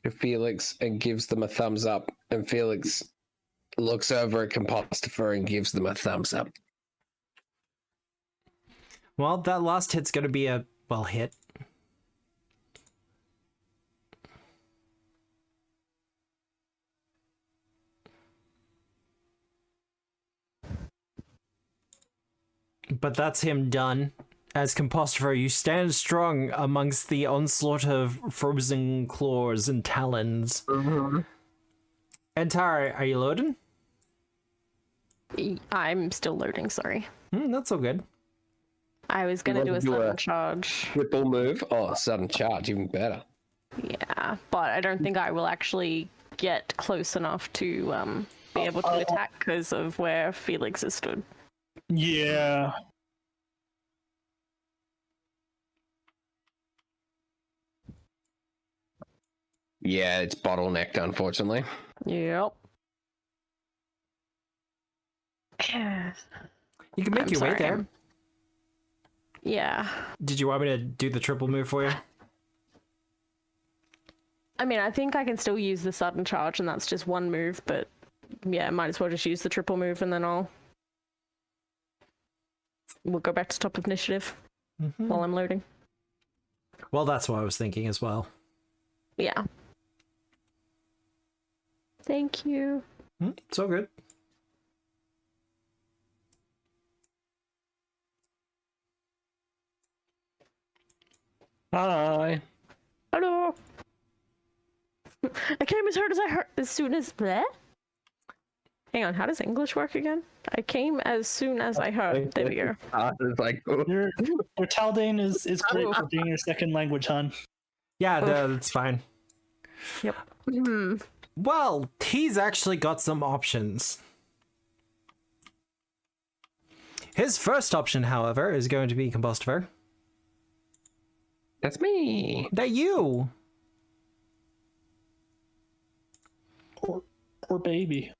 To Felix and gives them a thumbs up, and Felix looks over at Compostifer and gives them a thumbs up. Well, that last hit's gonna be a, well, hit. But that's him done. As Compostifer, you stand strong amongst the onslaught of frozen claws and talons. Mm-hmm. And Tara, are you loading? I'm still loading, sorry. That's all good. I was gonna You do a want to do sudden a- charge. Triple move. Oh, sudden charge, even better. Yeah, but I don't think I will actually get close enough to be able to attack because of where Felix is stood. Yeah. Yeah, it's bottlenecked, unfortunately. Yep. You can make I'm your way sorry. there. Yeah. Did you want me to do the triple move for you? I mean, I think I can still use the sudden charge, and that's just one move, but yeah, might as well just use the triple move, and then we'll go back to top of initiative while I'm loading. Well, that's what I was thinking as well. Yeah. Thank you. It's all good. Hi. Hello. I came as hard as I heard as soon as bleh? Hang on, how does English work again? I came as soon as I heard. There we go. It's like, Your Taldane is great for being your second language, hon. Yeah, no, that's fine. Yep. Well, he's actually got some options. His first option, however, is going to be Compostifer. that's me. That you! Poor baby.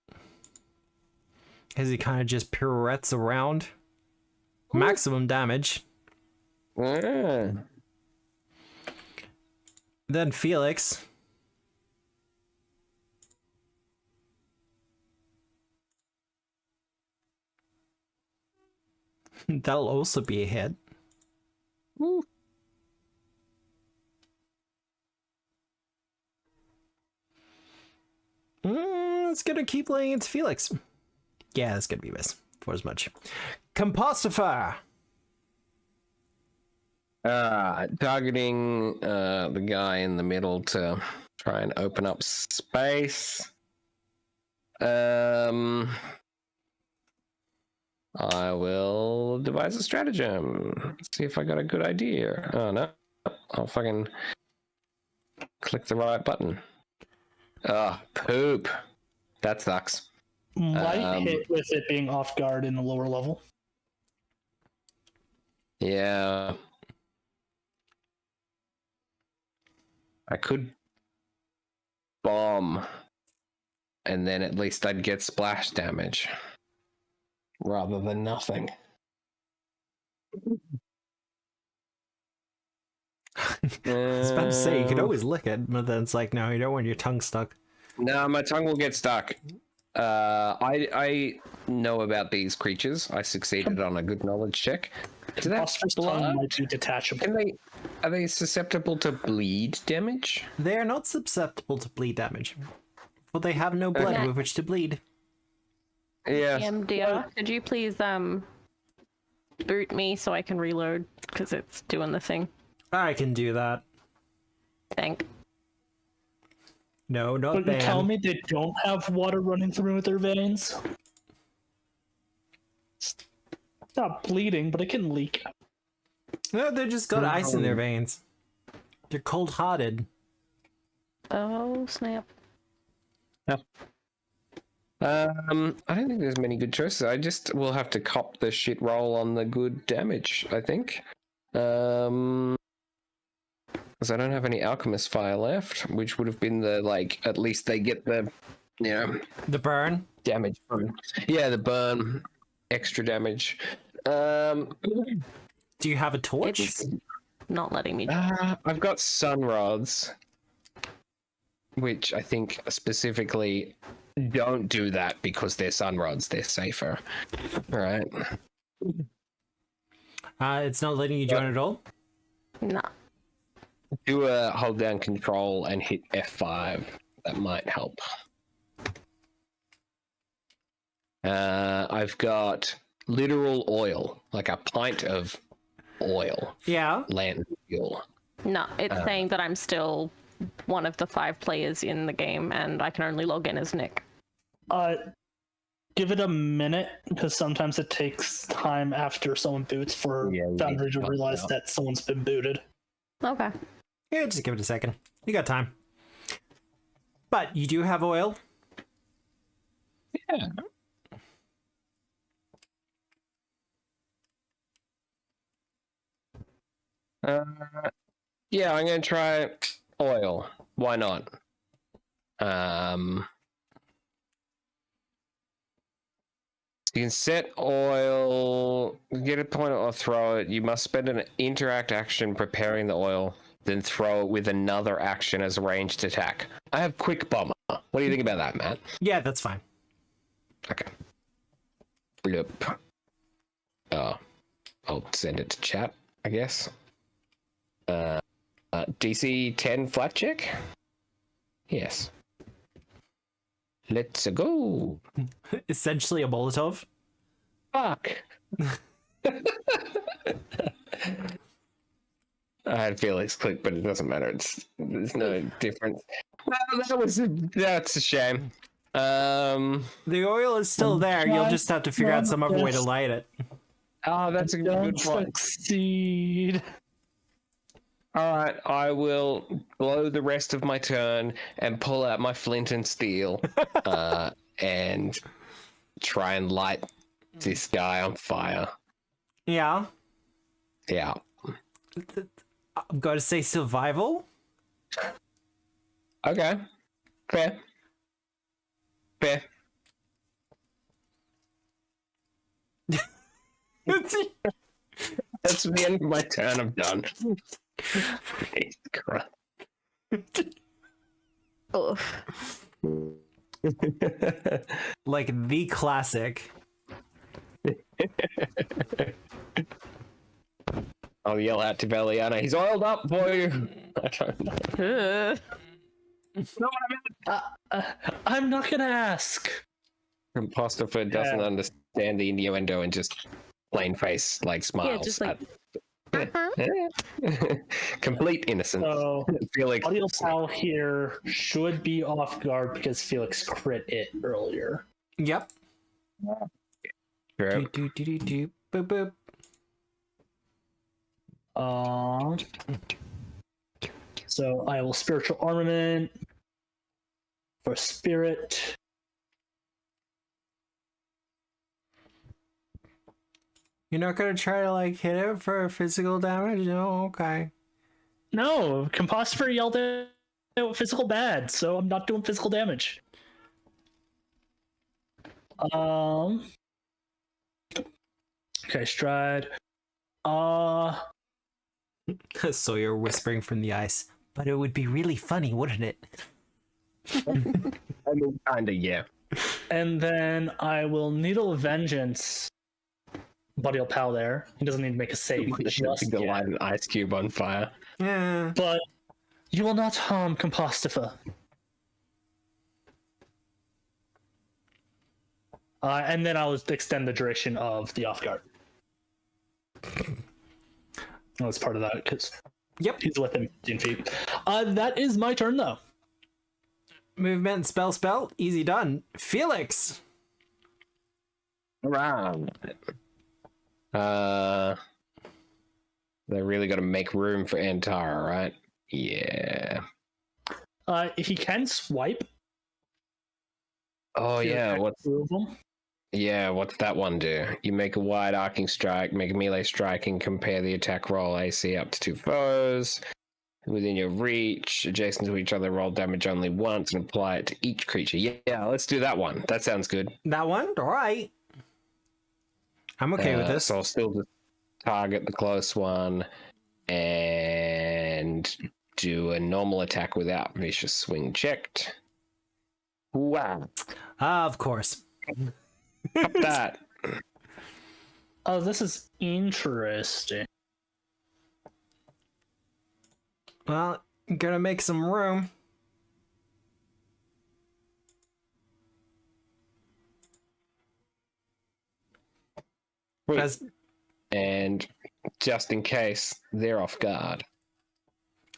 As he kind of just pirouettes around. Maximum damage. Ah. Then Felix. That'll also be a hit. It's gonna keep laying into Felix. Yeah, it's gonna be miss for as much. Compostifer. Targeting the guy in the middle to try and open up space. I will devise a stratagem. Let's see if I got a good idea. Oh no, I'll fucking click the right button. Ah, poop. That sucks. Might hit with it being off guard in the lower level. Yeah. I could bomb, and then at least I'd get splash damage rather than nothing. I was about to say, you could Um, always lick it, but then it's like, no, you don't want your tongue stuck. No, my tongue will get stuck. I know about these creatures. I succeeded on a good knowledge check. Do they have Phosphorus blood? tongue might be detachable. Are they susceptible to bleed damage? They are not susceptible to bleed damage, for they have no blood Okay. with which to bleed. Yeah. EMDR, could you please boot me so I can reload because it's doing the thing. I can do that. Thank. No, not But you ban. tell me they don't have water running through their veins? It's not bleeding, but it can leak. No, they just got ice in their veins. They're cold-hearted. Oh snap! I don't think there's many good choices. I just will have to cop the shit roll on the good damage, I think. Because I don't have any alchemist fire left, which would have been the, like, at least they get the, you know, The burn. damage from, yeah, the burn, extra damage. Do you have a torch? It's not letting me. I've got sun rods, which I think specifically don't do that because they're sun rods. They're safer, right? It's not letting you join at all. No. Do a hold down control and hit F5. That might help. I've got literal oil, like a pint of oil, Yeah. land fuel. No, it's saying that I'm still one of the 5 players in the game, and I can only log in as Nick. Give it a minute, because sometimes it takes time after someone boots for Foundry to realize that someone's been booted. Okay. Yeah, just give it a second. You got time. But you do have oil. Yeah. Yeah, I'm gonna try oil. Why not? You can set oil, get a point or throw it. You must spend an interact action preparing the oil, then throw it with another action as a ranged attack. I have quick bomber. What do you think about that, Matt? Yeah, that's fine. Okay. Bloop. Oh, I'll send it to chat, I guess. DC 10 flat check? Yes. Let's go. Essentially a Molotov. Fuck. I had Felix click, but it doesn't matter. There's no difference. Well, that's a shame. The oil is still there. You'll just have to figure out some other way to light it. Oh, that's a Don't good point. succeed. All right, I will blow the rest of my turn and pull out my flint and steel and try and light this guy on fire. Yeah. Yeah. I'm going to say survival. Okay. Fair. Fair. That's the end of my turn. I'm done. Jesus Christ. Oof. Like the classic. I'll yell out to Veliana, he's oiled up for you. I don't know. I'm not gonna ask. Impostopher doesn't Yeah. understand the innuendo and just plain face like smiles. just like, Complete innocence. So Felix. Audio Pal here should be off guard because Felix crit it earlier. Yep. True. Do. Boop, boop. So I will spiritual armament for spirit. You're not going to try to, like, hit it for physical damage? No? Okay. No, Compositor yelled at physical bad, so I'm not doing physical damage. Okay, stride. Sawyer whispering from the ice. But it would be really funny, wouldn't it? I mean, kinda, yeah. And then I will Needle of Vengeance Buddy Pal there. He doesn't need to make a save just To yet. light an ice cube on fire. Yeah. But you will not harm Compostifa. And then I'll extend the duration of the off guard. That's part of that because Yep. he's within 15 feet. That is my turn though. Movement, spell. Easy done. Felix. Around. They really got to make room for Antara, right? Yeah. He can swipe. Oh to yeah. attack What's two of them. what's that one do? You make a wide arcing strike, make a melee strike, and compare the attack roll AC up to 2 foes within your reach, adjacent to each other. Roll damage only once and apply it to each creature. Yeah, let's do that one. That sounds good. That one? All right. I'm okay with this. So I'll still just target the close one and do a normal attack without vicious swing checked. Wow. Of course. Up that. Oh, this is interesting. Well, gonna make some room. Wait, As and just in case they're off guard.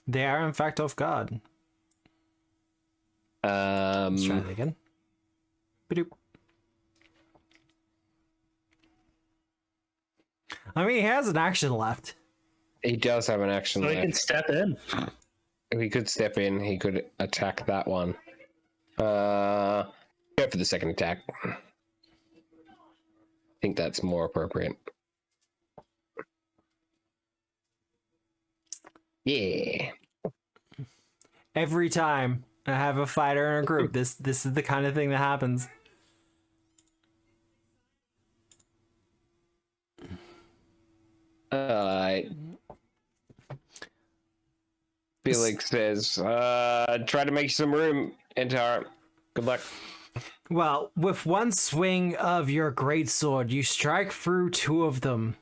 they are in fact off guard. Let's try it again. Ba-doop. I mean, he has an action left. He does have an action So he can left. step in. He could step in. He could attack that one. Go for the second attack. I think that's more appropriate. Yeah. Every time I have a fighter in a group, this is the kind of thing that happens. Felix says, try to make some room, Antar. Good luck. Well, with one swing of your greatsword, you strike through 2 of them.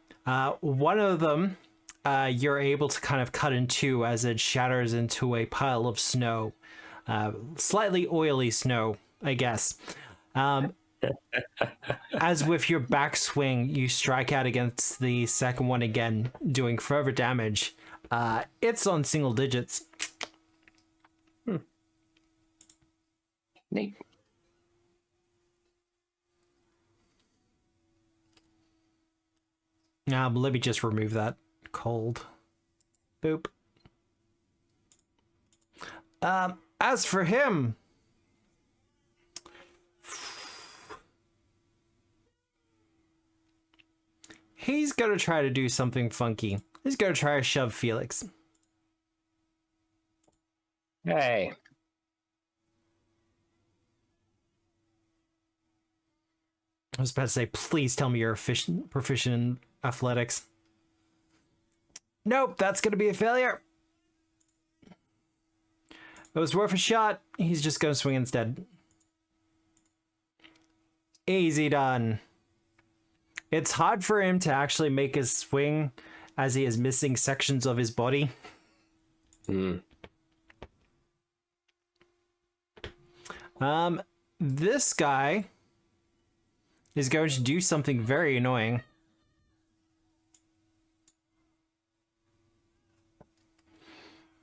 One of them, you're able to kind of cut in 2 as it shatters into a pile of snow. Slightly oily snow, I guess. As with your backswing, you strike out against the second one again, doing further damage. It's on single digits. Neat. Let me just remove that cold. Boop. As for him, he's gonna try to do something funky. He's gonna try to shove Felix. Hey. I was about to say, please tell me you're proficient in athletics. Nope, that's gonna be a failure. It was worth a shot. He's just gonna swing instead. Easy done. It's hard for him to actually make his swing as he is missing sections of his body. This guy is going to do something very annoying.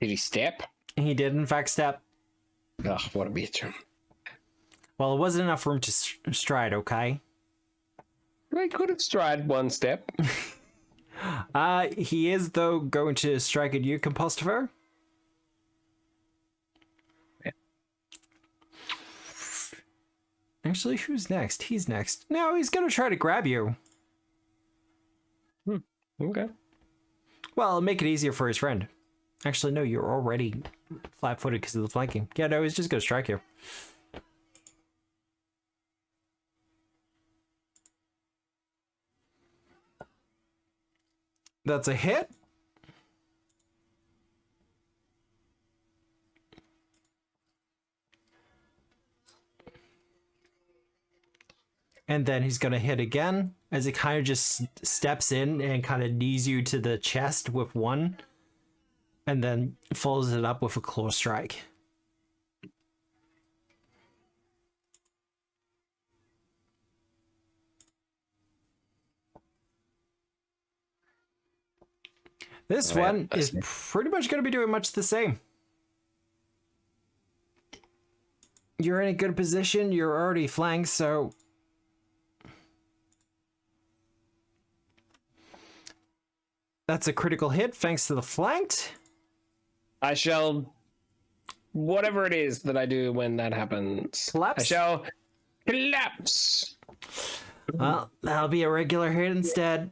Did he step? He did, in fact, step. Oh, what a bitch. Well, it wasn't enough room to stride, okay? I could have stride one step. He is, though, going to strike at you, Compostifer. Yeah. Actually, who's next? He's next. No, he's going to try to grab you. Okay. Well, make it easier for his friend. Actually, no, you're already flat-footed because of the flanking. Yeah, no, he's just going to strike you. That's a hit. And then he's going to hit again as he kind of just steps in and kind of knees you to the chest with one. And then follows it up with a claw strike. This one is pretty much going to be doing much the same. You're in a good position. You're already flanked, so... That's a critical hit thanks to the flanked. I shall... Whatever it is that I do when that happens. Collapse? I shall collapse. Well, that'll be a regular hit instead.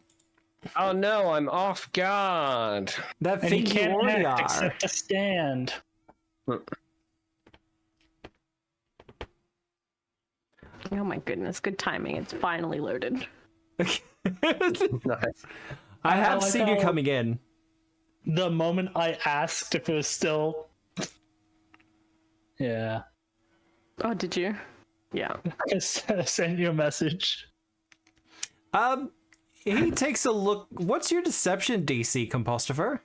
Oh no, I'm off guard. That And thing he you can't already act are. except to stand. Oh my goodness, good timing. It's finally loaded. Nice. I have like seen you how- coming in. The moment I asked if it was still... Yeah. Oh, did you? Yeah. I sent you a message. He takes a look. What's your deception DC, Compostopher?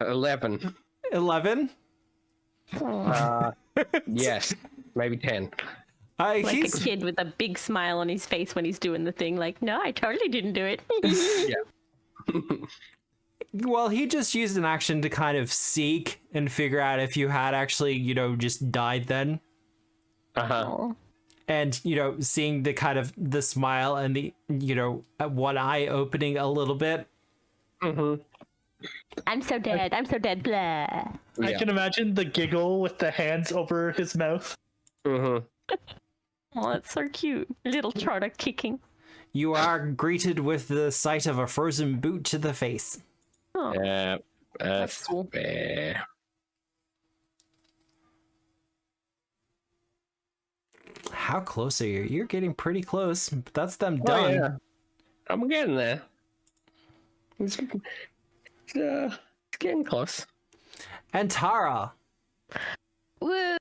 11. 11? Yes, maybe 10. Like a He's kid with a big smile on his face when he's doing the thing, like, no, I totally didn't do it. Yeah. well, he just used an action to kind of seek and figure out if you had actually, just died then. Uh-huh. And, seeing the kind of the smile and the, one eye opening a little bit. Mm-hmm. I'm so dead, blah. I Yeah. can imagine the giggle with the hands over his mouth. Mm-hmm. Oh, that's so cute. Little trotter kicking. You are greeted with the sight of a frozen boot to the face. Oh, Yeah, That's cool. fair. How close are you? You're getting pretty close. That's them Oh, done. yeah. I'm getting there. It's getting close. And Tara. Woo.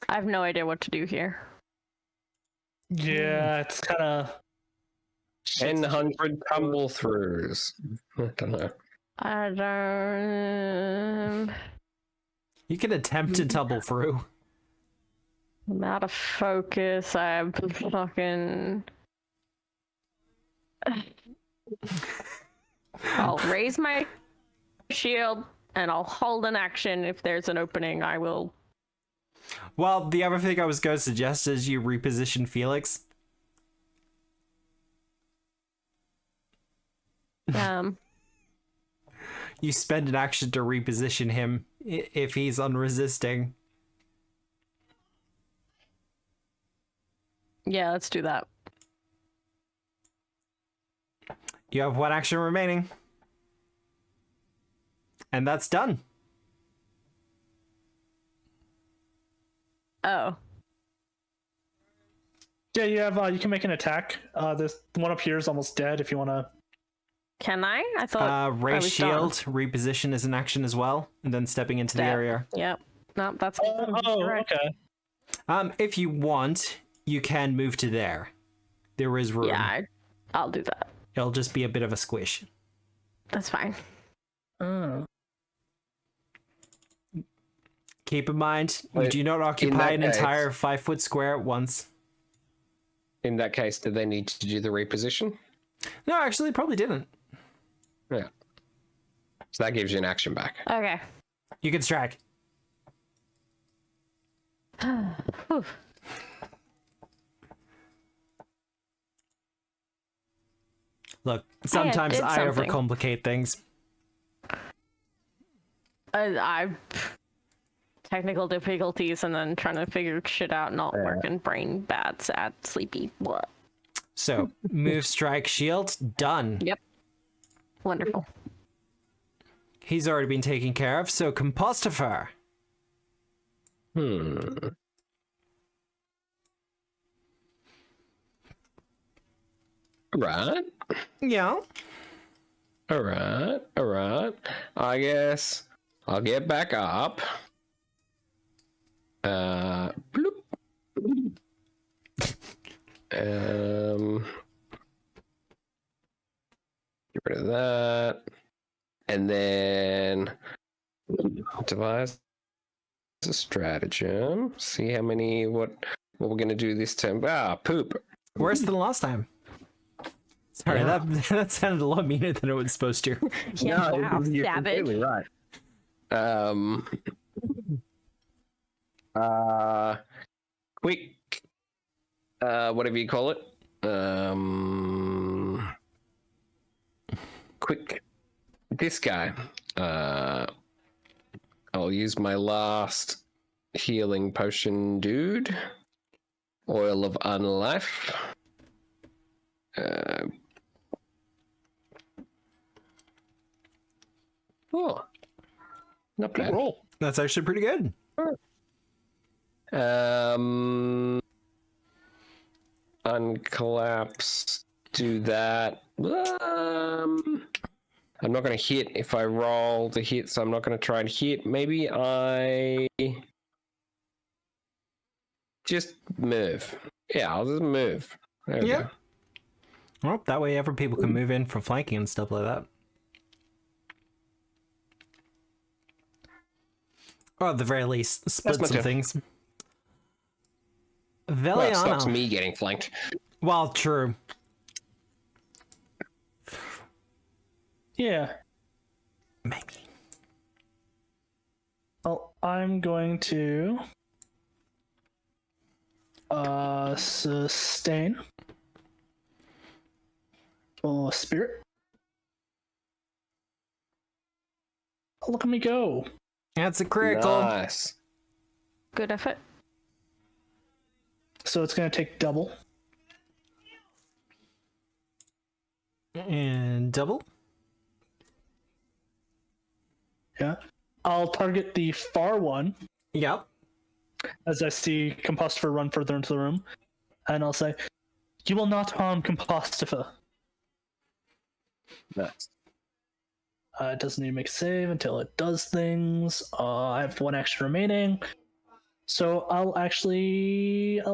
I have no idea what to do here. Yeah, it's kind of... 100 tumble throughs. I don't know. I don't. You can attempt to tumble through. I'm out of focus. I'm fucking. I'll raise my shield and I'll hold an action. If there's an opening, I will. Well, the other thing I was going to suggest is you reposition Felix. You spend an action to reposition him if he's unresisting. Yeah, let's do that. You have one action remaining. And that's done. Oh. Yeah, you have. You can make an attack. This one up here is almost dead. If you want to. Can I? I thought. Raise was shield, done. reposition is an action as well, and then stepping into the That- area. Yep. No, that's. Oh, correct. okay. If you want, you can move to there. There is room. Yeah, I'll do that. It'll just be a bit of a squish. That's fine. Oh. Keep in mind, you Wait, do not occupy that an case- entire 5-foot square at once. In that case, do they need to do the reposition? No, actually, they probably didn't. Yeah. So that gives you an action back. Okay. You can strike. Whew. Look, sometimes did I something. overcomplicate things. I technical difficulties and then trying to figure shit out, not working, brain bad, sad, sleepy. What? So, move, strike, shield, done. Yep. Wonderful. He's already been taken care of, so Compostopher. Right. Yeah. All right. All right. I guess I'll get back up. Bloop. Get rid of that. And then devise a stratagem. See how many, what we're going to do this time. Poop. Worse than last time. Sorry, Yeah. that sounded a lot meaner than it was supposed to. Yeah, No, wow, you're savage. completely right. Quick, whatever you call it. Quick, this guy. I'll use my last healing potion, dude. Oil of Unlife. Oh, not bad. Roll. That's actually pretty good. Uncollapse. Do that. I'm not going to hit if I roll to hit, so I'm not going to try and hit. Maybe I just move. Yeah, I'll just move. There we Yeah. go. Well, that way other people can move in for flanking and stuff like that. Or at the very least, split my some turn. things. Well, it stops Veliana. me getting flanked. Well, true. Yeah. Maybe. Well, I'm going to sustain. Oh, spirit. Oh, look at me go. That's a critical. Nice. Good effort. So it's going to take double. And double. Yeah. I'll target the far one Yep. as I see Compostifer run further into the room. And I'll say, "You will not harm Compostifer." Nice. It doesn't need to make a save until it does things. I have one action remaining. So I'll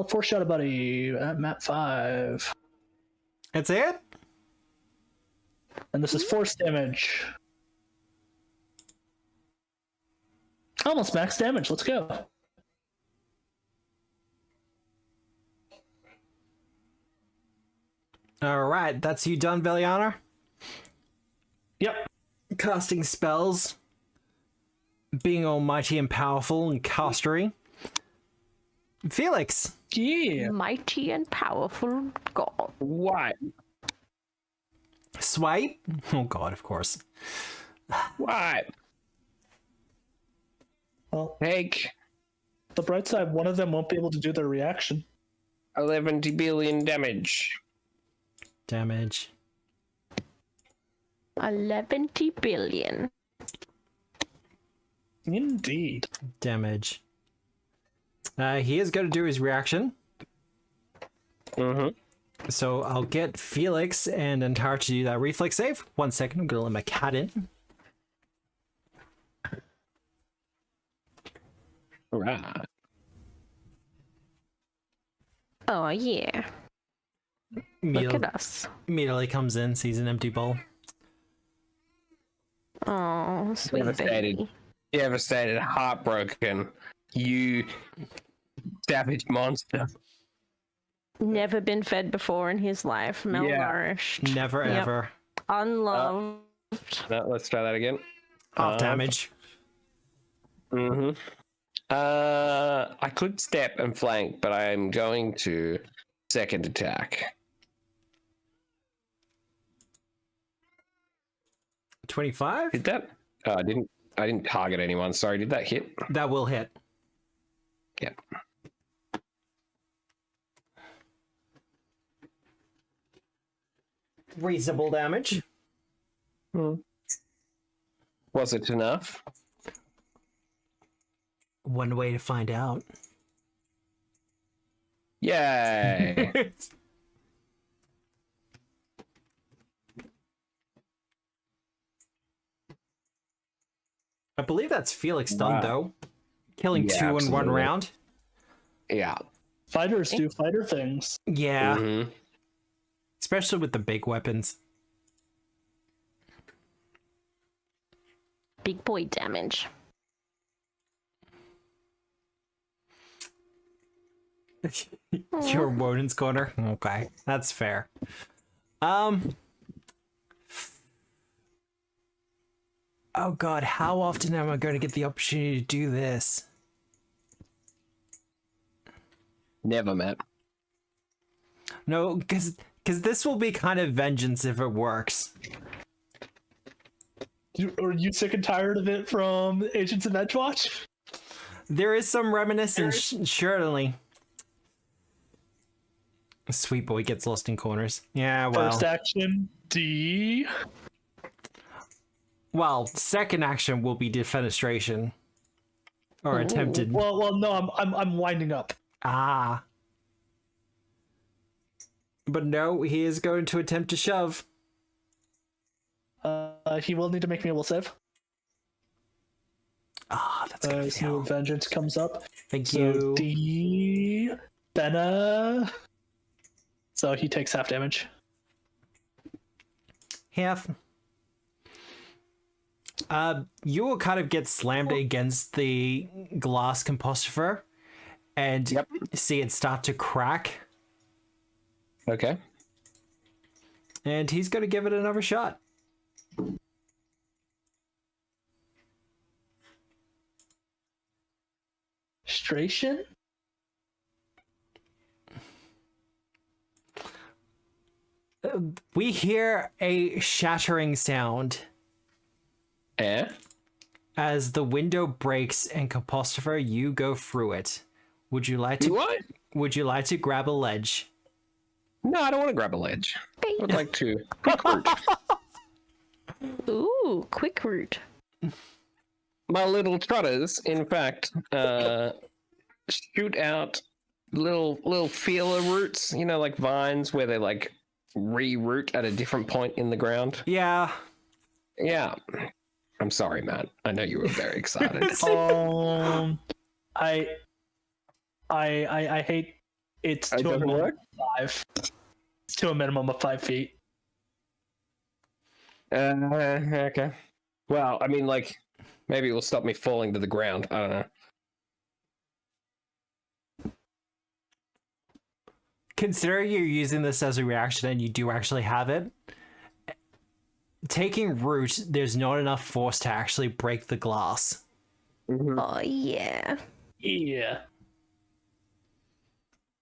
force shot a buddy at map 5. That's it? And this is force damage. Almost max damage. Let's go. Alright, that's you done, Veliana? Yep. Casting spells. Being almighty and powerful and castery. Felix. Yeah. Mighty and powerful god. What? Swipe. Oh god, of course. What? Well, Take the bright side, one of them won't be able to do their reaction. 11 billion damage. Damage. 11 billion. Indeed. Damage. He is going to do his reaction. Mm-hmm. So I'll get Felix and Antar to do that reflex save. 1 second, I'm going to let my cat in. Right. Oh, yeah. Look Immediately, at us. immediately comes in, sees an empty bowl. Oh, sweet Devastated. baby. Devastated, heartbroken. You savage monster. Never been fed before in his life. Malnourished. Never Yep. ever. Unloved. No, let's try that again. Half damage. Mm-hmm. I could step and flank, but I'm going to second attack. 25? Did that? Oh, I didn't target anyone. Sorry, did that hit? That will hit. Yeah. Reasonable damage. Was it enough? One way to find out. Yay! I believe that's Felix done, Wow. though. Killing Yeah, 2 in one absolutely. round. Yeah. Fighters do fighter things. Yeah. Mhm. Especially with the big weapons. Big boy damage. Your Woden's corner? Okay, that's fair. Oh god, how often am I going to get the opportunity to do this? Never met. No, because this will be kind of vengeance if it works. Are you sick and tired of it from Agents of Edgewatch? There is some reminiscence, surely. Sweet boy gets lost in corners. Yeah, well. First action, D. Well, second action will be defenestration. Or attempted. Well, no, I'm winding up. Ah. But no, he is going to attempt to shove. He will need to make me a will save. Ah, that's gonna His new fail. vengeance comes up. Thank So you. D. Then so he takes half damage. Half. You will kind of get slammed against the glass compositor and Yep. see it start to crack. Okay. And he's going to give it another shot. Stration? We hear a shattering sound Eh? as the window breaks and compositor, you go through it. Would you like to? What? Would you like to grab a ledge? No, I don't want to grab a ledge. I would like to quick route. Ooh, quick route. My little trotters, in fact, shoot out little feeler roots, you know, like vines where they like re-root at a different point in the ground. Yeah. Yeah. I'm sorry, Matt. I know you were very excited. I hate it's It to a doesn't minimum work? of 5. It's to a minimum of 5 feet. Okay. Well, I mean, like, maybe it will stop me falling to the ground. I don't know. Consider you're using this as a reaction and you do actually have it. Taking root, there's not enough force to actually break the glass. Oh yeah. Yeah.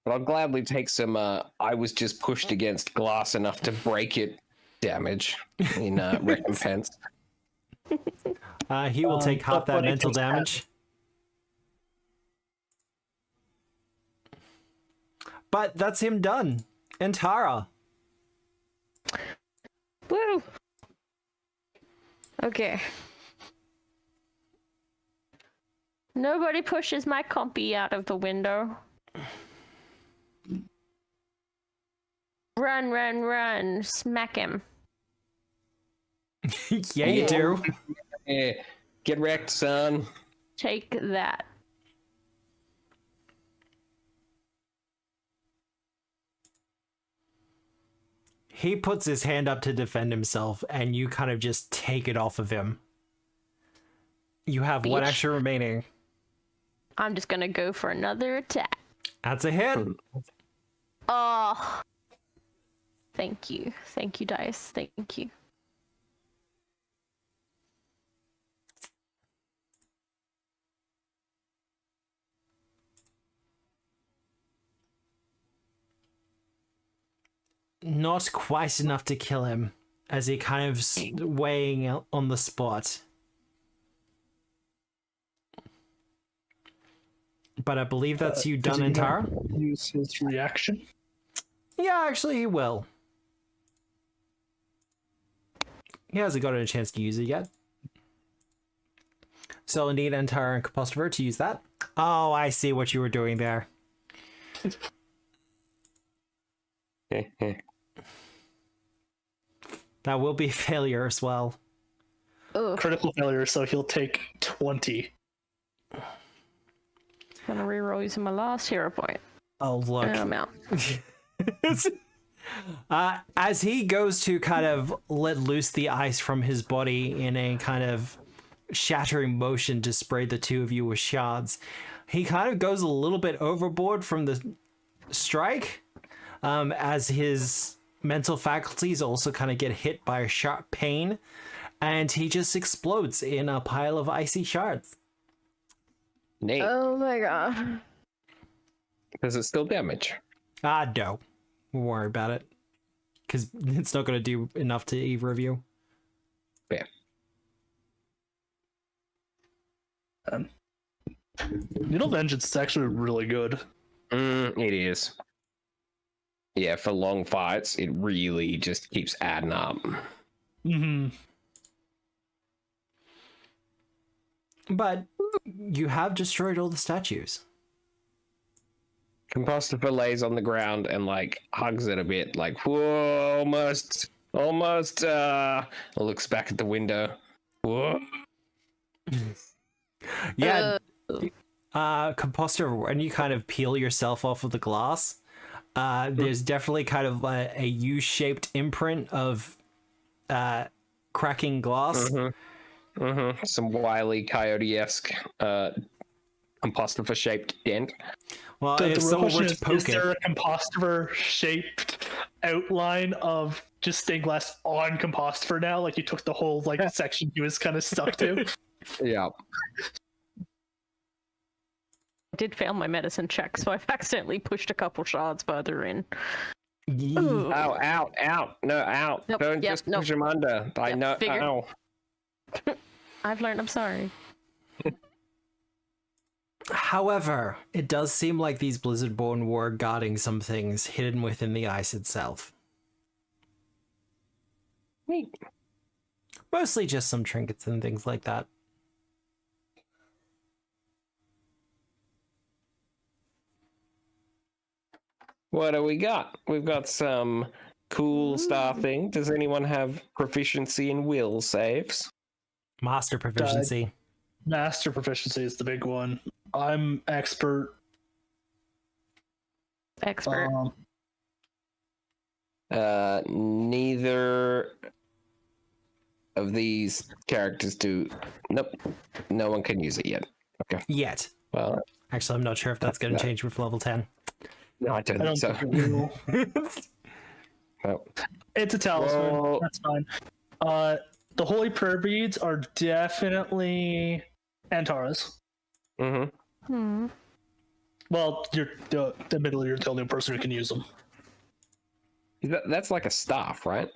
But I'll gladly take some, I was just pushed against glass enough to break it damage in recompense. He will take half that but he mental takes half. damage. But that's him done. And Tara. Woo. Okay. Nobody pushes my compy out of the window. Run, run, run. Smack him. Yeah, you do. Yeah. Get wrecked, son. Take that. He puts his hand up to defend himself, and you kind of just take it off of him. You have one Bitch. action remaining. I'm just gonna go for another attack. That's a hit. Oh. Thank you. Thank you, Dice. Thank you. Not quite enough to kill him, as he kind of weighing on the spot. But I believe that's you done, Antara. Use his reaction. Yeah, actually, he will. He hasn't gotten a chance to use it yet. So I'll need Antara and Compostiver to use that. Oh, I see what you were doing there. That will be a failure as well. Ugh. critical failure, so he'll take 20. Gonna reroll using my last hero point. Oh, look. And I'm out. As he goes to kind of let loose the ice from his body in a kind of shattering motion to spray the two of you with shards, he kind of goes a little bit overboard from the strike, as his mental faculties also kind of get hit by a sharp pain, and he just explodes in a pile of icy shards. Neat. Oh my god. Does it still damage? No. Won't worry about it. Because it's not going to do enough to either of you. Yeah. Needle Vengeance is actually really good. It is. Yeah, for long fights, it really just keeps adding up. Mm-hmm. But you have destroyed all the statues. Compostopher lays on the ground and like hugs it a bit, like, whoa, almost. Looks back at the window. Whoa. Yeah. Composter, when you kind of peel yourself off of the glass, there's definitely kind of a U-shaped imprint of cracking glass. Some wily coyote-esque compostopher shaped dent. Well, The if real someone question were to is poke there it, a compostopher shaped outline of just stained glass on compostopher now? Like you took the whole like section he was kind of stuck to. Yeah. I did fail my medicine check, so I've accidentally pushed a couple shards further in. Yee. Ooh. Ow, out. No, out. Nope, Don't yep, just nope. push him under. I Yep, know. figured. Ow. I've learned, I'm sorry. However, it does seem like these Blizzardborn were guarding some things hidden within the ice itself. Neat. Mostly just some trinkets and things like that. What do we got? We've got some cool staffing. Does anyone have proficiency in will saves? Master proficiency. Master proficiency is the big one. I'm expert. Expert. Neither of these characters do. Nope. No one can use it yet. Okay. Yet. Well, Actually, I'm not sure if that's going to change with level 10. no, I don't I think don't so. think it will. No. It's a talisman. Well- That's fine. The holy prayer beads are definitely Antara's. Mm-hmm. Well, admittedly, you're the only person who can use them. That's like a staff, right?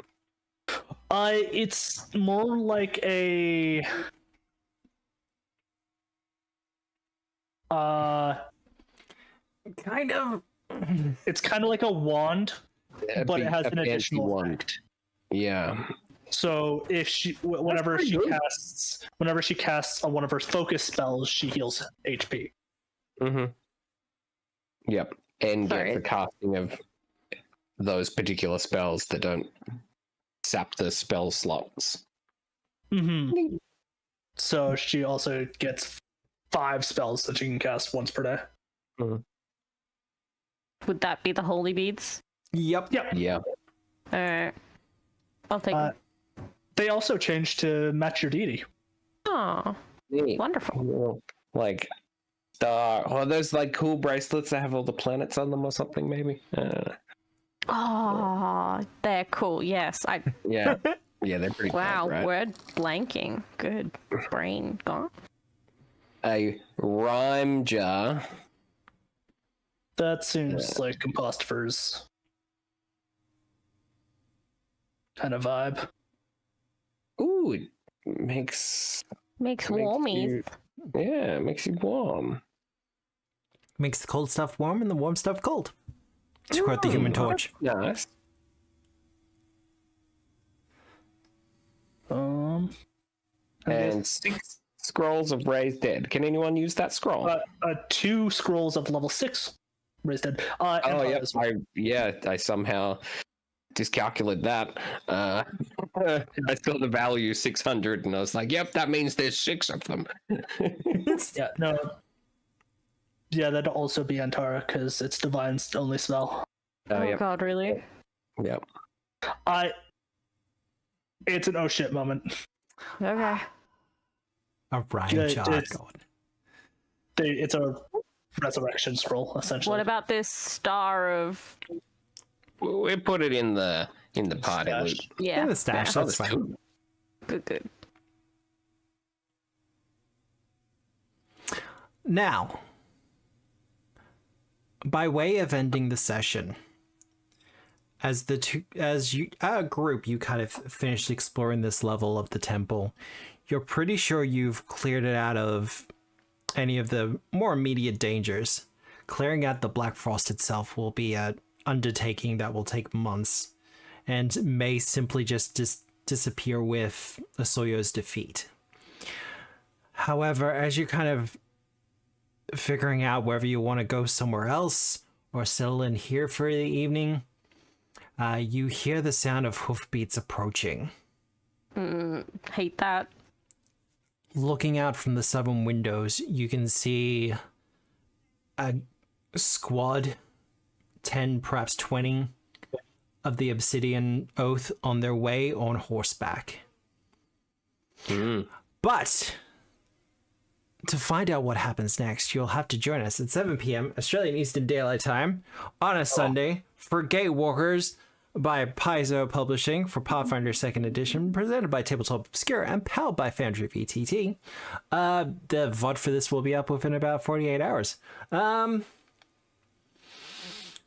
It's more like a Kind of. it's kind of like a wand, but it has A an fancy additional wand. effect. Yeah. So if whenever pretty she good. casts on one of her focus spells, she heals HP. Mm-hmm. Yep. And Sorry. get the casting of those particular spells that don't sap the spell slots. Mm-hmm. So she also gets 5 spells that she can cast once per day. Would that be the holy beads? Yep. Yep. Yeah. Alright. I'll take them. They also changed to match your deity. Oh, Neat. wonderful. Like star. Oh, those like cool bracelets that have all the planets on them or something, maybe. Oh, they're cool. Yes. Yeah. Yeah, they're pretty Wow, cool, right? word blanking. Good. Brain gone. A rhyme jar. That seems like Compostopher's kind of vibe. Ooh, it makes Warmies. you- yeah, it makes you warm. Makes the cold stuff warm and the warm stuff cold. To quote the Human Torch. Nice. And 6 scrolls of raised dead. Can anyone use that scroll? 2 scrolls of level 6 raised dead. Oh, yep. I somehow discalculated that. I saw the value 600 and I was like, yep, that means there's 6 of them. Yeah, no. Yeah, that'd also be Antara because it's Divine's only spell. Oh, yeah. God, really? Yep. It's an oh shit moment. Okay. A Ryan Yeah, shot. it's- It's a resurrection scroll, essentially. What about this star of? We put it in the party Stash. loop. Yeah. In the stash, Oh, that's there's fine. 2. Good. Now, by way of ending the session, as a group, you kind of finished exploring this level of the temple. You're pretty sure you've cleared it out of any of the more immediate dangers. Clearing out the Black Frost itself will be an undertaking that will take months, and may simply just disappear with Asoyo's defeat. However, as you're kind of figuring out whether you want to go somewhere else or settle in here for the evening, you hear the sound of hoofbeats approaching. Hate that. Looking out from the southern windows, you can see a squad, 10, perhaps 20, of the Obsidian Oath on their way on horseback. But to find out what happens next, you'll have to join us at 7 p.m. Australian Eastern Daylight Time on a Sunday for Gatewalkers by Paizo Publishing for Pathfinder 2nd Edition, presented by Tabletop Obscura and powered by Foundry VTT. The VOD for this will be up within about 48 hours. Trying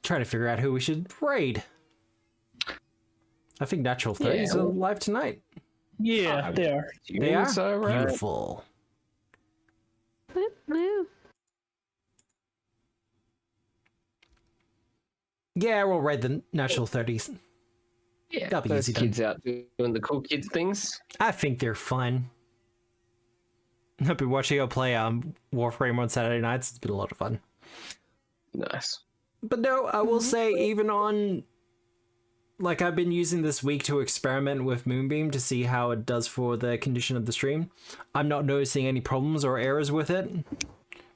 to figure out who we should raid. I think Natural 30s are live tonight. Yeah, they are. They are? So, right? Beautiful. Bloop, bloop. Yeah, we'll raid the Natural 30s. Yeah, That'll be those easy done. kids out doing the cool kids things. I think they're fun. I've been watching you play Warframe on Saturday nights. It's been a lot of fun. Nice. But no, I will say, even on... Like, I've been using this week to experiment with Moonbeam to see how it does for the condition of the stream. I'm not noticing any problems or errors with it.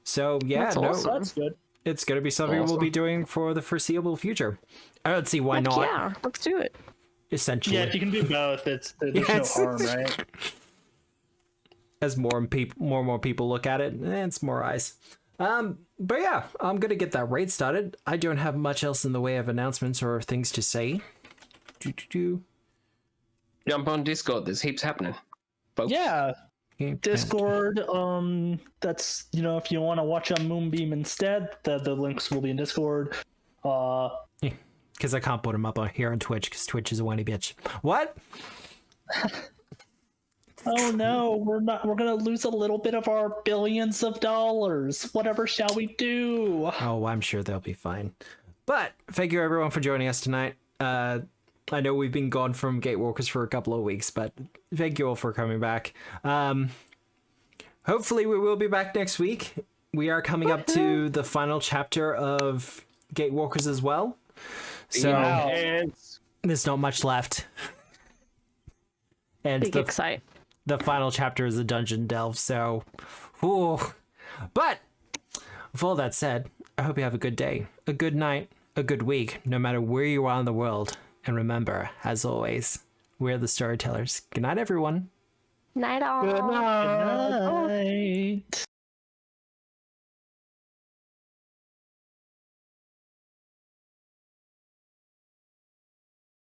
So, yeah, That's no, awesome. That's good. it's going to be something we'll be doing for the foreseeable future. I don't see why not, Yeah, let's do it. essentially. Yeah, if you can do both, there's Yes. no harm, right? As more and more people look at it, it's more eyes. But yeah, I'm gonna get that raid started. I don't have much else in the way of announcements or things to say. Jump on Discord. There's heaps happening. Folks. Yeah, Discord. That's if you want to watch on Moonbeam instead, the links will be in Discord. Because I can't put them up on here on Twitch because Twitch is a whiny bitch. What? Oh no, we're gonna lose a little bit of our billions of dollars. Whatever shall we do? Oh, I'm sure they'll be fine. But thank you everyone for joining us tonight. I know we've been gone from Gatewalkers for a couple of weeks, but thank you all for coming back. Hopefully we will be back next week. We are coming up to the final chapter of Gatewalkers as well. So there's not much left. And Big excite. the final chapter is a dungeon delve, so but with all that said, I hope you have a good day, a good night, a good week, no matter where you are in the world. And remember, as always, we're the storytellers. Good night, everyone. Night all. Good night.